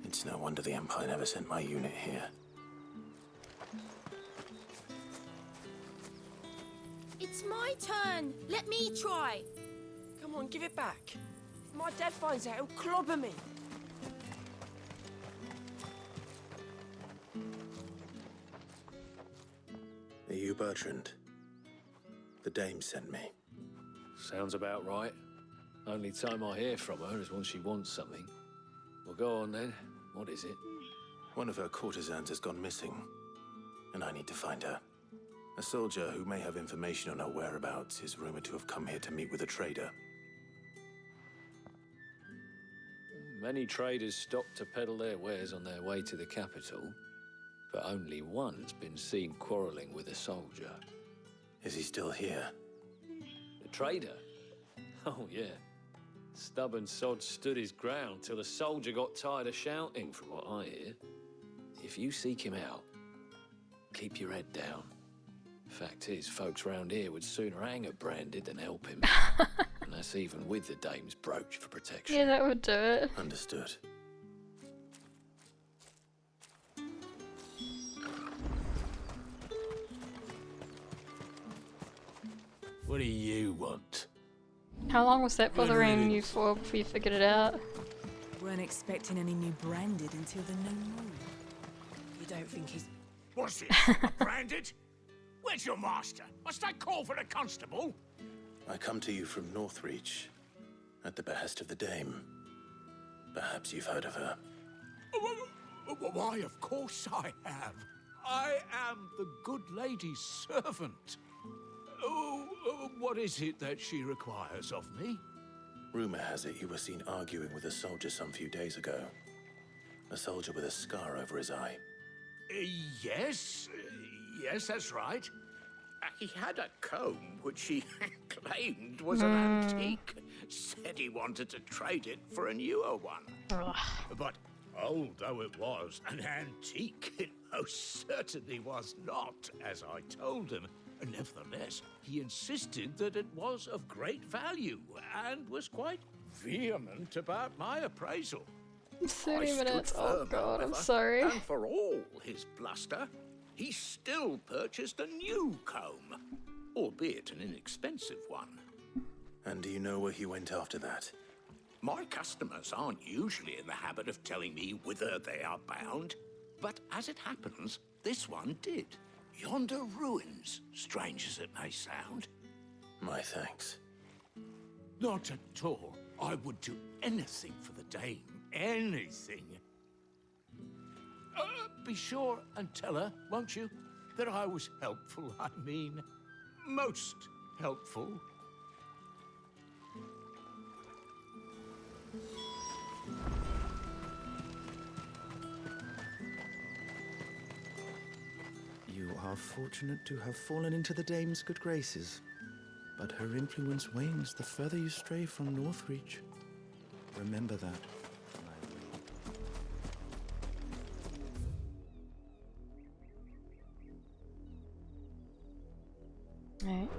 [SPEAKER 2] it's no wonder the Empire never sent my unit here.
[SPEAKER 7] It's my turn. Let me try.
[SPEAKER 17] Come on, give it back. If my dad finds out, he'll clobber me.
[SPEAKER 2] Are you Bertrand? The Dame sent me.
[SPEAKER 9] Sounds about right. Only time I hear from her is when she wants something. Well, go on then. What is it?
[SPEAKER 2] One of her courtesans has gone missing, and I need to find her. A soldier who may have information on her whereabouts is rumored to have come here to meet with a trader.
[SPEAKER 9] Many traders stop to peddle their wares on their way to the capital, but only one's been seen quarrelling with a soldier.
[SPEAKER 2] Is he still here?
[SPEAKER 9] The trader? Oh, yeah. Stubborn sod stood his ground till the soldier got tired of shouting, from what I hear. If you seek him out, keep your head down. Fact is, folks round here would sooner hang a branded than help him. And that's even with the dame's brooch for protection.
[SPEAKER 1] Yeah, that would do it.
[SPEAKER 2] Understood.
[SPEAKER 5] What do you want?
[SPEAKER 1] How long was that bothering you for before you figured it out?
[SPEAKER 3] Weren't expecting any new branded until the new moon. You don't think he's...
[SPEAKER 20] What's this? Branded? Where's your master? Must I call for a constable?
[SPEAKER 2] I come to you from Northreach, at the behest of the Dame. Perhaps you've heard of her.
[SPEAKER 20] Why, of course I have. I am the good lady's servant. What is it that she requires of me?
[SPEAKER 2] Rumor has it you were seen arguing with a soldier some few days ago. A soldier with a scar over his eye.
[SPEAKER 20] Yes, that's right. He had a comb which he claimed was an antique. Said he wanted to trade it for a newer one. But old though it was, an antique it most certainly was not, as I told him. Nevertheless, he insisted that it was of great value and was quite vehement about my appraisal.
[SPEAKER 1] 30
[SPEAKER 20] I
[SPEAKER 1] minutes.
[SPEAKER 20] stood
[SPEAKER 1] Oh
[SPEAKER 20] firm,
[SPEAKER 1] god, I'm
[SPEAKER 20] however,
[SPEAKER 1] sorry.
[SPEAKER 20] And for all his bluster, he still purchased a new comb, albeit an inexpensive one.
[SPEAKER 2] And do you know where he went after that?
[SPEAKER 20] My customers aren't usually in the habit of telling me whither they are bound, but as it happens, this one did. Yonder ruins, strange as it may sound.
[SPEAKER 2] My thanks.
[SPEAKER 20] Not at all. I would do anything for the Dame. Anything. Be sure and tell her, won't you, that I was helpful. I mean, most helpful.
[SPEAKER 23] You are fortunate to have fallen into the Dame's good graces, but her influence wanes the further you stray from Northreach. Remember that.
[SPEAKER 1] Right.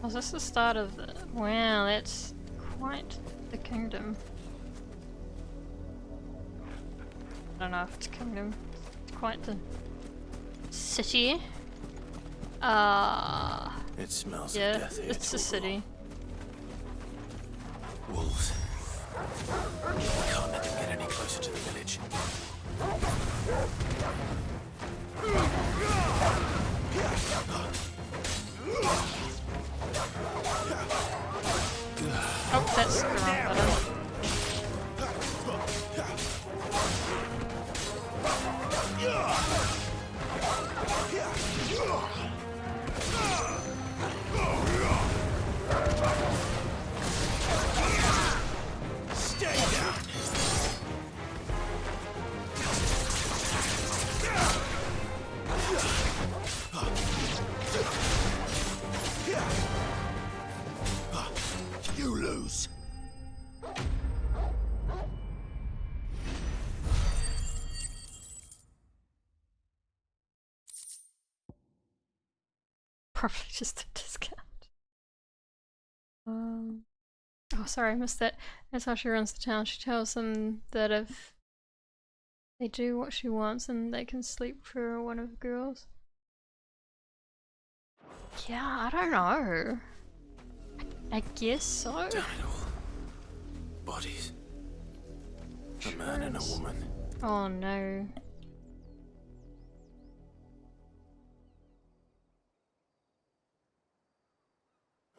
[SPEAKER 1] Was this the start of the... Wow, that's quite the kingdom. I don't know if it's kingdom. It's quite the city.
[SPEAKER 2] It smells
[SPEAKER 1] yeah,
[SPEAKER 2] of death here.
[SPEAKER 1] it's a city.
[SPEAKER 2] Wolves. We can't let them get any closer to the village.
[SPEAKER 1] Oh, that's the wrong button.
[SPEAKER 20] Stay down!
[SPEAKER 2] You lose.
[SPEAKER 1] Probably just a discount. Oh, sorry, I missed that. That's how she runs the town. She tells them that if they do what she wants, and they can sleep for one of the girls. Yeah, I don't know. I guess so.
[SPEAKER 2] Bodies. A man and a woman.
[SPEAKER 1] Oh no.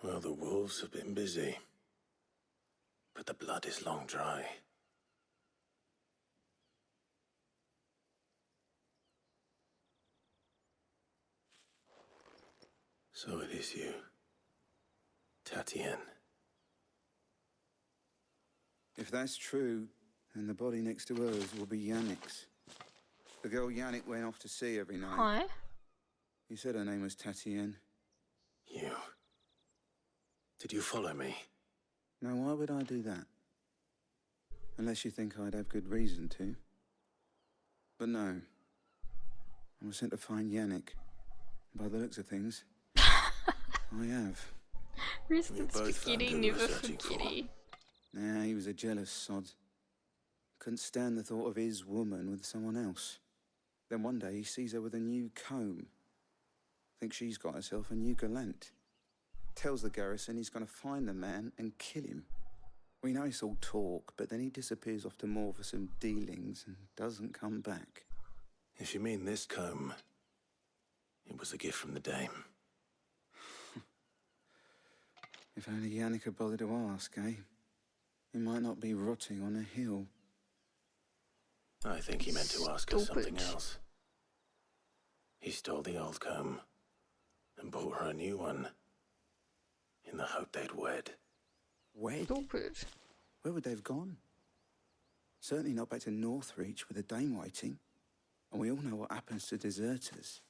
[SPEAKER 2] Well, the wolves have been busy. But the blood is long dry. So it is you, Tatienne.
[SPEAKER 23] If that's true, then the body next to hers will be Yannick's. The girl Yannick went off to sea every night.
[SPEAKER 1] Hi.
[SPEAKER 23] He said her name was Tatienne.
[SPEAKER 2] You. Did you follow me?
[SPEAKER 23] Now, why would I do that? Unless you think I'd have good reason to. But no. I was sent to find Yannick. By the looks of things,
[SPEAKER 8] I have.
[SPEAKER 1] Roasted
[SPEAKER 2] both found
[SPEAKER 1] spaghetti,
[SPEAKER 2] who we were
[SPEAKER 1] never
[SPEAKER 2] searching for.
[SPEAKER 1] forgetty.
[SPEAKER 8] Nah, he was a jealous sod. Couldn't stand the thought of his woman with someone else. Then one day he sees her with a new comb. Thinks she's got herself a new gallant. Tells the garrison he's going to find the man and kill him. We know it's all talk, but then he disappears off to Moor for some dealings and doesn't come back.
[SPEAKER 2] If you mean this comb, it was a gift from the dame.
[SPEAKER 8] If only Yannick had bothered to ask, eh? He might not be rotting on a hill.
[SPEAKER 2] I think he meant to ask us something else. He stole the old comb and bought her a new one in the hope they'd wed.
[SPEAKER 8] Wed? Where would they have gone? Certainly not back to Northreach with a dame waiting. And we all know what happens to deserters.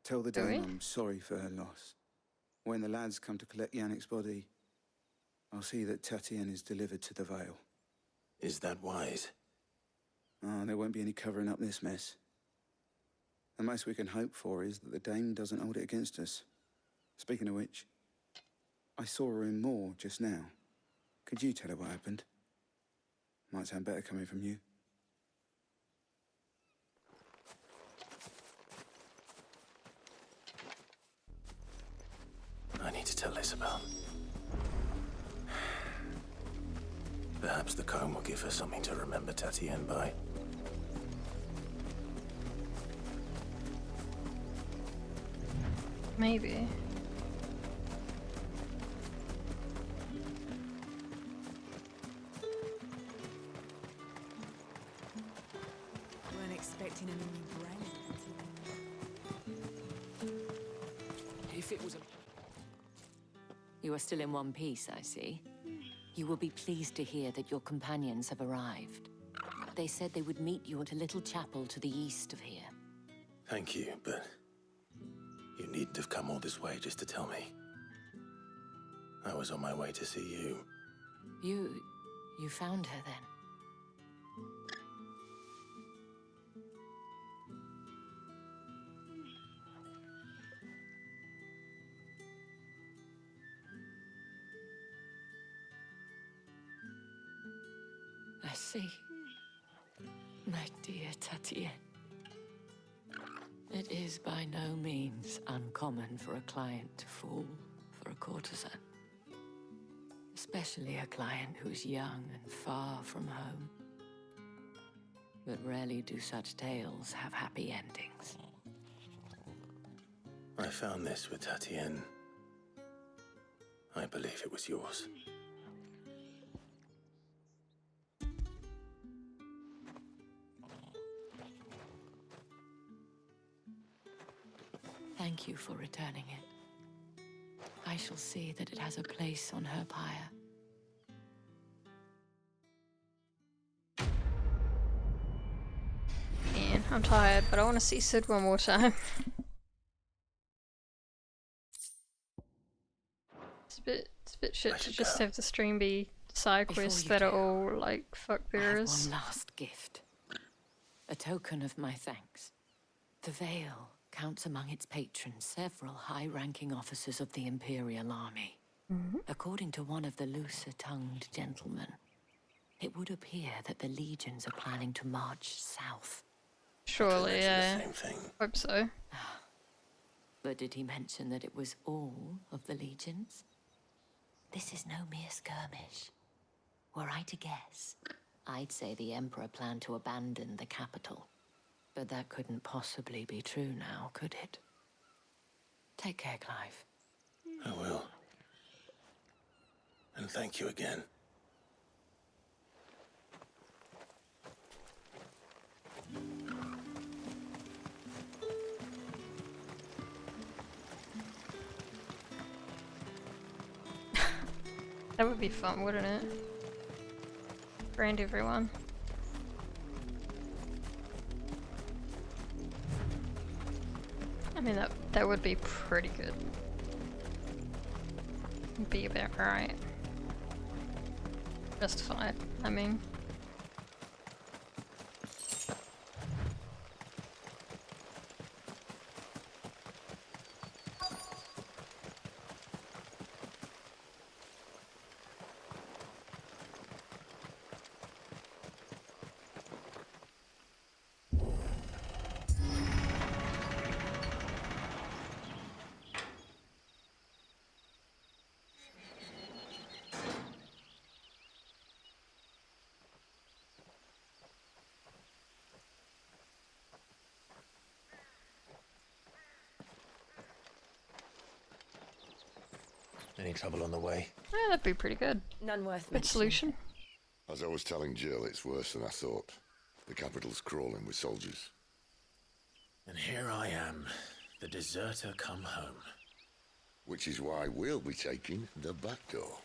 [SPEAKER 8] Tell the dame I'm sorry for her loss. When the lads come to collect Yannick's body, I'll see that Tatienne is delivered to the Vale.
[SPEAKER 2] Is that wise?
[SPEAKER 8] Oh, there won't be any covering up this mess. The most we can hope for is that the dame doesn't hold it against us. Speaking of which, I saw her in Moor just now. Could you tell her what happened? Might sound better coming from you.
[SPEAKER 2] I need to tell Isabel. Perhaps the comb will give her something to remember Tatienne by.
[SPEAKER 1] Maybe.
[SPEAKER 3] Weren't expecting any new brand.
[SPEAKER 16] If it was a...
[SPEAKER 13] You are still in one piece, I see. You will be pleased to hear that your companions have arrived. They said they would meet you at a little chapel to the east of here.
[SPEAKER 2] Thank you, but you needn't have come all this way just to tell me. I was on my way to see you.
[SPEAKER 13] You found her then? I see. My dear Tatienne. It is by no means uncommon for a client to fall for a courtesan. Especially a client who's young and far from home. But rarely do such tales have happy endings.
[SPEAKER 2] I found this with Tatienne. I believe it was yours.
[SPEAKER 13] Thank you for returning it. I shall see that it has a place on her pyre.
[SPEAKER 1] Man, I'm tired, but I want to see Sid one more time. It's a bit shit to just have the stream be side quests that are all like fuck bearers.
[SPEAKER 13] One last gift. A token of my thanks. The Vale counts among its patrons several high-ranking officers of the Imperial Army. According to one of the looser-tongued gentlemen, it would appear that the legions are planning to march south.
[SPEAKER 1] Surely, yeah. Hope so.
[SPEAKER 13] But did he mention that it was all of the legions? This is no mere skirmish. Were I to guess, I'd say the Emperor planned to abandon the capital. But that couldn't possibly be true now, could it? Take care, Clive.
[SPEAKER 2] I will. And thank you again.
[SPEAKER 1] That would be fun, wouldn't it? Brand everyone. I mean, that would be pretty good. Be about right. Justified, I mean.
[SPEAKER 2] Any trouble on the way?
[SPEAKER 1] Yeah, that'd be pretty good.
[SPEAKER 21] None worth
[SPEAKER 1] Good solution.
[SPEAKER 4] As I was telling Jill, it's worse than I thought. The capital's crawling with soldiers.
[SPEAKER 2] And here I am, the deserter come home.
[SPEAKER 4] Which is why we'll be taking the back door.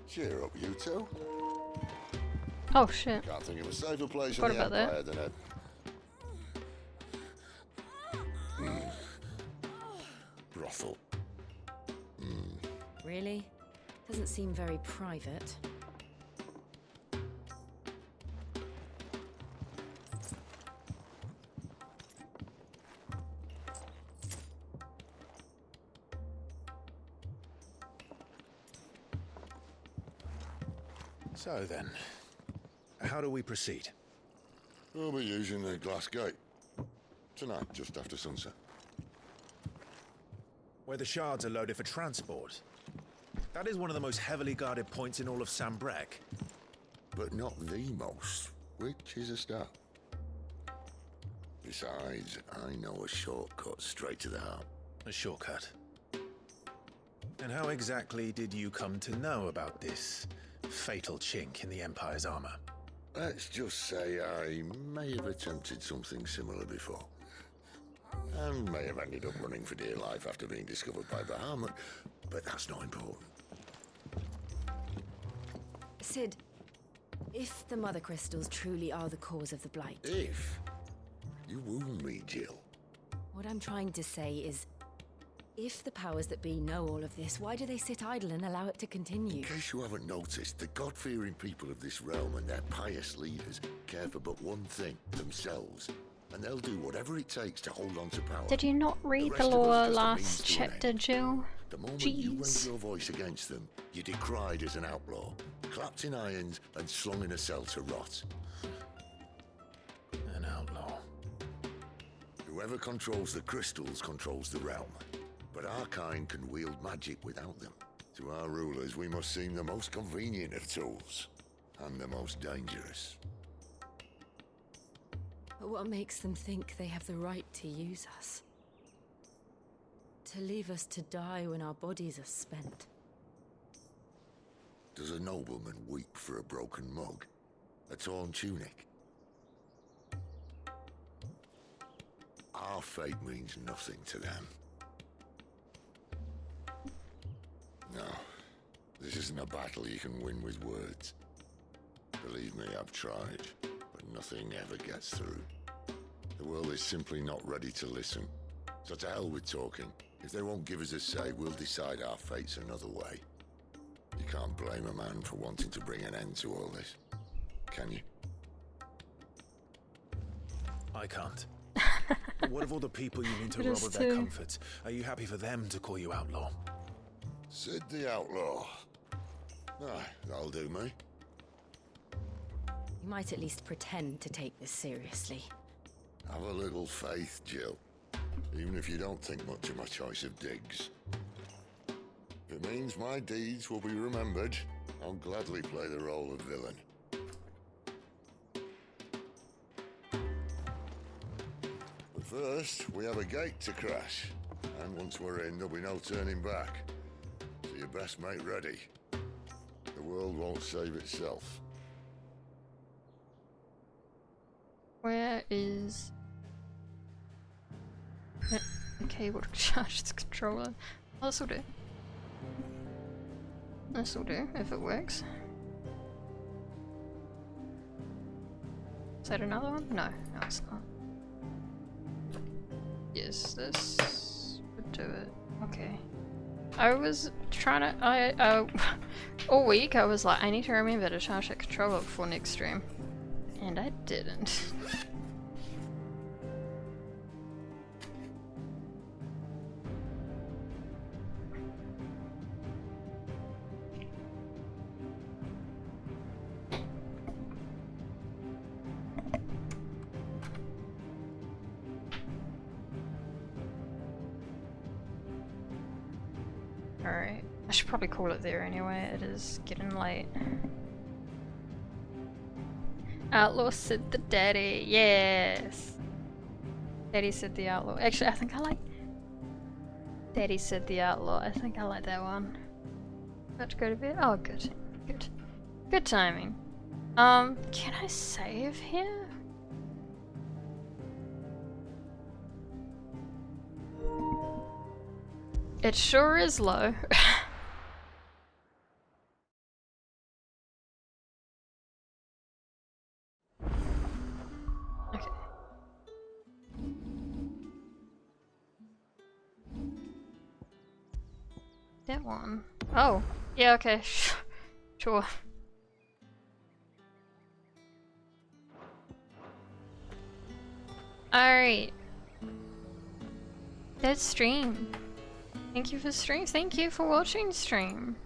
[SPEAKER 4] Cheer up, you two.
[SPEAKER 1] Oh shit.
[SPEAKER 4] Can't think of a safer place
[SPEAKER 1] What
[SPEAKER 4] in the
[SPEAKER 1] about that?
[SPEAKER 4] Empire than a... brothel.
[SPEAKER 21] Really? Doesn't seem very private.
[SPEAKER 2] So then, how do we proceed?
[SPEAKER 4] We'll be using the glass gate. Tonight, just after sunset.
[SPEAKER 2] Where the shards are loaded for transport. That is one of the most heavily guarded points in all of Sambrek.
[SPEAKER 4] But not the most, which is a start. Besides, I know a shortcut straight to the heart.
[SPEAKER 2] A shortcut. And how exactly did you come to know about this fatal chink in the Empire's armor?
[SPEAKER 4] Let's just say I may have attempted something similar before. And may have ended up running for dear life after being discovered by Bahamut, but that's not important.
[SPEAKER 21] Sid, if the Mother Crystals truly are the cause of the Blight...
[SPEAKER 4] If? You wound me, Jill.
[SPEAKER 21] What I'm trying to say is, if the powers that be know all of this, why do they sit idle and allow it to continue?
[SPEAKER 4] In case you haven't noticed, the God-fearing people of this realm and their pious leaders care for but one thing, themselves. And they'll do whatever it takes to hold on to power.
[SPEAKER 1] Did you not read the law last chapter, Jill?
[SPEAKER 4] The moment you raise your voice against them, you're decried as an outlaw, clapped in irons and slung in a cell to rot.
[SPEAKER 2] An outlaw.
[SPEAKER 4] Whoever controls the crystals controls the realm. But our kind can wield magic without them. To our rulers, we must seem the most convenient of tools, and the most dangerous.
[SPEAKER 21] But what makes them think they have the right to use us? To leave us to die when our bodies are spent?
[SPEAKER 4] Does a nobleman weep for a broken mug? A torn tunic? Our fate means nothing to them. No, this isn't a battle you can win with words. Believe me, I've tried, but nothing ever gets through. The world is simply not ready to listen. So to hell with talking. If they won't give us a say, we'll decide our fates another way. You can't blame a man for wanting to bring an end to all this, can you?
[SPEAKER 2] I can't. But what of all the people you mean to rob of their comforts? Are you happy for them to call you outlaw?
[SPEAKER 4] Sid the Outlaw. Aye, that'll do me.
[SPEAKER 21] You might at least pretend to take this seriously.
[SPEAKER 4] Have a little faith, Jill. Even if you don't think much of my choice of digs. If it means my deeds will be remembered, I'll gladly play the role of villain. But first, we have a gate to crash. And once we're in, there'll be no turning back. So you best make ready. The world won't save itself.
[SPEAKER 1] Where is... cable to charge the controller. Oh, this'll do. This'll do, if it works. Is that another one? No, no it's not. Yes, this would do it. Okay. I was trying to, all week I was like, I need to remember to charge that controller before next stream. And I didn't. Alright, I should probably call it there anyway, it is getting late. Outlaw said the daddy, yes! Daddy said the outlaw. Actually, I think I like... Daddy said the outlaw, I think I like that one. About to go to bed? Oh, good. Good. Good timing. Can I save here? It sure is low. Okay. That one. Oh, yeah, okay. Sure. Alright. That's stream. Thank you for stream. Thank you for watching stream.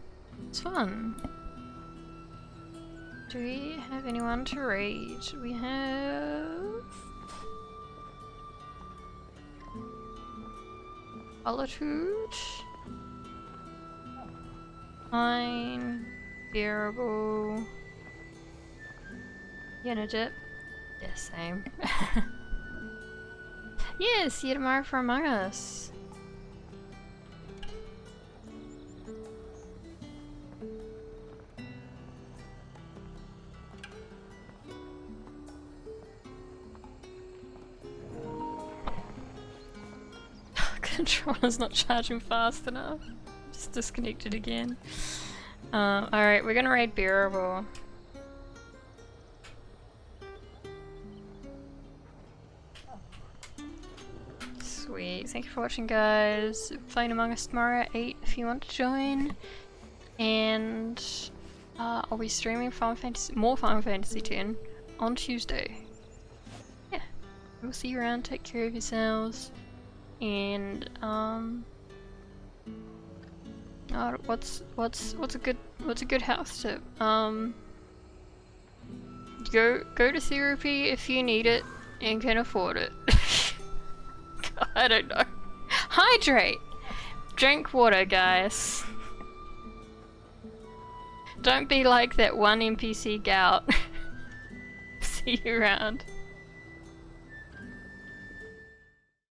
[SPEAKER 1] It's fun. Do we have anyone to raid? We have... Solitude. Fine. Bearable. Unidip. Yeah, same. Yeah, see you tomorrow for Among Us. Controller's not charging fast enough. Just disconnected again. Alright, we're gonna raid Bearable. Sweet. Thank you for watching, guys. Playing Among Us tomorrow at 8 if you want to join. And I'll be streaming more Final Fantasy X on Tuesday. Yeah. We'll see you around. Take care of yourselves. And what's a good house tip? Go to therapy if you need it and can afford it. I don't know. Hydrate. Drink water, guys. Don't be like that one NPC gout. See you around.